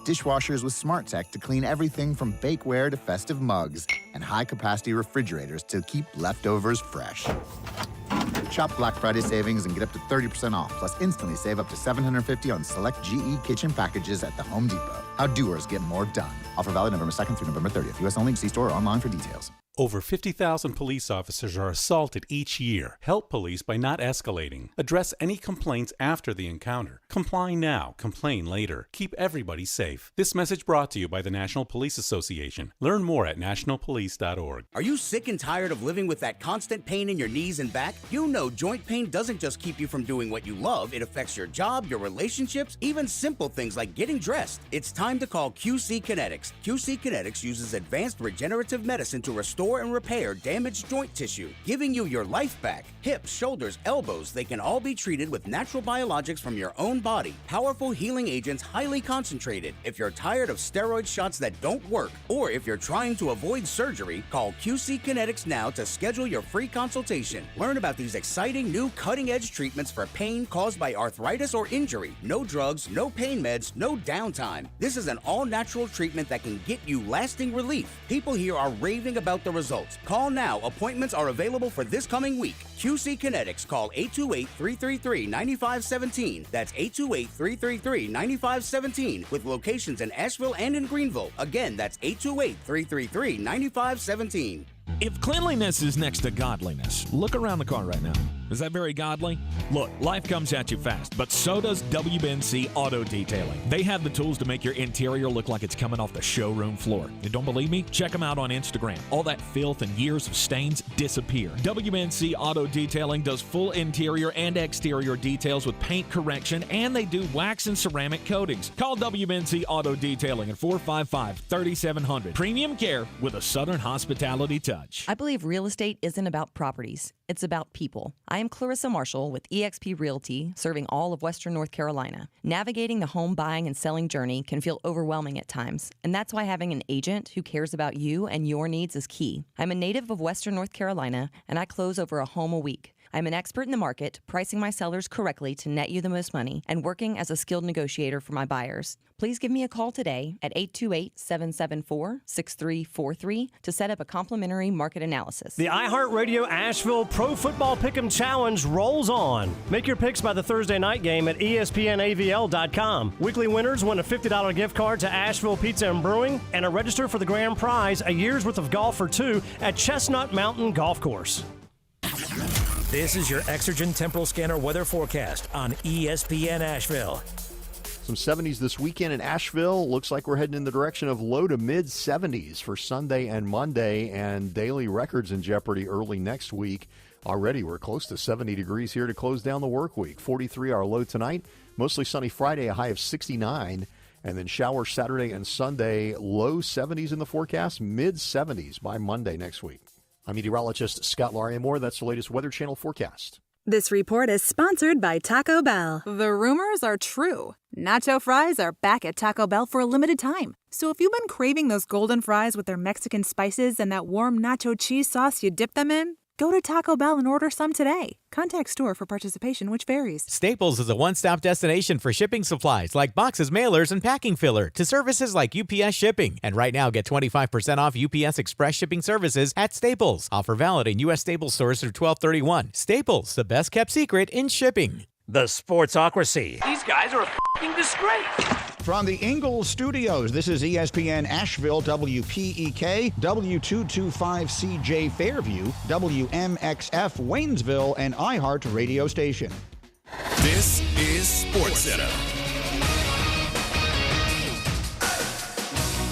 Dishwashers with smart tech to clean everything from bakeware to festive mugs. And high-capacity refrigerators to keep leftovers fresh. Shop Black Friday savings and get up to 30% off, plus instantly save up to $750 on select GE kitchen packages at the Home Depot. How doers get more done. Offer valid November 2nd through November 30th. U.S. only. See store or online for details. Over 50,000 police officers are assaulted each year. Help police by not escalating. Address any complaints after the encounter. Comply now, complain later. Keep everybody safe. This message brought to you by the National Police Association. Learn more at nationalpolice.org. Are you sick and tired of living with that constant pain in your knees and back? You know joint pain doesn't just keep you from doing what you love. It affects your job, your relationships, even simple things like getting dressed. It's time to call QC Kinetics. QC Kinetics uses advanced regenerative medicine to restore and repair damaged joint tissue, giving you your life back. Hips, shoulders, elbows, they can all be treated with natural biologics from your own body. Powerful healing agents, highly concentrated. If you're tired of steroid shots that don't work, or if you're trying to avoid surgery, call QC Kinetics now to schedule your free consultation. Learn about these exciting new cutting-edge treatments for pain caused by arthritis or injury. No drugs, no pain meds, no downtime. This is an all-natural treatment that can get you lasting relief. People here are raving about the results. Call now. Appointments are available for this coming week. QC Kinetics. Call 828-333-9517. That's 828-333-9517 with locations in Asheville and in Greenville. Again, that's 828-333-9517. If cleanliness is next to godliness, look around the car right now. Is that very godly? Look, life comes at you fast, but so does WBNC Auto Detailing. They have the tools to make your interior look like it's coming off the showroom floor. You don't believe me? Check them out on Instagram. All that filth and years of stains disappear. WBNC Auto Detailing does full interior and exterior details with paint correction, and they do wax and ceramic coatings. Call WBNC Auto Detailing at 455-3700. Premium care with a Southern hospitality touch. I believe real estate isn't about properties. It's about people. I am Clarissa Marshall with eXp Realty, serving all of Western North Carolina. Navigating the home buying and selling journey can feel overwhelming at times, and that's why having an agent who cares about you and your needs is key. I'm a native of Western North Carolina, and I close over a home a week. I'm an expert in the market, pricing my sellers correctly to net you the most money, and working as a skilled negotiator for my buyers. Please give me a call today at 828-774-6343 to set up a complimentary market analysis. The iHeartRadio Asheville Pro Football Pick'em Challenge rolls on. Make your picks by the Thursday night game at ESPNAVL.com. Weekly winners win a $50 gift card to Asheville Pizza and Brewing and a register for the grand prize, a year's worth of golf for two at Chestnut Mountain Golf Course. This is your Exergen Temporal Scanner weather forecast on ESPN Asheville. Some 70s this weekend in Asheville. Looks like we're heading in the direction of low to mid 70s for Sunday and Monday, and daily records in jeopardy early next week. Already we're close to 70 degrees here to close down the work week. 43 our low tonight. Mostly sunny Friday, a high of 69. And then showers Saturday and Sunday, low 70s in the forecast, mid 70s by Monday next week. I'm meteorologist Scott Larimore. That's the latest Weather Channel forecast. This report is sponsored by Taco Bell. The rumors are true. Nacho fries are back at Taco Bell for a limited time. So if you've been craving those golden fries with their Mexican spices and that warm nacho cheese sauce you dip them in, go to Taco Bell and order some today. Contact store for participation, which varies. Staples is a one-stop destination for shipping supplies like boxes, mailers, and packing filler to services like UPS Shipping. And right now, get 25% off UPS Express shipping services at Staples. Offer valid in U.S. Staples stores through 12/31. Staples, the best-kept secret in shipping. The Sportsocracy. These guys are a f***ing disgrace. From the Ingles Studios, this is ESPN Asheville, WPEK, W225CJ Fairview, WMXF Waynesville, and iHeart Radio Station. This is SportsCenter.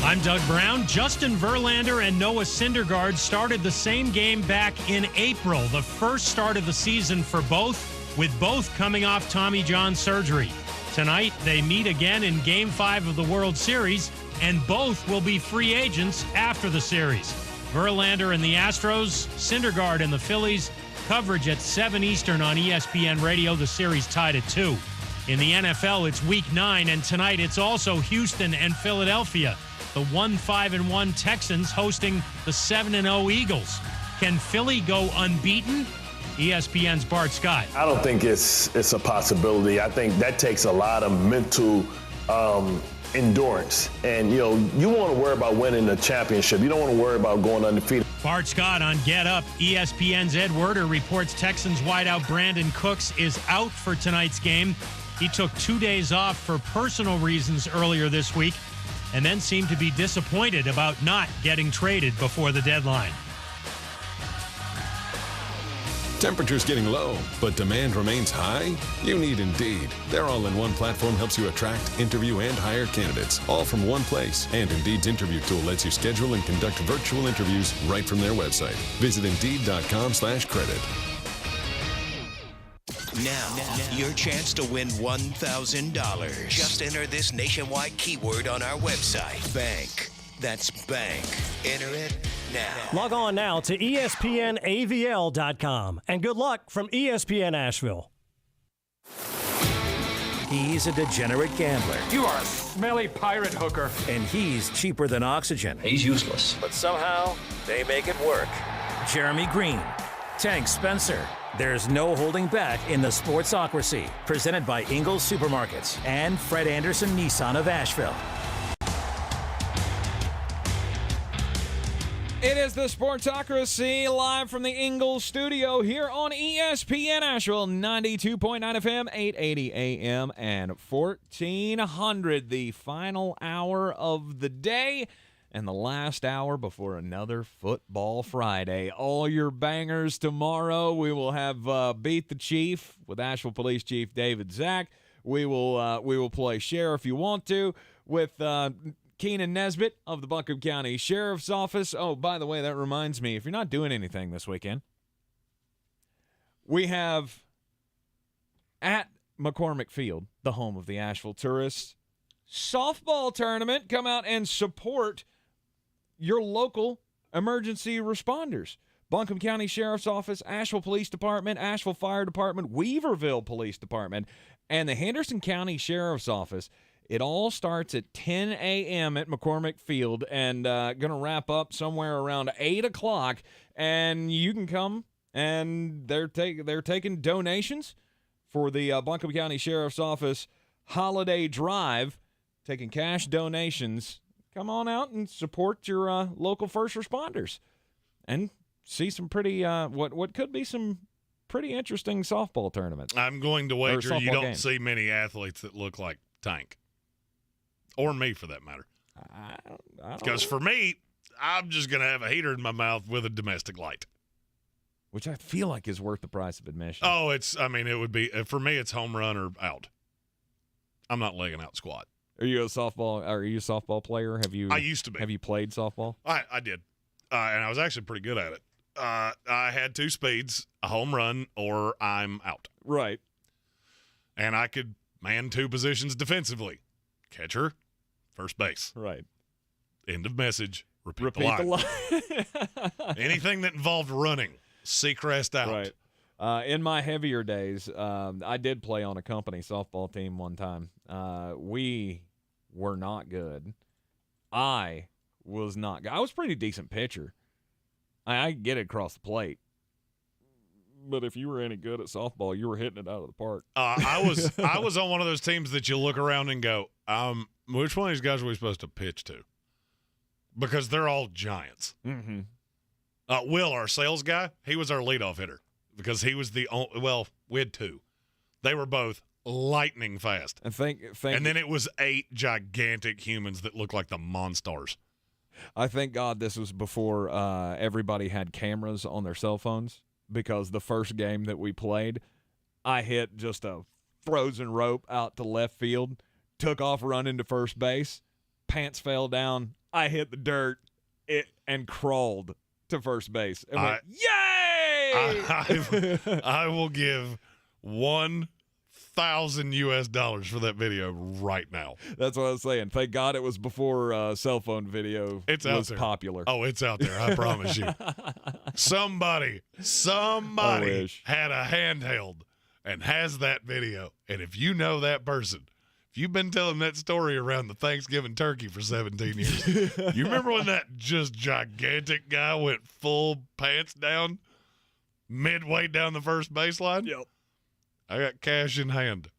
I'm Doug Brown. Justin Verlander and Noah Syndergaard started the same game back in April, the first start of the season for both, with both coming off Tommy John surgery. Tonight, they meet again in Game 5 of the World Series, and both will be free agents after the series. Verlander and the Astros, Syndergaard and the Phillies. Coverage at 7 Eastern on ESPN Radio. The series tied at 2. In the NFL, it's Week 9, and tonight it's also Houston and Philadelphia. The 1-5-1 Texans hosting the 7-0 Eagles. Can Philly go unbeaten? ESPN's Bart Scott. I don't think it's a possibility. I think that takes a lot of mental endurance. And, you want to worry about winning the championship. You don't want to worry about going undefeated. Bart Scott on Get Up. ESPN's Ed Werder reports Texans wideout Brandon Cooks is out for tonight's game. He took 2 days off for personal reasons earlier this week and then seemed to be disappointed about not getting traded before the deadline. Temperatures getting low, but demand remains high? You need Indeed. Their all-in-one platform helps you attract, interview, and hire candidates, all from one place. And Indeed's interview tool lets you schedule and conduct virtual interviews right from their website. Visit Indeed.com/credit. Now, your chance to win $1,000. Just enter this nationwide keyword on our website, bank. That's bank. Enter it now. Log on now to ESPNAVL.com. And good luck from ESPN Asheville. He's a degenerate gambler. You are a smelly pirate hooker. And he's cheaper than oxygen. He's useless. But somehow, they make it work. Jeremy Greene, Tank Spencer. There's no holding back in the Sportsocracy. Presented by Ingles Supermarkets and Fred Anderson Nissan of Asheville. It is the Sportsocracy live from the Ingles Studio here on ESPN Asheville, 92.9 FM, 880 AM, and 1400. The final hour of the day and the last hour before another Football Friday. All your bangers tomorrow. We will have Beat the Chief with Asheville Police Chief David Zach. We will play Sheriff You Want To with Keenan Nesbitt of the Buncombe County Sheriff's Office. Oh, by the way, that reminds me, if you're not doing anything this weekend, we have at McCormick Field, the home of the Asheville Tourists, softball tournament. Come out and support your local emergency responders. Buncombe County Sheriff's Office, Asheville Police Department, Asheville Fire Department, Weaverville Police Department, and the Henderson County Sheriff's Office. It all starts at 10 a.m. at McCormick Field and going to wrap up somewhere around 8 o'clock. And you can come and they're taking donations for the Buncombe County Sheriff's Office holiday drive, taking cash donations. Come on out and support your local first responders and see some pretty what could be some pretty interesting softball tournaments. I'm going to wager you don't games. see many athletes that look like Tank. Or me, for that matter. Because for me, I'm just going to have a heater in my mouth with a domestic light. Which I feel like is worth the price of admission. Oh, it would be, for me, it's home run or out. I'm not legging out squat. Are you a softball player? I used to be. Have you played softball? I did. And I was actually pretty good at it. I had two speeds, a home run or I'm out. Right. And I could man two positions defensively. Catcher, first base. Right. End of message. Repeat the line. Anything that involved running, Seacrest out. Right. In my heavier days, I did play on a company softball team one time. We were not good. I was not good. I was a pretty decent pitcher. I could get it across the plate. But if you were any good at softball, you were hitting it out of the park. I was on one of those teams that you look around and go, which one of these guys are we supposed to pitch to? Because they're all giants. Mm-hmm. Will, our sales guy, he was our leadoff hitter because he was the only. Well, we had two. They were both lightning fast. And and then it was 8 gigantic humans that looked like the Monstars. I thank God this was before everybody had cameras on their cell phones, because the first game that we played, I hit just a frozen rope out to left field, took off running to first base, pants fell down, I hit the dirt, and crawled to first base. And went, yay! I will give $1,000 for that video right now. That's what I was saying. Thank God it was before cell phone video was popular. Oh, it's out there. I promise you. Somebody had a handheld and has that video. And if you know that person, if you've been telling that story around the Thanksgiving turkey for 17 years, you remember when that just gigantic guy went full pants down midway down the first baseline? Yep. I got cash in hand.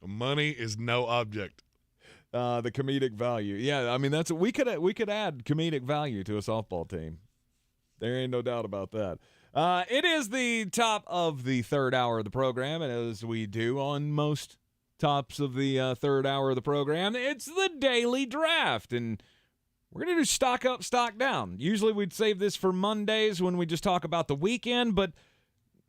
Money is no object. The comedic value. Yeah, I mean, we could add comedic value to a softball team. There ain't no doubt about that. It is the top of the third hour of the program, and as we do on most tops of the third hour of the program, it's the daily draft, and we're going to do stock up, stock down. Usually we'd save this for Mondays when we just talk about the weekend, but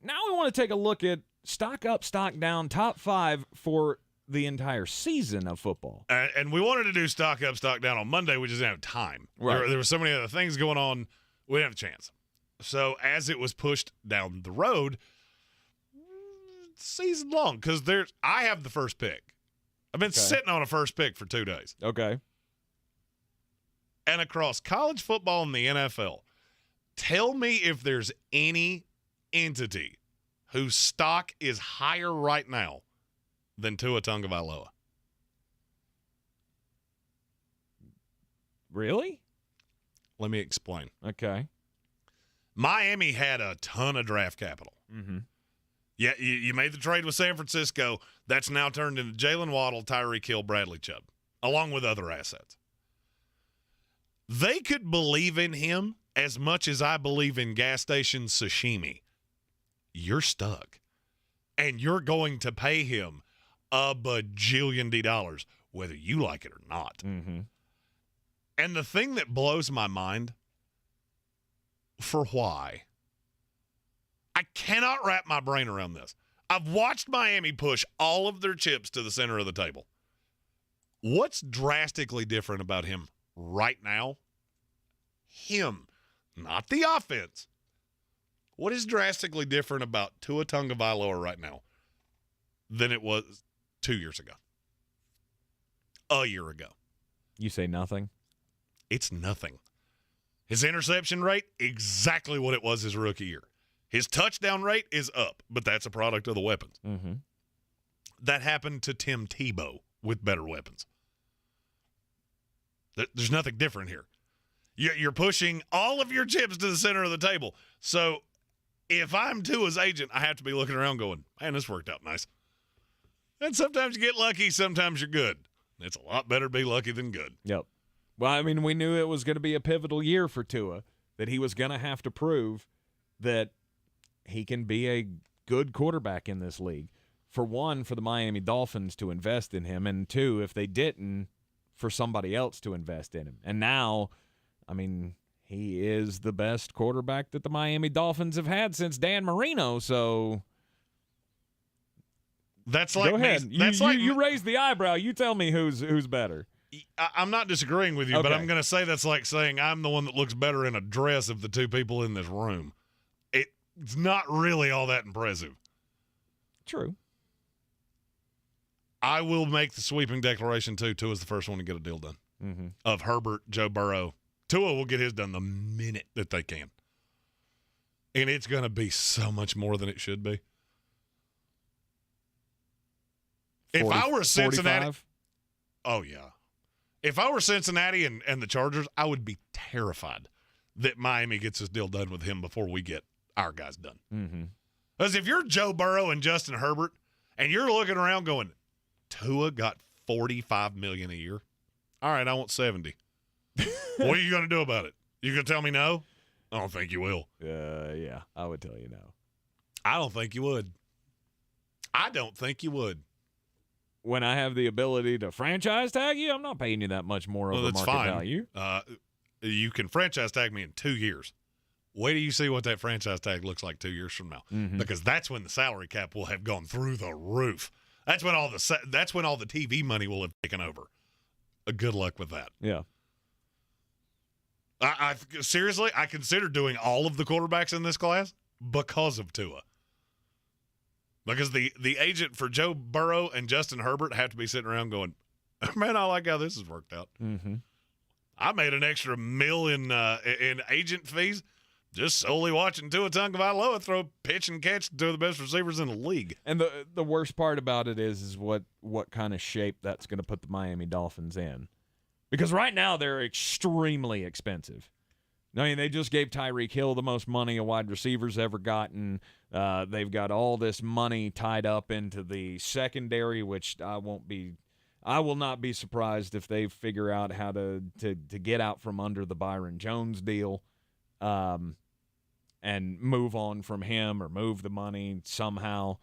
now we want to take a look at stock up, stock down, top 5 for the entire season of football. And we wanted to do stock up, stock down on Monday. We just didn't have time. Right. There were so many other things going on. We didn't have a chance. So as it was pushed down the road, season long, because I have the first pick. I've been sitting on a first pick for 2 days. Okay. And across college football and the NFL, tell me if there's any entity whose stock is higher right now than Tua Tagovailoa. Really? Let me explain. Okay. Miami had a ton of draft capital. Mm-hmm. Yeah, you made the trade with San Francisco. That's now turned into Jalen Waddle, Tyreek Hill, Bradley Chubb, along with other assets. They could believe in him as much as I believe in gas station sashimi. You're stuck. And you're going to pay him a bajillion dollars, whether you like it or not. Mm-hmm. And the thing that blows my mind, for why, I cannot wrap my brain around this. I've watched Miami push all of their chips to the center of the table. What's drastically different about him right now? Him, not the offense. What is drastically different about Tua Tagovailoa right now than it was 2 years ago? A year ago. You say nothing? It's nothing. His interception rate, exactly what it was his rookie year. His touchdown rate is up, but that's a product of the weapons. Mm-hmm. That happened to Tim Tebow with better weapons. There's nothing different here. You're pushing all of your chips to the center of the table. So if I'm Tua's agent, I have to be looking around going, man, this worked out nice. And sometimes you get lucky, sometimes you're good. It's a lot better to be lucky than good. Yep. Well, I mean, we knew it was going to be a pivotal year for Tua, that he was going to have to prove that he can be a good quarterback in this league. For one, for the Miami Dolphins to invest in him, and two, if they didn't, for somebody else to invest in him. And now, I mean, he is the best quarterback that the Miami Dolphins have had since Dan Marino, so that's like go ahead. You raised the eyebrow. You tell me who's better. I'm not disagreeing with you, but Okay. I'm going to say that's like saying I'm the one that looks better in a dress of the two people in this room. It's not really all that impressive. True. I will make the sweeping declaration, too. Tua's the first one to get a deal done. Mm-hmm. Of Herbert, Joe Burrow. Tua will get his done the minute that they can. And it's going to be so much more than it should be. If I were Cincinnati. 45? Oh, yeah. If I were Cincinnati and the Chargers, I would be terrified that Miami gets this deal done with him before we get our guys done. Mm-hmm. Because if you're Joe Burrow and Justin Herbert, and you're looking around going, Tua got $45 million a year. All right, I want 70. What are you going to do about it? You going to tell me no? I don't think you will. Yeah, I would tell you no. I don't think you would. I don't think you would. When I have the ability to franchise tag you, I'm not paying you that much more over market value. You can franchise tag me in 2 years. Wait till you see what that franchise tag looks like 2 years from now, because that's when the salary cap will have gone through the roof. That's when all the TV money will have taken over. Good luck with that. Yeah. I seriously, I consider doing all of the quarterbacks in this class because of Tua. Because the agent for Joe Burrow and Justin Herbert have to be sitting around going, man, I like how this has worked out. Mm-hmm. I made an extra $1 million in agent fees just solely watching Tua Tagovailoa throw pitch and catch to the best receivers in the league. And the worst part about it is what kind of shape that's going to put the Miami Dolphins in. Because right now they're extremely expensive. I mean, they just gave Tyreek Hill the most money a wide receiver's ever gotten. They've got all this money tied up into the secondary, which I will not be surprised if they figure out how to get out from under the Byron Jones deal. And move on from him or move the money somehow.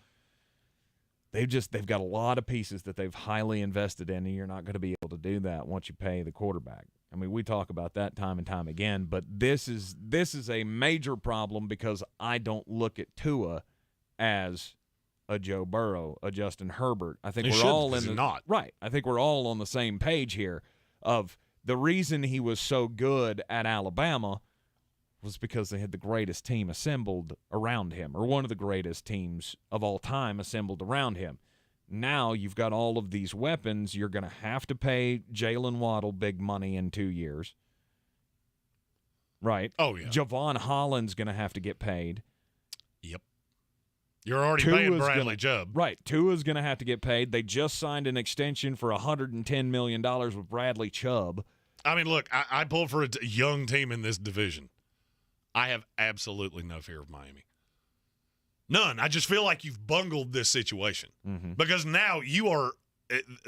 They've got a lot of pieces that they've highly invested in, and you're not going to be able to do that once you pay the quarterback. I mean, we talk about that time and time again, but this is a major problem because I don't look at Tua as a Joe Burrow, a Justin Herbert. I think we're all right. I think we're all on the same page here of the reason he was so good at Alabama was because they had the greatest team assembled around him, or one of the greatest teams of all time assembled around him. Now you've got all of these weapons. You're going to have to pay Jalen Waddle big money in 2 years. Right? Oh, yeah. Javon Holland's going to have to get paid. Yep. You're already paying Bradley Chubb. Right. Tua's going to have to get paid. They just signed an extension for $110 million with Bradley Chubb. I mean, look, I pulled for a young team in this division. I have absolutely no fear of Miami. None. I just feel like you've bungled this situation. Mm-hmm. Because now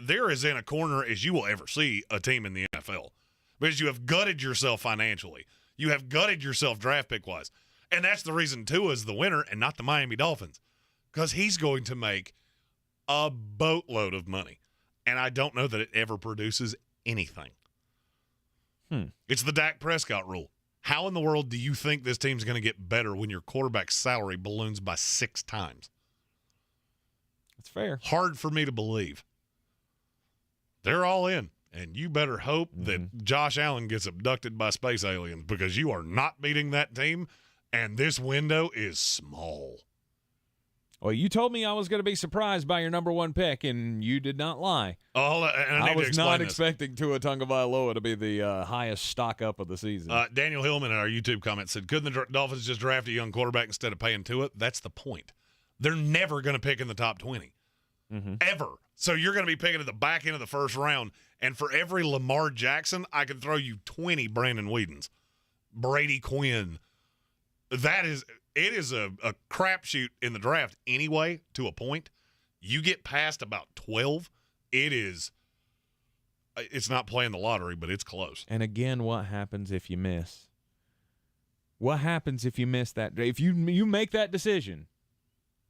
they're as in a corner as you will ever see a team in the NFL. Because you have gutted yourself financially. You have gutted yourself draft pick-wise. And that's the reason Tua is the winner and not the Miami Dolphins. Because he's going to make a boatload of money. And I don't know that it ever produces anything. It's the Dak Prescott rule. How in the world do you think this team's going to get better when your quarterback's salary balloons by 6 times? That's fair. Hard for me to believe. They're all in, and you better hope that Josh Allen gets abducted by space aliens because you are not beating that team, and this window is small. Well, you told me I was going to be surprised by your number 1 pick, and you did not lie. Oh, and I was not expecting Tua Tagovailoa to be the highest stock up of the season. Daniel Hillman in our YouTube comment said, couldn't the Dolphins just draft a young quarterback instead of paying Tua? That's the point. They're never going to pick in the top 20. Ever. So you're going to be picking at the back end of the first round, and for every Lamar Jackson, I can throw you 20 Brandon Whedons. Brady Quinn. That is it is a crapshoot in the draft anyway, to a point. You get past about 12, it's not playing the lottery, but it's close. And again, what happens if you miss? What happens if you miss that? If you make that decision,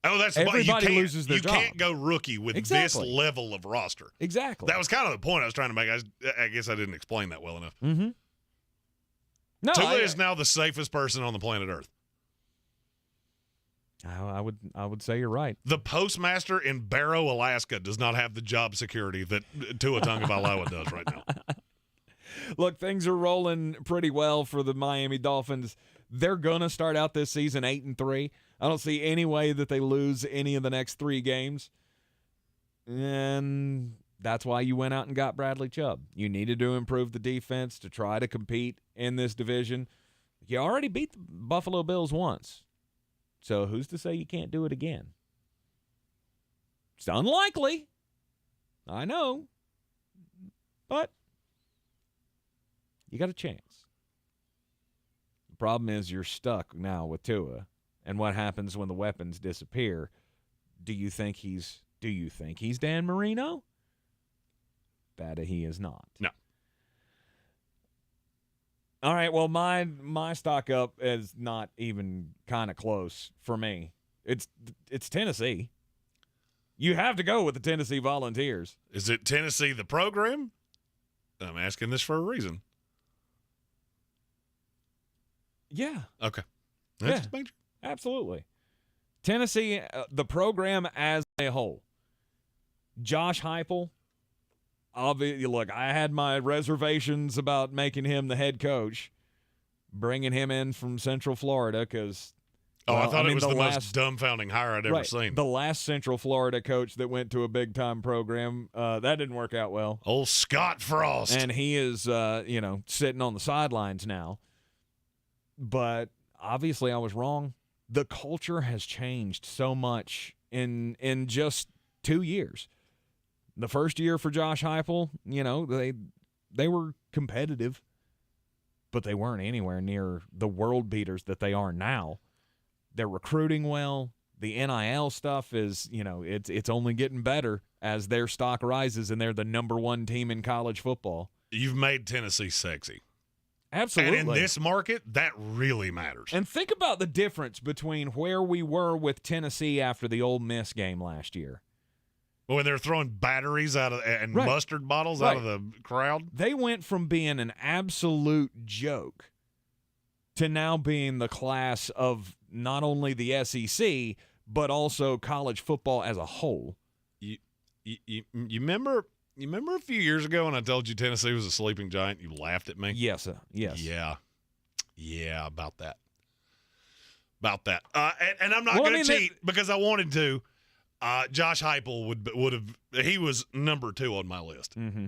that's everybody loses their job. You can't go rookie with this level of roster. Exactly. That was kind of the point I was trying to make. I guess I didn't explain that well enough. Mm-hmm. No, Tua is now the safest person on the planet Earth. I would say you're right. The postmaster in Barrow, Alaska, does not have the job security that Tua Tagovailoa does right now. Look, things are rolling pretty well for the Miami Dolphins. They're gonna start out this season 8-3. I don't see any way that they lose any of the next 3 games, and that's why you went out and got Bradley Chubb. You needed to improve the defense to try to compete in this division. You already beat the Buffalo Bills once. So who's to say you can't do it again? It's unlikely. I know. But you got a chance. The problem is you're stuck now with Tua. And what happens when the weapons disappear? Do you think he's Dan Marino? That he is not. No. All right, well, my stock up is not even kind of close for me. It's Tennessee. You have to go with the Tennessee Volunteers. Is it Tennessee the program? I'm asking this for a reason. Yeah. Okay. Yeah, absolutely. Tennessee, the program as a whole. Josh Heupel. Look, I had my reservations about making him the head coach, bringing him in from Central Florida because I thought it was the most dumbfounding hire I'd ever seen. The last Central Florida coach that went to a big-time program, that didn't work out well. Old Scott Frost. And he is, sitting on the sidelines now. But obviously I was wrong. The culture has changed so much in just 2 years. The first year for Josh Heupel, they were competitive, but they weren't anywhere near the world beaters that they are now. They're recruiting well. The NIL stuff is, it's only getting better as their stock rises, and they're the number 1 team in college football. You've made Tennessee sexy. Absolutely. And in this market, that really matters. And think about the difference between where we were with Tennessee after the Ole Miss game last year. When they're throwing batteries out of and mustard bottles out of the crowd. They went from being an absolute joke to now being the class of not only the SEC, but also college football as a whole. You remember a few years ago when I told you Tennessee was a sleeping giant? You laughed at me? Yes. Yes. Yeah, about that. And I'm not going to cheat because I wanted to. Josh Heupel would have. He was number 2 on my list. Mm-hmm.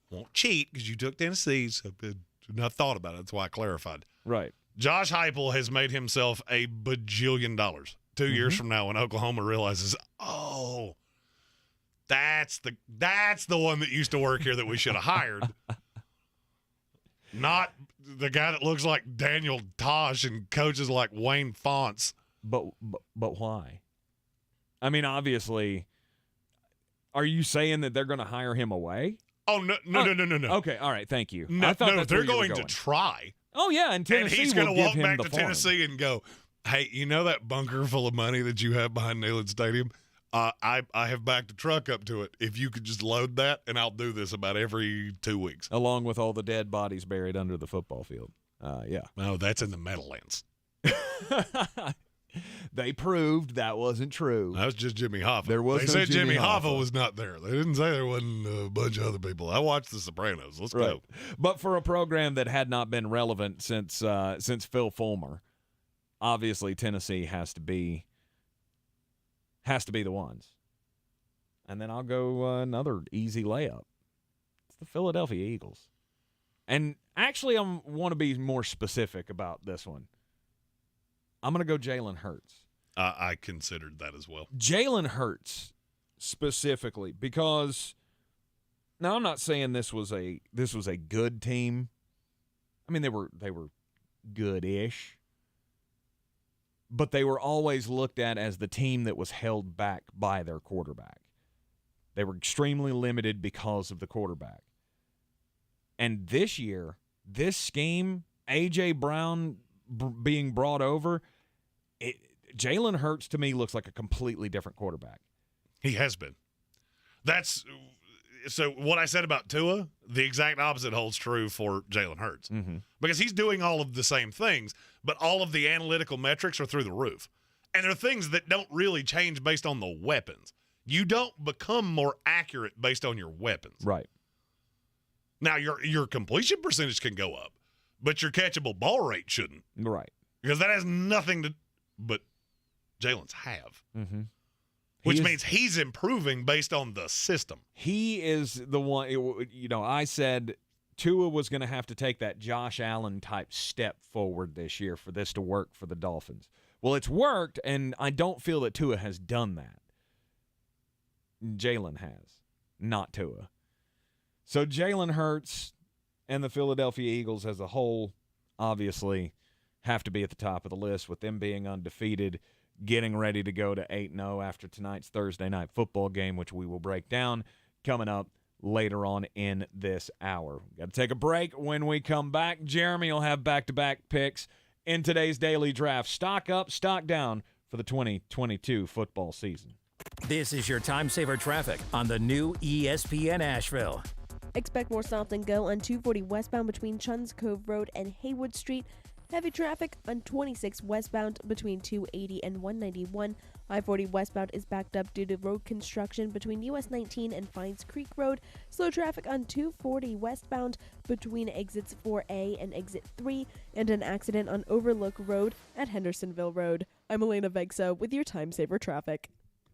Won't cheat because you took Tennessee. So I've not thought about it. That's why I clarified. Right. Josh Heupel has made himself a bajillion dollars. 2 years from now, when Oklahoma realizes, that's the one that used to work here that we should have hired, not the guy that looks like Daniel Tosh and coaches like Wayne Fonts. But why? I mean, obviously, are you saying that they're going to hire him away? Oh, no. Okay, all right, thank you. No, I thought they're going to try. Oh, yeah, and Tennessee and he's going to walk back to farm. Tennessee and go, hey, you know that bunker full of money that you have behind Neyland Stadium? I have backed a truck up to it. If you could just load that, and I'll do this about every 2 weeks. Along with all the dead bodies buried under the football field. Yeah. No, that's in the Meadowlands. They proved that wasn't true. That was just Jimmy Hoffa. They said Jimmy Hoffa was not there. They didn't say there wasn't a bunch of other people. I watched The Sopranos. Let's go. But for a program that had not been relevant since Phil Fulmer, obviously Tennessee has to be the ones. And then I'll go another easy layup. It's the Philadelphia Eagles. And actually, I want to be more specific about this one. I'm going to go Jalen Hurts. I considered that as well. Jalen Hurts specifically because now I'm not saying this was a good team. I mean they were good-ish. but they were always looked at as the team that was held back by their quarterback. They were extremely limited because of the quarterback. And this year, this scheme, A.J. Brown being brought over, Jalen Hurts to me looks like a completely different quarterback. He has been. So what I said about Tua, the exact opposite holds true for Jalen Hurts. Mm-hmm. Because he's doing all of the same things, but all of the analytical metrics are through the roof. And there are things that don't really change based on the weapons. You don't become more accurate based on your weapons. Right. Now, your completion percentage can go up, but your catchable ball rate shouldn't. Right. Because that has nothing to – but Jalen's have. Mm-hmm. Which means he's improving based on the system. He is the one, I said Tua was going to have to take that Josh Allen type step forward this year for this to work for the Dolphins. Well, it's worked, and I don't feel that Tua has done that. Jalen has, not Tua. So Jalen Hurts and the Philadelphia Eagles as a whole obviously have to be at the top of the list with them being undefeated, getting ready to go to 8-0 after tonight's Thursday night football game, which we will break down coming up later on in this hour. Got to take a break. When we come back, Jeremy will have back-to-back picks in today's daily draft. Stock up, stock down for the 2022 football season. This is your time-saver traffic on the new ESPN Asheville. Expect more stop and go on 240 westbound between Chun's Cove Road and Haywood Street. Heavy traffic on 26 westbound between 280 and 191. I-40 westbound is backed up due to road construction between US 19 and Fines Creek Road. Slow traffic on 240 westbound between exits 4A and exit 3, and an accident on Overlook Road at Hendersonville Road. I'm Elena Vegso with your Time Saver Traffic.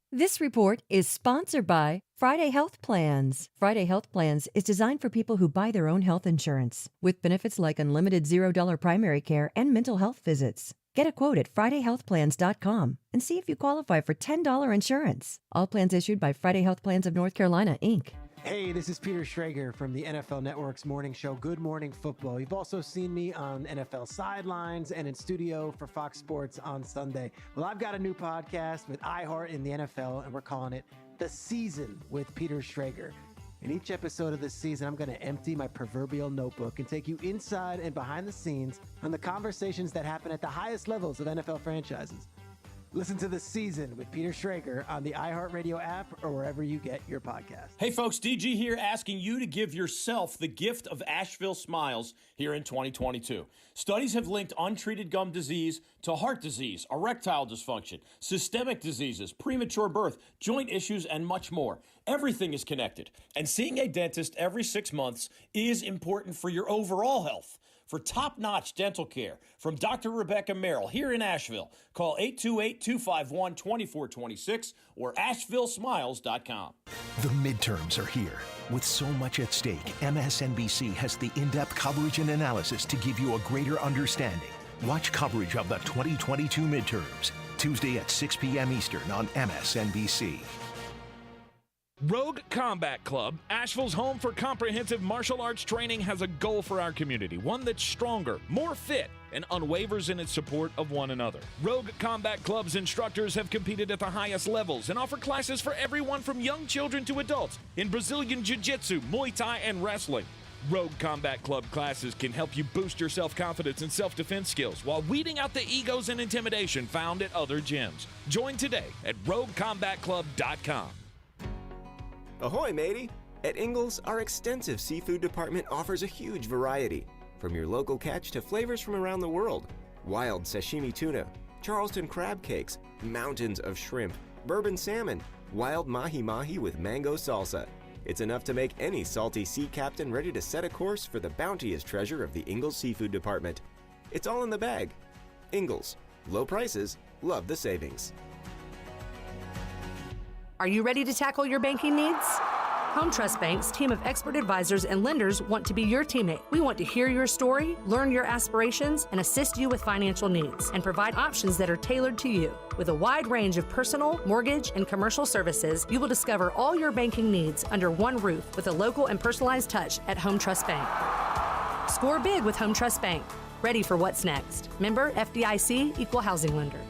This report is sponsored by Friday Health Plans. Friday Health Plans is designed for people who buy their own health insurance, with benefits like unlimited $0 primary care and mental health visits. Get a quote at FridayHealthPlans.com and see if you qualify for $10 insurance. All plans issued by Friday Health Plans of North Carolina, Inc. Hey, this is Peter Schrager from the NFL Network's morning show, Good Morning Football. You've also seen me on NFL Sidelines and in studio for Fox Sports on Sunday. Well, I've got a new podcast with iHeart in the NFL, and we're calling it The Season with Peter Schrager. In each episode of this season, I'm going to empty my proverbial notebook and take you inside and behind the scenes on the conversations that happen at the highest levels of NFL franchises. Listen to The Season with Peter Schrager on the iHeartRadio app or wherever you get your podcast. Hey folks, DG here asking you to give yourself the gift of Asheville smiles here in 2022. Studies have linked untreated gum disease to heart disease, erectile dysfunction, systemic diseases, premature birth, joint issues, and much more. Everything is connected, and seeing a dentist every 6 months is important for your overall health. For top-notch dental care from Dr. Rebecca Merrill here in Asheville, call 828-251-2426 or AshevilleSmiles.com. The midterms are here. With so much at stake, MSNBC has the in-depth coverage and analysis to give you a greater understanding. Watch coverage of the 2022 midterms, Tuesday at 6 p.m. Eastern on MSNBC. Rogue Combat Club, Asheville's home for comprehensive martial arts training, has a goal for our community, one that's stronger, more fit, and unwavers in its support of one another. Rogue Combat Club's instructors have competed at the highest levels and offer classes for everyone from young children to adults in Brazilian Jiu-Jitsu, Muay Thai, and wrestling. Rogue Combat Club classes can help you boost your self-confidence and self-defense skills while weeding out the egos and intimidation found at other gyms. Join today at RogueCombatClub.com. Ahoy, matey! At Ingles, our extensive seafood department offers a huge variety, from your local catch to flavors from around the world. Wild sashimi tuna, Charleston crab cakes, mountains of shrimp, bourbon salmon, wild mahi-mahi with mango salsa. It's enough to make any salty sea captain ready to set a course for the bounteous treasure of the Ingles Seafood Department. It's all in the bag. Ingles. Low prices, love the savings. Are you ready to tackle your banking needs? Home Trust Bank's team of expert advisors and lenders want to be your teammate. We want to hear your story, learn your aspirations, and assist you with financial needs, and provide options that are tailored to you. With a wide range of personal, mortgage, and commercial services, you will discover all your banking needs under one roof with a local and personalized touch at Home Trust Bank. Score big with Home Trust Bank. Ready for what's next. Member FDIC, Equal Housing Lender.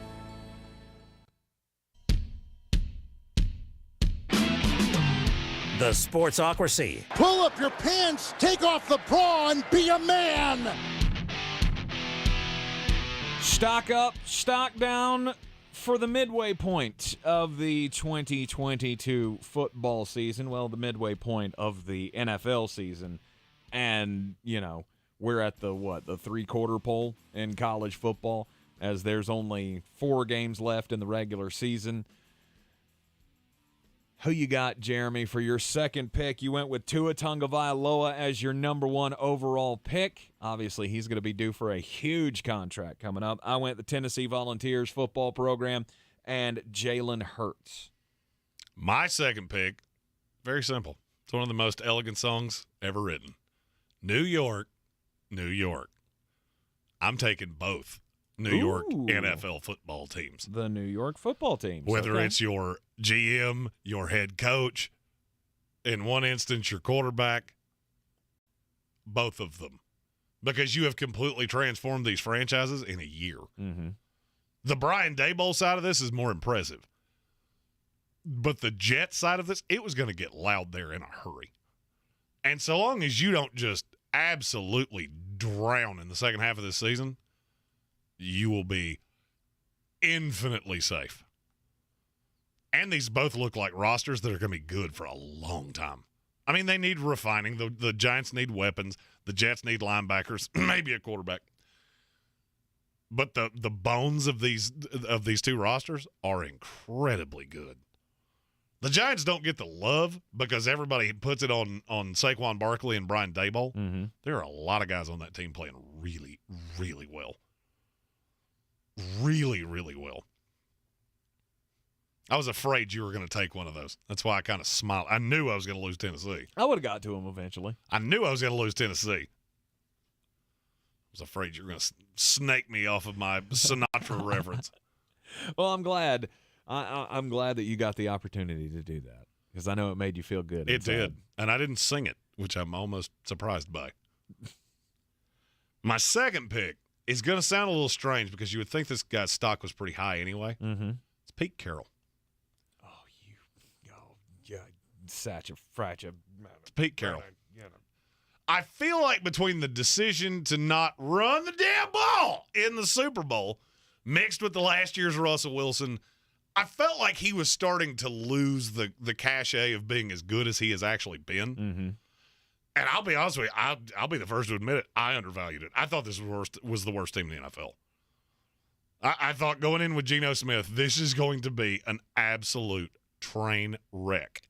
The Sportsocracy. Pull up your pants, take off the bra, and be a man. Stock up, stock down for the midway point of the 2022 football season. Well, the midway point of the NFL season. And, we're at the three-quarter pole in college football, as there's only 4 games left in the regular season. Who you got, Jeremy, for your second pick? You went with Tua Tagovailoa as your number 1 overall pick. Obviously, he's going to be due for a huge contract coming up. I went the Tennessee Volunteers football program and Jalen Hurts. My second pick, very simple. It's one of the most elegant songs ever written. New York, New York. I'm taking both New York NFL football teams. The New York football teams. Whether it's your GM, your head coach, in one instance your quarterback, both of them. Because you have completely transformed these franchises in a year. Mm-hmm. The Brian Daboll side of this is more impressive. But the Jets side of this, it was going to get loud there in a hurry. And so long as you don't just absolutely drown in the second half of this season, you will be infinitely safe. And these both look like rosters that are going to be good for a long time. I mean, they need refining. The Giants need weapons. The Jets need linebackers, maybe a quarterback. But the bones of these two rosters are incredibly good. The Giants don't get the love because everybody puts it on Saquon Barkley and Brian Daboll. Mm-hmm. There are a lot of guys on that team playing really, really well. Really, really well. I was afraid you were going to take one of those. That's why I kind of smiled. I knew I was going to lose Tennessee. I would have got to him eventually. I knew I was going to lose Tennessee. I was afraid you were going to snake me off of my Sinatra reference. Well, I'm glad. I'm glad that you got the opportunity to do that because I know it made you feel good. It did. And I didn't sing it, which I'm almost surprised by. My second pick is going to sound a little strange because you would think this guy's stock was pretty high anyway. Mm-hmm. It's Pete Carroll. Such a fracture. It's Pete Carroll. I feel like between the decision to not run the damn ball in the Super Bowl mixed with the last year's Russell Wilson, I felt like he was starting to lose the cachet of being as good as he has actually been. Mm-hmm. And I'll be honest with you, I'll be the first to admit it. I undervalued it. I thought this was the worst team in the NFL. I thought going in with Geno Smith, this is going to be an absolute train wreck.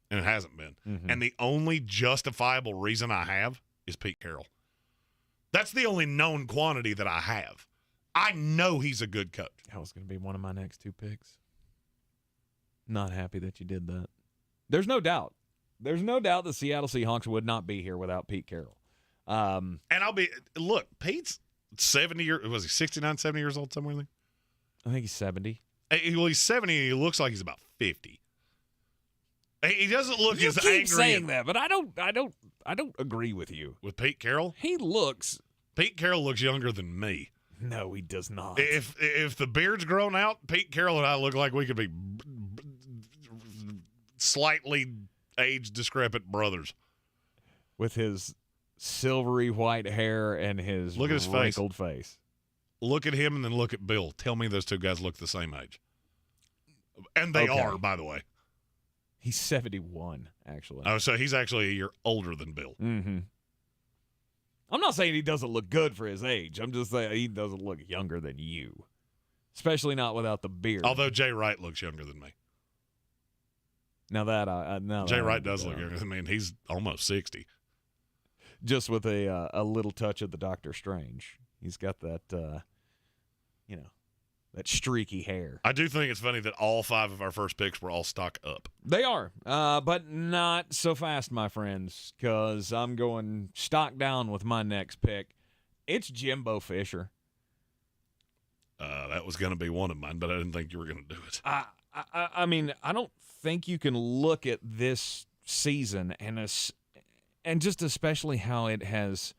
And it hasn't been. Mm-hmm. And the only justifiable reason I have is Pete Carroll. That's the only known quantity that I have. I know he's a good coach. That was going to be one of my next 2 picks. Not happy that you did that. There's no doubt. There's no doubt the Seattle Seahawks would not be here without Pete Carroll. And Pete's 70 years, was he 69, 70 years old somewhere in there? I think he's 70. Well, he's 70 and he looks like he's about 50. He doesn't look as angry. You keep saying that, but I don't agree with you. With Pete Carroll? Pete Carroll looks younger than me. No, he does not. If the beard's grown out, Pete Carroll and I look like we could be slightly age discrepant brothers. With his silvery white hair and his look at his wrinkled face. Look at him and then look at Bill. Tell me those two guys look the same age. And they are, by the way. He's 71, actually. Oh, so he's actually a year older than Bill. Mm-hmm. I'm not saying he doesn't look good for his age. I'm just saying he doesn't look younger than you, especially not without the beard. Although Jay Wright looks younger than me. Now that Jay Wright does look younger than me, and he's almost 60. Just with a little touch of the Doctor Strange. He's got that, that streaky hair. I do think it's funny that all 5 of our first picks were all stock up. They are, but not so fast, my friends, because I'm going stock down with my next pick. It's Jimbo Fisher. That was going to be one of mine, but I didn't think you were going to do it. I mean, I don't think you can look at this season and just especially how it has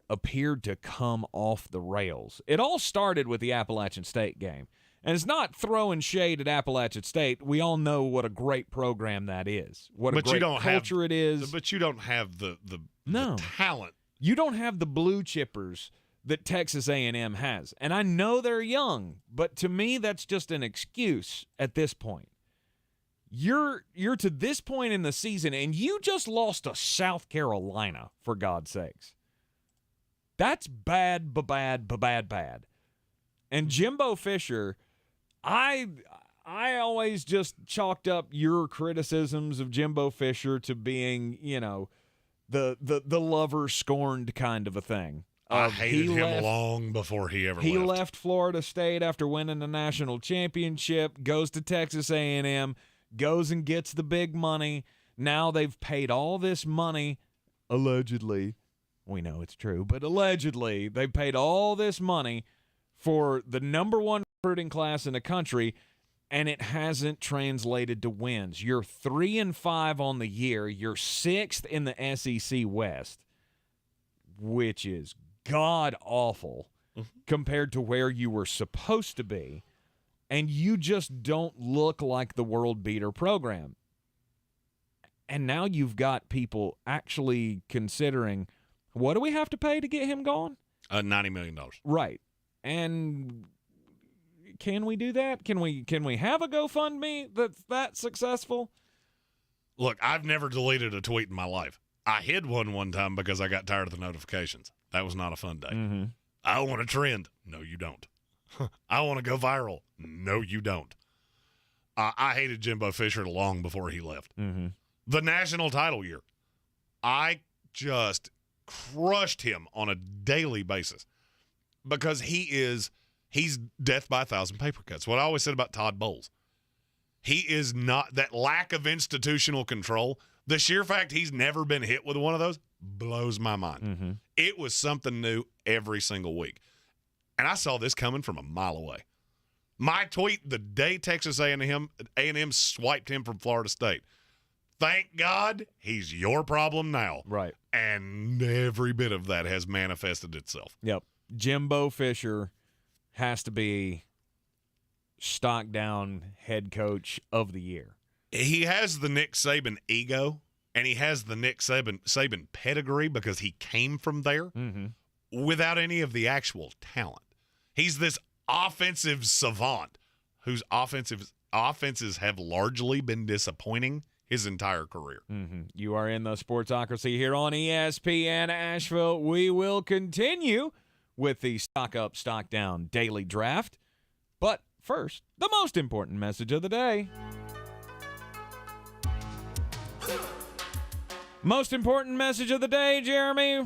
appeared to come off the rails. It all started with the Appalachian State game. And it's not throwing shade at Appalachian State. We all know what a great program that is. What a great culture it is. But you don't have the talent. You don't have the blue chippers that Texas A&M has. And I know they're young, but to me that's just an excuse at this point. You're to this point in the season, and you just lost to South Carolina, for God's sakes. That's bad. And Jimbo Fisher, I always just chalked up your criticisms of Jimbo Fisher to being, the lover scorned kind of a thing. I hated him long before he ever left. He left Florida State after winning the national championship, goes to Texas A&M, goes and gets the big money. Now they've paid all this money, allegedly. We know it's true, but allegedly they paid all this money for the number one recruiting class in the country, and it hasn't translated to wins. You're 3-5 on the year. You're 6th in the SEC West, which is god-awful compared to where you were supposed to be, and you just don't look like the world beater program. And now you've got people actually considering, what do we have to pay to get him gone? $90 million. Right. And can we do that? Can we have a GoFundMe that's that successful? Look, I've never deleted a tweet in my life. I hid one time because I got tired of the notifications. That was not a fun day. Mm-hmm. I want to trend. No, you don't. I want to go viral. No, you don't. I hated Jimbo Fisher long before he left. Mm-hmm. The national title year, I just crushed him on a daily basis because he's death by 1,000 paper cuts. What I always said about Todd Bowles. He is not, that lack of institutional control, the sheer fact he's never been hit with one of those blows my mind. Mm-hmm. It was something new every single week. And I saw this coming from a mile away. My tweet the day Texas A&M swiped him from Florida State. Thank God he's your problem now. Right. And every bit of that has manifested itself. Yep. Jimbo Fisher has to be stock down head coach of the year. He has the Nick Saban ego, and he has the Nick Saban pedigree because he came from there without any of the actual talent. He's this offensive savant whose offenses have largely been disappointing his entire career. Mm-hmm. You are in the Sportsocracy here on ESPN Asheville. We will continue with the Stock Up, Stock Down daily draft. But first, the most important message of the day. Most important message of the day, Jeremy.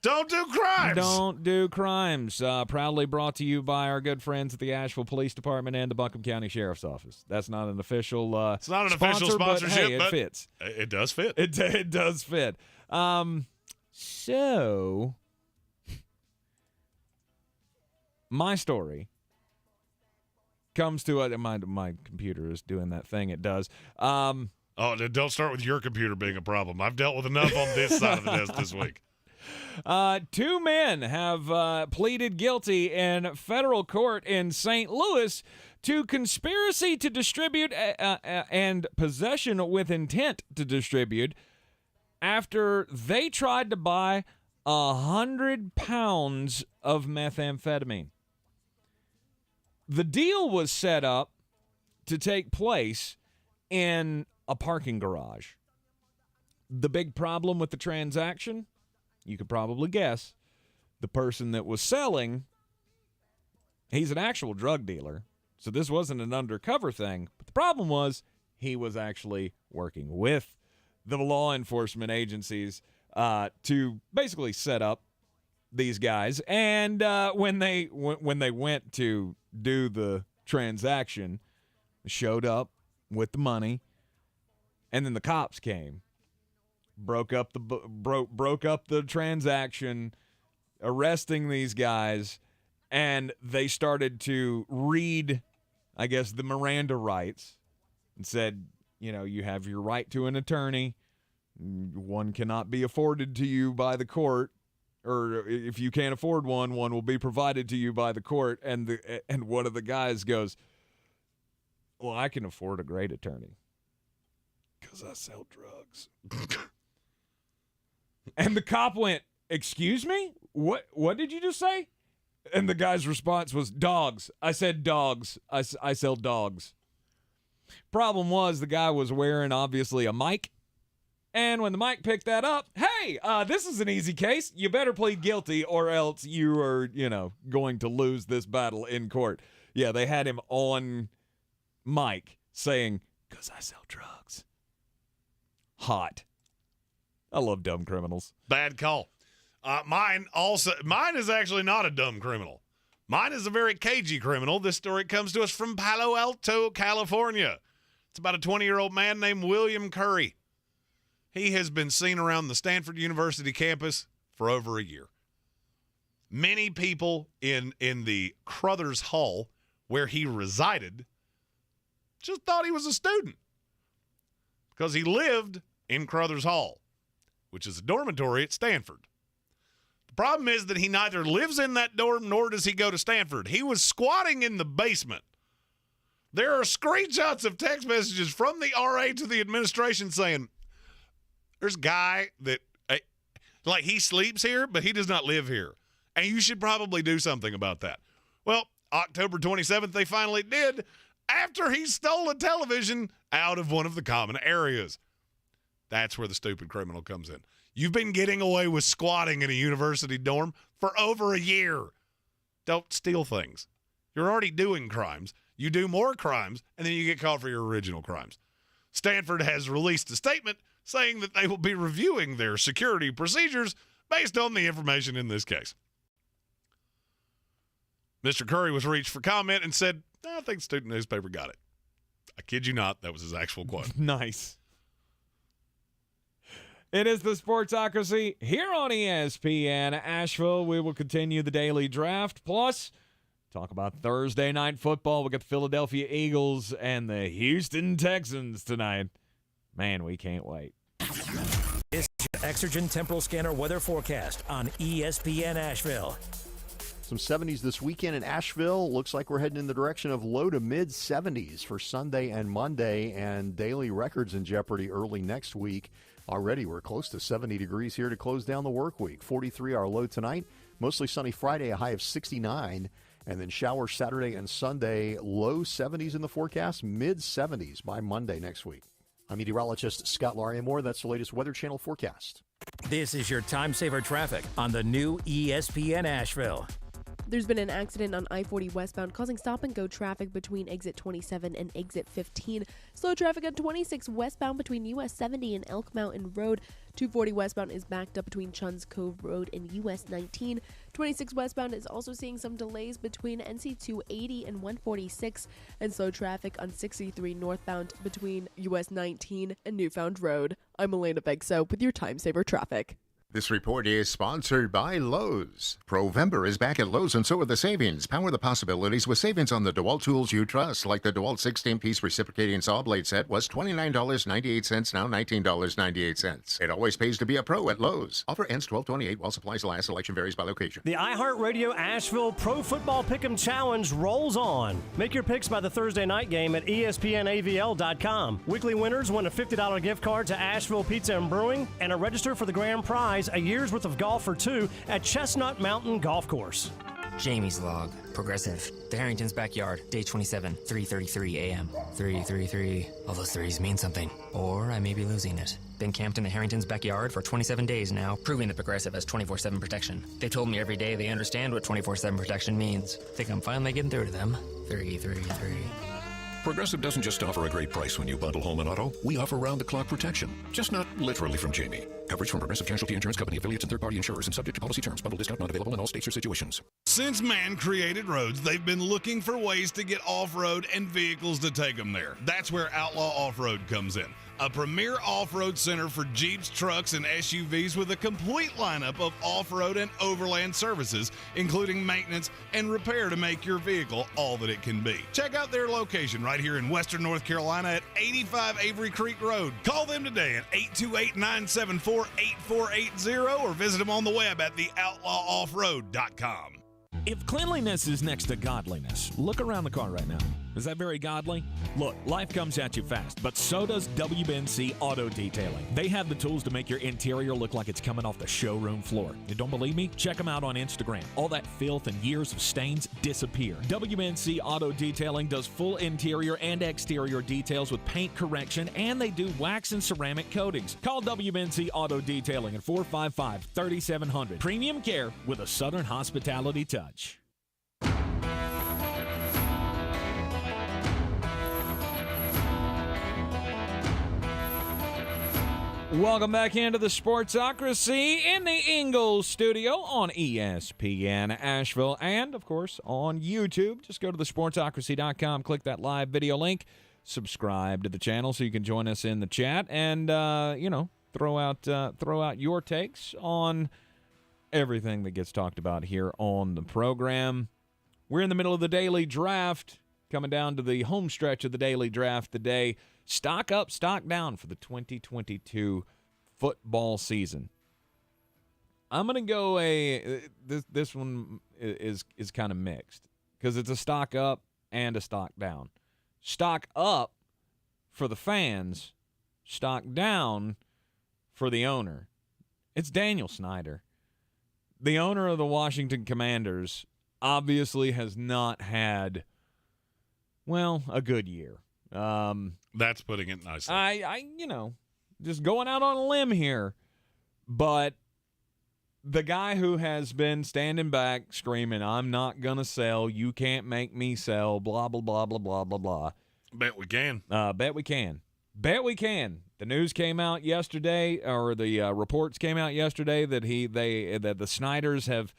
Don't do crimes. Don't do crimes. Proudly brought to you by our good friends at the Asheville Police Department and the Buncombe County Sheriff's Office. That's not an official it's not an official sponsorship, but hey, it fits. It does fit. It does fit. So, my story comes to my computer is doing that thing it does. Oh, don't start with your computer being a problem. I've dealt with enough on this side of the desk this week. 2 men have pleaded guilty in federal court in St. Louis to conspiracy to distribute and possession with intent to distribute after they tried to buy 100 pounds of methamphetamine. The deal was set up to take place in a parking garage. The big problem with the transaction? You could probably guess. The person that was selling, he's an actual drug dealer, so this wasn't an undercover thing. But the problem was he was actually working with the law enforcement agencies to basically set up these guys. And when they went to do the transaction, showed up with the money, and then the cops came. Broke up the transaction, arresting these guys, and they started to read, I guess, the Miranda rights, and said, you have your right to an attorney. One cannot be afforded to you by the court, or if you can't afford one will be provided to you by the court. And one of the guys goes, Well, I can afford a great attorney. Because I sell drugs. And the cop went, "Excuse me? What did you just say?" And the guy's response was, "Dogs." I said dogs. I sell dogs. Problem was, the guy was wearing, obviously, a mic. And when the mic picked that up, "Hey, this is an easy case. You better plead guilty or else you are, going to lose this battle in court." Yeah, they had him on mic saying, "'Cause I sell drugs." Hot. I love dumb criminals. Bad call. Mine is actually not a dumb criminal. Mine is a very cagey criminal. This story comes to us from Palo Alto, California. It's about a 20-year-old man named William Curry. He has been seen around the Stanford University campus for over a year. Many people in the Crothers Hall, where he resided, just thought he was a student because he lived in Crothers Hall, which is a dormitory at Stanford. The problem is that he neither lives in that dorm nor does he go to Stanford. He was squatting in the basement. There are screenshots of text messages from the RA to the administration saying, "There's a guy that, he sleeps here, but he does not live here. And you should probably do something about that." Well, October 27th, they finally did, after he stole a television out of one of the common areas. That's where the stupid criminal comes in. You've been getting away with squatting in a university dorm for over a year. Don't steal things. You're already doing crimes. You do more crimes, and then you get caught for your original crimes. Stanford has released a statement saying that they will be reviewing their security procedures based on the information in this case. Mr. Curry was reached for comment and said, "I think the student newspaper got it." I kid you not, that was his actual quote. Nice. It is the Sportsocracy here on ESPN Asheville. We will continue the daily draft. Plus, talk about Thursday night football. We got the Philadelphia Eagles and the Houston Texans tonight. Man, we can't wait. This is your Exergen Temporal Scanner weather forecast on ESPN Asheville. Some 70s this weekend in Asheville. Looks like we're heading in the direction of low to mid 70s for Sunday and Monday, and daily records in jeopardy early next week. Already we're close to 70 degrees here to close down the work week. 43 our low tonight. Mostly sunny Friday, a high of 69. And then showers Saturday and Sunday, low 70s in the forecast, mid 70s by Monday next week. I'm meteorologist Scott Laria-Moore. That's the latest Weather Channel forecast. This is your time saver traffic on the new ESPN Asheville. There's been an accident on I-40 westbound causing stop-and-go traffic between exit 27 and exit 15. Slow traffic on 26 westbound between US 70 and Elk Mountain Road. 240 westbound is backed up between Chun's Cove Road and US 19. 26 westbound is also seeing some delays between NC 280 and 146. And slow traffic on 63 northbound between US 19 and Newfound Road. I'm Elena Begso with your time saver traffic. This report is sponsored by Lowe's. Provember is back at Lowe's, and so are the savings. Power the possibilities with savings on the DeWalt tools you trust, like the DeWalt 16-piece reciprocating saw blade set was $29.98, now $19.98. It always pays to be a pro at Lowe's. Offer ends 12/28 while supplies last. Selection varies by location. The iHeartRadio Asheville Pro Football Pick'em Challenge rolls on. Make your picks by the Thursday night game at ESPNAVL.com. Weekly winners win a $50 gift card to Asheville Pizza and Brewing and a register for the grand prize, a year's worth of golf for two at Chestnut Mountain Golf Course. Jamie's log. Progressive. The Harrington's backyard. Day 27. 3:33 a.m. 333. All those threes mean something. Or I may be losing it. Been camped in the Harrington's backyard for 27 days now, proving that Progressive has 24/7 protection. They told me every day they understand what 24/7 protection means. Think I'm finally getting through to them. 333. Progressive doesn't just offer a great price when you bundle home and auto. We offer round-the-clock protection. Just not literally from Jamie. Coverage from Progressive Casualty Insurance Company, affiliates, and third-party insurers, and subject to policy terms. Bundle discount not available in all states or situations. Since man created roads, they've been looking for ways to get off-road and vehicles to take them there. That's where Outlaw Off-Road comes in. A premier off-road center for Jeeps, trucks, and SUVs with a complete lineup of off-road and overland services, including maintenance and repair to make your vehicle all that it can be. Check out their location right here in Western North Carolina at 85 Avery Creek Road. Call them today at 828-974-8480 or visit them on the web at theoutlawoffroad.com. If cleanliness is next to godliness, look around the car right now. Is that very godly? Look, life comes at you fast, but so does WBNC Auto Detailing. They have the tools to make your interior look like it's coming off the showroom floor. You don't believe me? Check them out on Instagram. All that filth and years of stains disappear. WBNC Auto Detailing does full interior and exterior details with paint correction, and they do wax and ceramic coatings. Call WBNC Auto Detailing at 455-3700. Premium care with a Southern hospitality touch. Welcome back into the Sportsocracy in the Ingles Studio on ESPN Asheville and, of course, on YouTube. Just go to thesportsocracy.com, click that live video link, subscribe to the channel so you can join us in the chat and, throw out your takes on everything that gets talked about here on the program. We're in the middle of the daily draft, coming down to the home stretch of the daily draft today. Stock up, stock down for the 2022 football season. I'm going to go this one is kind of mixed because it's a stock up and a stock down. Stock up for the fans, stock down for the owner. It's Daniel Snyder. The owner of the Washington Commanders obviously has not had, a good year. That's putting it nicely. I just going out on a limb here, but the guy who has been standing back screaming, "I'm not gonna sell. You can't make me sell." Blah blah blah blah blah blah blah. Bet we can. Bet we can. Bet we can. The news came out yesterday, or the reports came out yesterday that that the Snyders have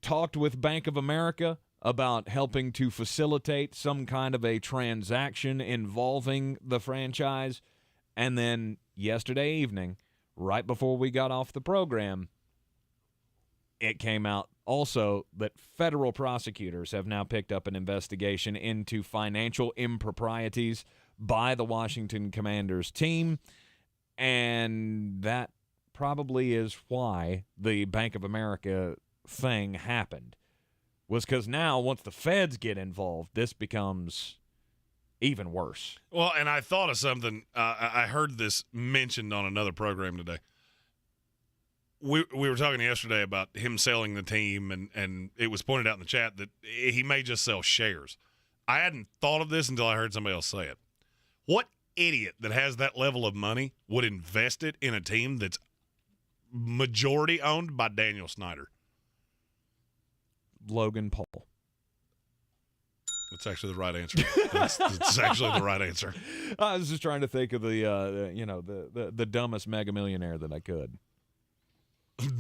talked with Bank of America about helping to facilitate some kind of a transaction involving the franchise. And then yesterday evening, right before we got off the program, it came out also that federal prosecutors have now picked up an investigation into financial improprieties by the Washington Commanders team. And that probably is why the Bank of America thing happened. Was because now, once the feds get involved, this becomes even worse. Well, and I thought of something. I heard this mentioned on another program today. We were talking yesterday about him selling the team, and it was pointed out in the chat that he may just sell shares. I hadn't thought of this until I heard somebody else say it. What idiot that has that level of money would invest it in a team that's majority owned by Daniel Snyder? Logan Paul. That's actually the right answer. That's actually the right answer. I was just trying to think of the dumbest mega millionaire that I could.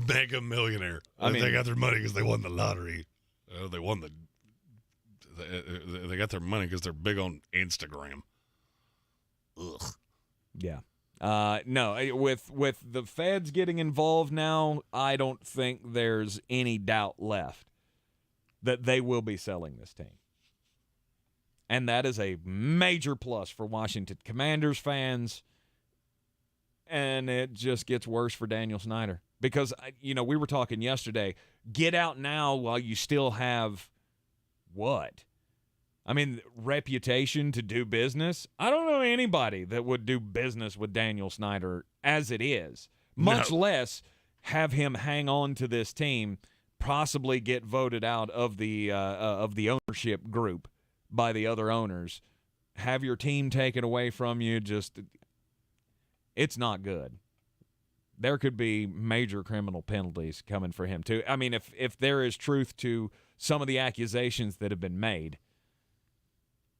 Mega millionaire. They got their money because they won the lottery. They got their money because they're big on Instagram. Ugh. Yeah. No, with the feds getting involved now, I don't think there's any doubt left that they will be selling this team. And that is a major plus for Washington Commanders fans. And it just gets worse for Daniel Snyder. Because, we were talking yesterday, get out now while you still have what? Reputation to do business. I don't know anybody that would do business with Daniel Snyder as it is, much less have him hang on to this team, possibly get voted out of the ownership group by the other owners, have your team taken away from you. It's not good. There could be major criminal penalties coming for him too. If there is truth to some of the accusations that have been made.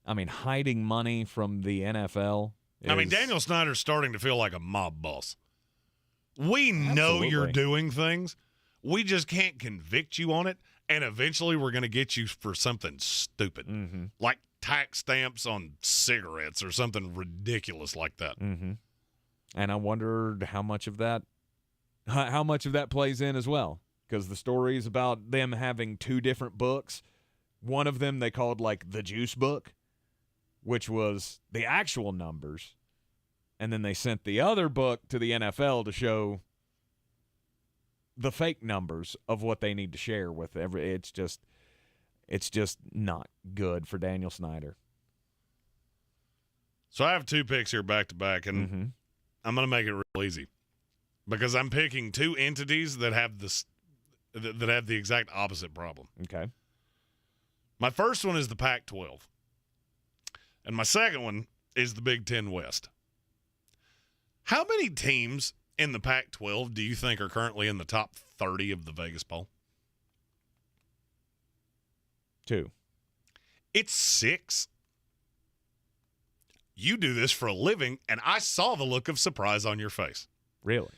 Hiding money from the NFL. Daniel Snyder's starting to feel like a mob boss. We know you're doing things. We just can't convict you on it, and eventually we're going to get you for something stupid, like tax stamps on cigarettes or something ridiculous like that. Mm-hmm. And I wondered how much of that plays in as well, because the stories about them having two different books, one of them they called like the juice book, which was the actual numbers, and then they sent the other book to the NFL to show the fake numbers of what they need to share with it's just not good for Daniel Snyder. So I have two picks here back to back, and I'm going to make it real easy because I'm picking two entities that have the exact opposite problem. Okay. My first one is the Pac-12, and my second one is the Big Ten West. How many teams in the Pac-12 do you think are currently in the top 30 of the Vegas poll? 2. It's 6. You do this for a living, and I saw the look of surprise on your face. Really?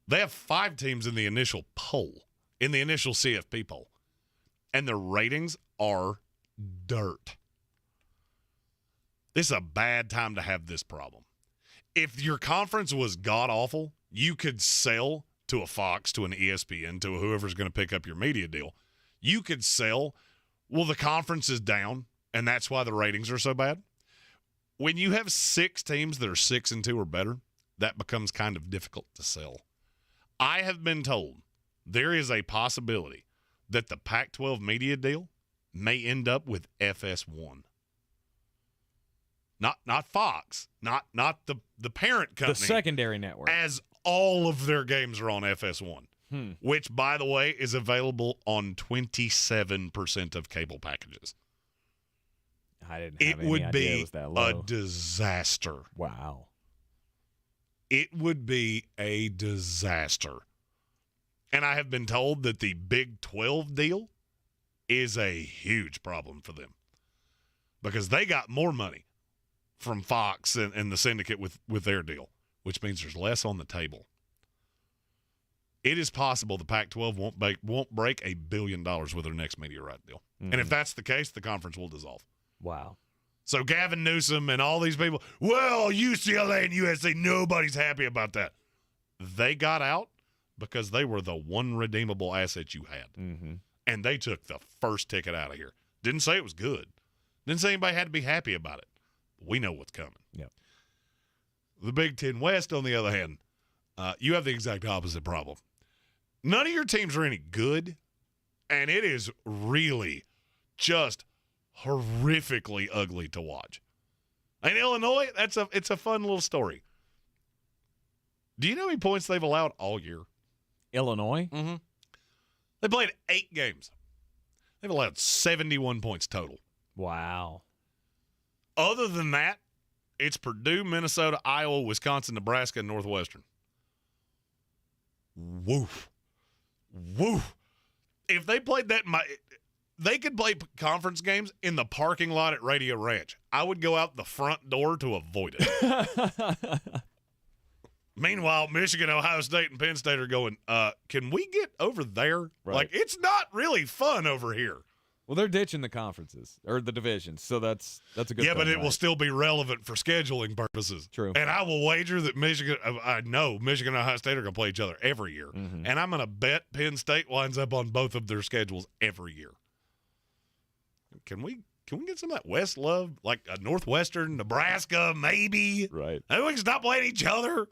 They have 5 teams in the initial poll, in the initial CFP poll, and their ratings are dirt. This is a bad time to have this problem. If your conference was god-awful, you could sell to a Fox, to an ESPN, to whoever's going to pick up your media deal. You could sell, well, the conference is down, and that's why the ratings are so bad. When you have 6 teams that are 6-2 or better, that becomes kind of difficult to sell. I have been told there is a possibility that the Pac-12 media deal may end up with FS1. Not Fox, not the parent company. The secondary network. As all of their games are on FS1, which, by the way, is available on 27% of cable packages. I didn't have any idea it was that low. It would be a disaster. Wow. It would be a disaster. And I have been told that the Big 12 deal is a huge problem for them because they got more money from Fox and the syndicate with their deal, which means there's less on the table. It is possible the Pac-12 won't break $1 billion with their next media right deal. And if that's the case, the conference will dissolve. Wow. So Gavin Newsom and all these people, well, UCLA and USC, nobody's happy about that. They got out because they were the one redeemable asset you had. And they took the first ticket out of here. Didn't say it was good. Didn't say anybody had to be happy about it. We know what's coming. Yep. The Big Ten West, on the other hand, you have the exact opposite problem. None of your teams are any good, and it is really just horrifically ugly to watch. In Illinois, it's a fun little story. Do you know how many points they've allowed all year? Illinois? Mm-hmm. They played 8 games. They've allowed 71 points total. Wow. Other than that, it's Purdue, Minnesota, Iowa, Wisconsin, Nebraska, and Northwestern. Woof. Woof. If they played that, they could play conference games in the parking lot at Radio Ranch. I would go out the front door to avoid it. Meanwhile, Michigan, Ohio State, and Penn State are going, can we get over there? Right. Like, it's not really fun over here. Well, they're ditching the conferences or the divisions, so that's a good thing. Yeah, but it right? will still be relevant for scheduling purposes. True. And I will wager that I know Michigan and Ohio State are going to play each other every year. And I'm going to bet Penn State winds up on both of their schedules every year. Can we get some of that West love, like a Northwestern, Nebraska, maybe? Right. Maybe we can stop playing each other.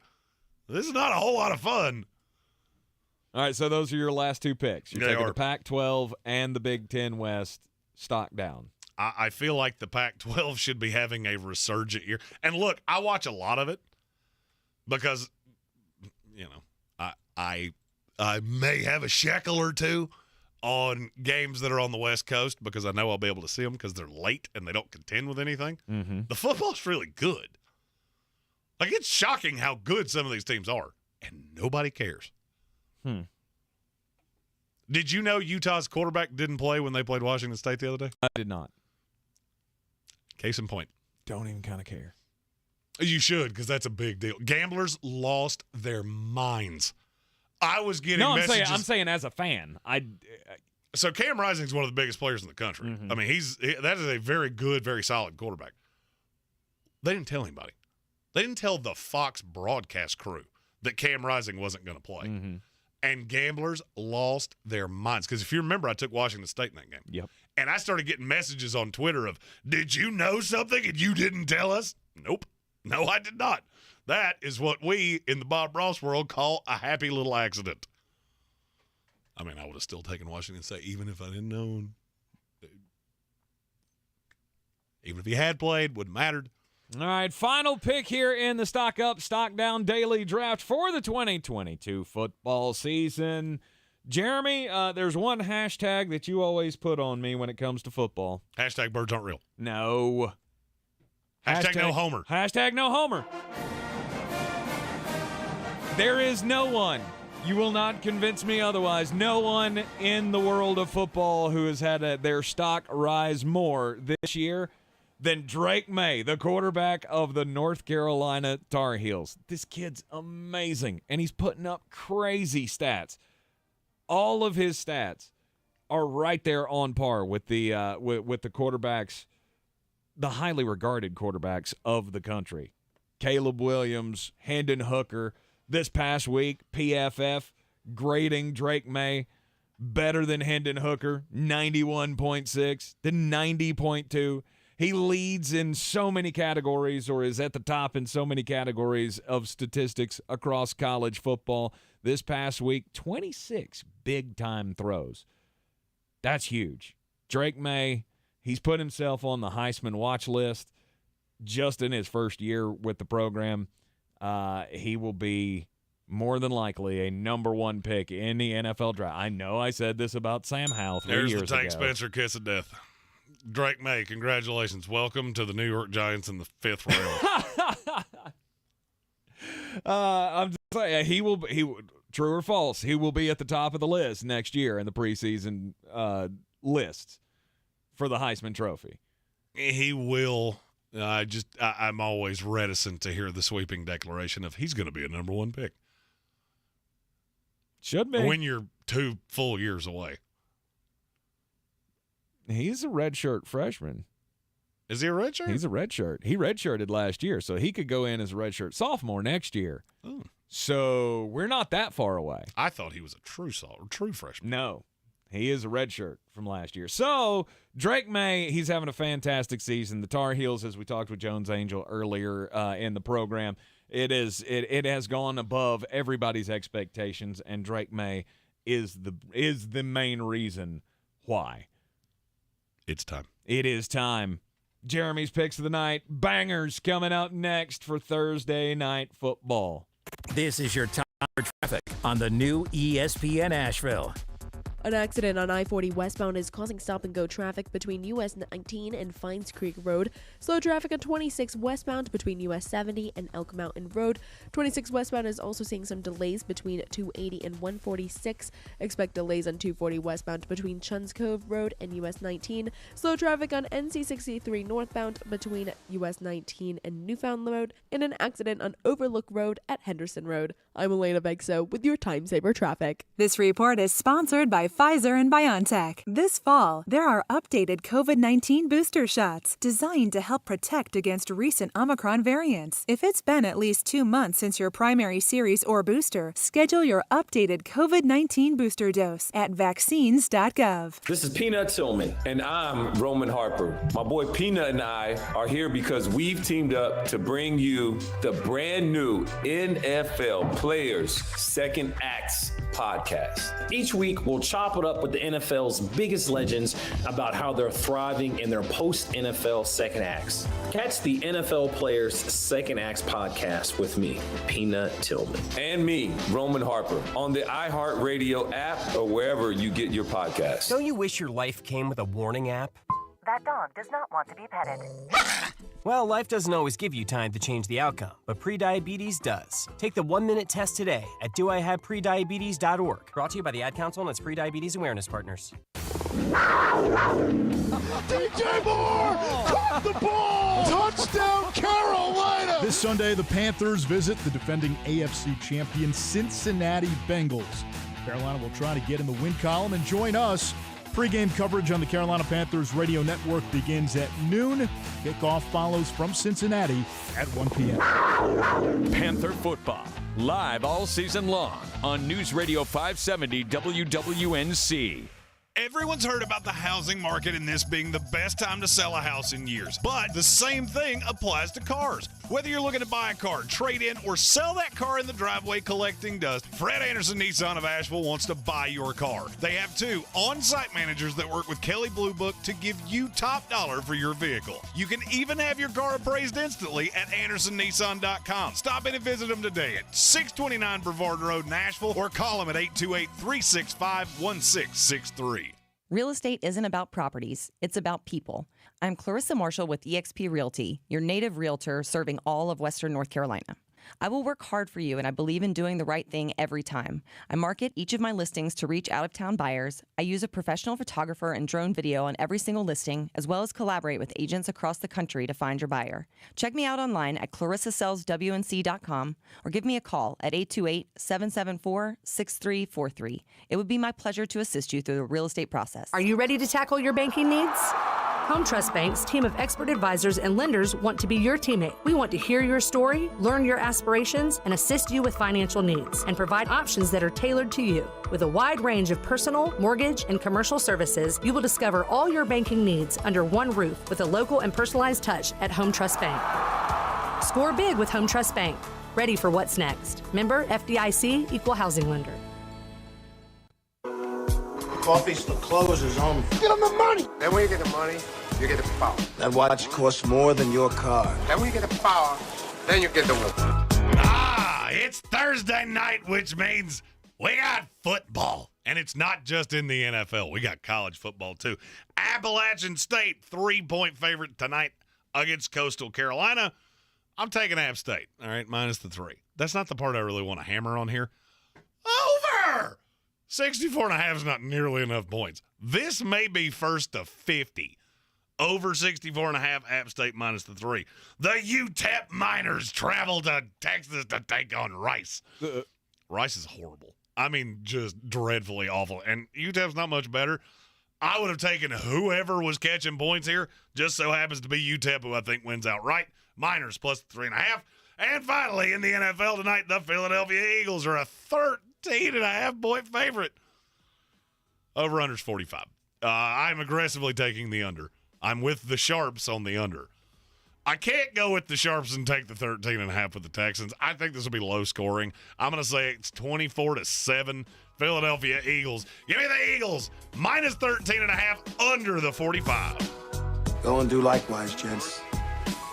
This is not a whole lot of fun. All right, so those are your last 2 picks. You're taking are. the Pac-12 and the Big Ten West stock down. I feel like the Pac-12 should be having a resurgent year. And look, I watch a lot of it because, I may have a shekel or two on games that are on the West Coast because I know I'll be able to see them because they're late and they don't contend with anything. The football's really good. Like, it's shocking how good some of these teams are, and nobody cares. Did you know Utah's quarterback didn't play when they played Washington State the other day? I did not. Case in point. Don't even kind of care. You should, because that's a big deal. Gamblers lost their minds. I was getting messages. I'm saying as a fan. So Cam Rising's one of the biggest players in the country. I mean, that is a very good, very solid quarterback. They didn't tell anybody. They didn't tell the Fox broadcast crew that Cam Rising wasn't going to play. And gamblers lost their minds. Because if you remember, I took Washington State in that game. Yep. And I started getting messages on Twitter of, did you know something and you didn't tell us? Nope. No, I did not. That is what we in the Bob Ross world call a happy little accident. I mean, I would have still taken Washington State even if I didn't know. Even if he had played, wouldn't have mattered. All right, final pick here in the Stock Up, Stock Down Daily Draft for the 2022 football season. Jeremy, there's one hashtag that you always put on me when it comes to football. Hashtag birds aren't real. No. Hashtag no homer. Hashtag no homer. There is no one, you will not convince me otherwise, no one in the world of football who has had their stock rise more this year than Drake May, the quarterback of the North Carolina Tar Heels. This kid's amazing, and he's putting up crazy stats. All of his stats are right there on par with the quarterbacks, the highly regarded quarterbacks of the country. Caleb Williams, Hendon Hooker. This past week, PFF grading Drake May better than Hendon Hooker, 91.6 to 90.2. He leads in so many categories, or is at the top in so many categories of statistics across college football. This past week, 26 big-time throws. That's huge. Drake May, he's put himself on the Heisman watch list just in his first year with the program. He will be more than likely a number one pick in the NFL draft. I know I said this about Sam Howell 3 years ago. There's the Tank Spencer kiss of death. Drake May, congratulations. Welcome to the New York Giants in the 5th round. I'm just saying, he will, true or false, he will be at the top of the list next year in the preseason lists for the Heisman Trophy. He will. I'm always reticent to hear the sweeping declaration of he's going to be a number one pick. Should be. When you're 2 full years away. He's a redshirt freshman. Is he a redshirt? He's a redshirt. He redshirted last year, so he could go in as a redshirt sophomore next year. Oh. So we're not that far away. I thought he was a true freshman. No. He is a redshirt from last year. So Drake May, he's having a fantastic season. The Tar Heels, as we talked with Jones Angell earlier in the program, it has gone above everybody's expectations, and Drake May is the main reason why. It's time. It is time. Jeremy's picks of the night, bangers coming up next for Thursday Night Football. This is your time for traffic on the new ESPN Asheville. An accident on I-40 westbound is causing stop-and-go traffic between US 19 and Fines Creek Road. Slow traffic on 26 westbound between US 70 and Elk Mountain Road. 26 westbound is also seeing some delays between 280 and 146. Expect delays on 240 westbound between Chuns Cove Road and US 19. Slow traffic on NC 63 northbound between US 19 and Newfoundland Road. And an accident on Overlook Road at Henderson Road. I'm Elena Begso with your Time Saver Traffic. This report is sponsored by Pfizer and BioNTech. This fall, there are updated COVID-19 booster shots designed to help protect against recent Omicron variants. If it's been at least 2 months since your primary series or booster, schedule your updated COVID-19 booster dose at vaccines.gov. This is Peanut Tillman, and I'm Roman Harper. My boy Peanut and I are here because we've teamed up to bring you the brand new NFL Players Second Acts podcast. Each week, we'll chop it up with the NFL's biggest legends about how they're thriving in their post-NFL second acts. Catch the NFL Players Second Acts podcast with me, Peanut Tillman. And me, Roman Harper, on the iHeartRadio app or wherever you get your podcasts. Don't you wish your life came with a warning app? That dog does not want to be petted. Well, life doesn't always give you time to change the outcome, but prediabetes does. Take the 1-minute test today at doihaveprediabetes.org. Brought to you by the Ad Council and its Prediabetes Awareness Partners. DJ Moore caught the ball! Touchdown, Carolina! This Sunday, the Panthers visit the defending AFC champion Cincinnati Bengals. Carolina will try to get in the win column and join us. Pre-game coverage on the Carolina Panthers radio network begins at noon. Kickoff follows from Cincinnati at 1 p.m. Panther football, live all season long on News Radio 570 WWNC. Everyone's heard about the housing market and this being the best time to sell a house in years. But the same thing applies to cars. Whether you're looking to buy a car, trade in, or sell that car in the driveway collecting dust, Fred Anderson Nissan of Asheville wants to buy your car. They have 2 on-site managers that work with Kelley Blue Book to give you top dollar for your vehicle. You can even have your car appraised instantly at AndersonNissan.com. Stop in and visit them today at 629 Brevard Road in Asheville or call them at 828-365-1663. Real estate isn't about properties, it's about people. I'm Clarissa Marshall with eXp Realty, your native realtor serving all of Western North Carolina. I will work hard for you, and I believe in doing the right thing every time. I market each of my listings to reach out-of-town buyers. I use a professional photographer and drone video on every single listing, as well as collaborate with agents across the country to find your buyer. Check me out online at clarissasellswnc.com or give me a call at 828-774-6343. It would be my pleasure to assist you through the real estate process. Are you ready to tackle your banking needs? Home Trust Bank's team of expert advisors and lenders want to be your teammate. We want to hear your story, learn your aspirations, and assist you with financial needs, and provide options that are tailored to you. With a wide range of personal, mortgage, and commercial services, you will discover all your banking needs under one roof with a local and personalized touch at Home Trust Bank. Score big with Home Trust Bank. Ready for what's next. Member FDIC, Equal Housing Lender. Coffee's for closers only. Get them the money. Then when you get the money, you get the power. That watch costs more than your car. Then when you get the power, then you get the woman. It's Thursday night, which means we got football. And it's not just in the NFL. We got college football, too. Appalachian State, 3-point favorite tonight against Coastal Carolina. I'm taking App State, all right, minus the 3. That's not the part I really want to hammer on here. Over! 64.5 is not nearly enough points. This may be first to 50. Over 64.5, App State minus the 3. The UTEP Miners travel to Texas to take on Rice. Rice is horrible. I mean, just dreadfully awful. And UTEP's not much better. I would have taken whoever was catching points here. Just so happens to be UTEP, who I think wins outright. Miners plus 3.5. And finally, in the NFL tonight, the Philadelphia Eagles are a 13.5-point favorite. Over-under's 45. I'm aggressively taking the under. I'm with the Sharps on the under. I can't go with the Sharps and take the 13.5 with the Texans. I think this will be low scoring. I'm going to say it's 24-7. Philadelphia Eagles. Give me the Eagles. Minus 13.5 under the 45. Go and do likewise, gents.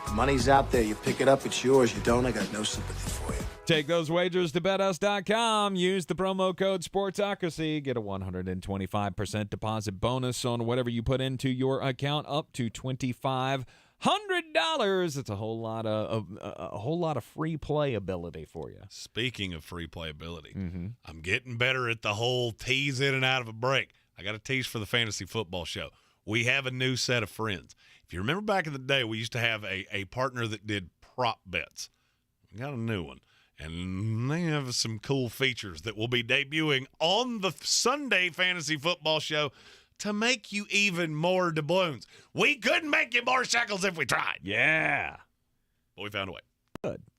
The money's out there. You pick it up, it's yours. You don't, I got no sympathy for you. Take those wagers to betus.com. Use the promo code Sportsocracy. Get a 125% deposit bonus on whatever you put into your account, up to $2,500. It's a whole lot of free playability for you. Speaking of free playability, I'm getting better at the whole tease in and out of a break. I got a tease for the fantasy football show. We have a new set of friends. If you remember back in the day, we used to have a partner that did prop bets. We got a new one. And they have some cool features that will be debuting on the Sunday Fantasy Football Show to make you even more doubloons. We couldn't make you more shekels if we tried. Yeah. But we found a way.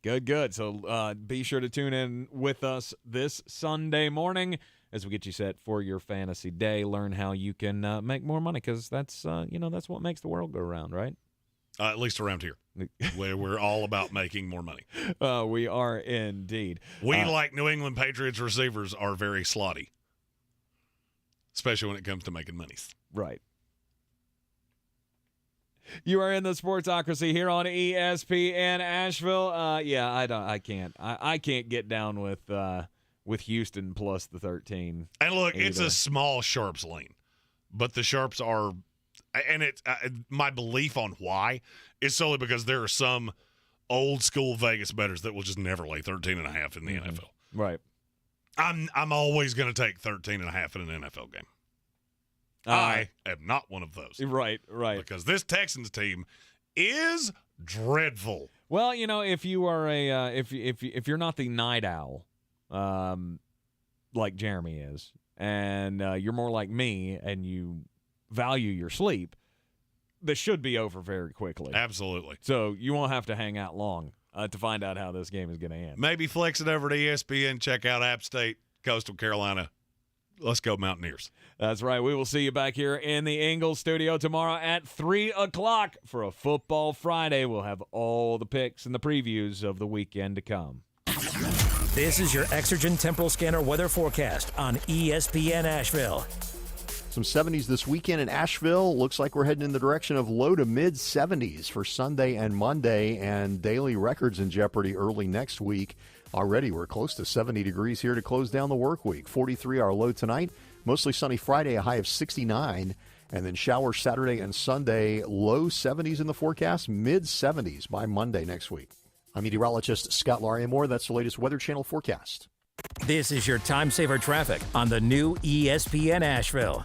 Good. So be sure to tune in with us this Sunday morning as we get you set for your fantasy day. Learn how you can make more money, because that's what makes the world go round, right? At least around here, where we're all about making more money. We are indeed. We, like New England Patriots receivers, are very slotty, especially when it comes to making monies. Right. You are in the Sportsocracy here on ESPN Asheville. I can't get down with Houston plus the 13. And look, either. It's a small Sharps lane, but the Sharps are. And it's my belief on why is solely because there are some old school Vegas bettors that will just never lay 13.5 in the NFL. Right. I'm always going to take 13.5 in an NFL game. I am not one of those. Right. Because this Texans team is dreadful. Well, if you are if you're not the night owl, like Jeremy is, and you're more like me, and you value your sleep, this should be over very quickly. Absolutely. So you won't have to hang out long to find out how this game is going to end. Maybe flex it over to ESPN, check out App State, Coastal Carolina. let's go Mountaineers. That's right. We will see you back here in the Ingles studio tomorrow at 3 o'clock for a Football Friday. We'll have all the picks and the previews of the weekend to come. This is your Exergen Temporal Scanner weather forecast on ESPN Asheville. Some 70s this weekend in Asheville. Looks like we're heading in the direction of low to mid 70s for Sunday and Monday, and daily records in jeopardy early next week. Already we're close to 70 degrees here to close down the work week. 43 our low tonight. Mostly sunny Friday, a high of 69. And then showers Saturday and Sunday, low 70s in the forecast, mid 70s by Monday next week. I'm meteorologist Scott Lauriamore. That's the latest Weather Channel forecast. This is your time saver traffic on the new ESPN Asheville.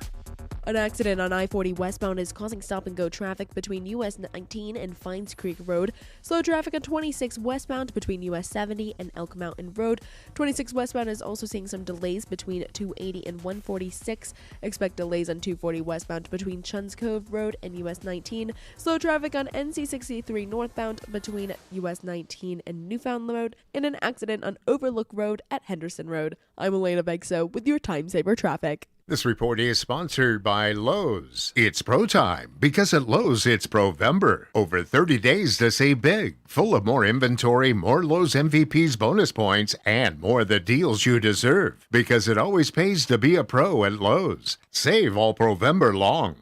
An accident on I-40 westbound is causing stop-and-go traffic between US 19 and Fines Creek Road. Slow traffic on 26 westbound between US 70 and Elk Mountain Road. 26 westbound is also seeing some delays between 280 and 146. Expect delays on 240 westbound between Chun's Cove Road and US 19. Slow traffic on NC 63 northbound between US 19 and Newfoundland Road. And an accident on Overlook Road at Henderson Road. I'm Elena Begso with your time saver traffic. This report is sponsored by Lowe's. It's pro time because at Lowe's it's Provember. Over 30 days to save big. Full of more inventory, more Lowe's MVP's bonus points, and more the deals you deserve. Because it always pays to be a pro at Lowe's. Save all Provember long.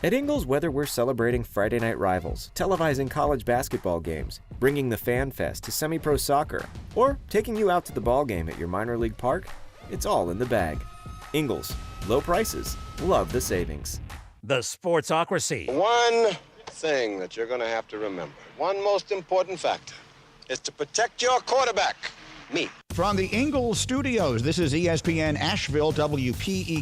At Ingles Weather, we're celebrating Friday night rivals, televising college basketball games, bringing the Fan Fest to semi-pro soccer, or taking you out to the ball game at your minor league park. It's all in the bag. Ingles, low prices, love the savings. The Sportsocracy. One thing that you're going to have to remember, one most important factor, is to protect your quarterback, me. From the Ingles Studios, this is ESPN Asheville, WPEQ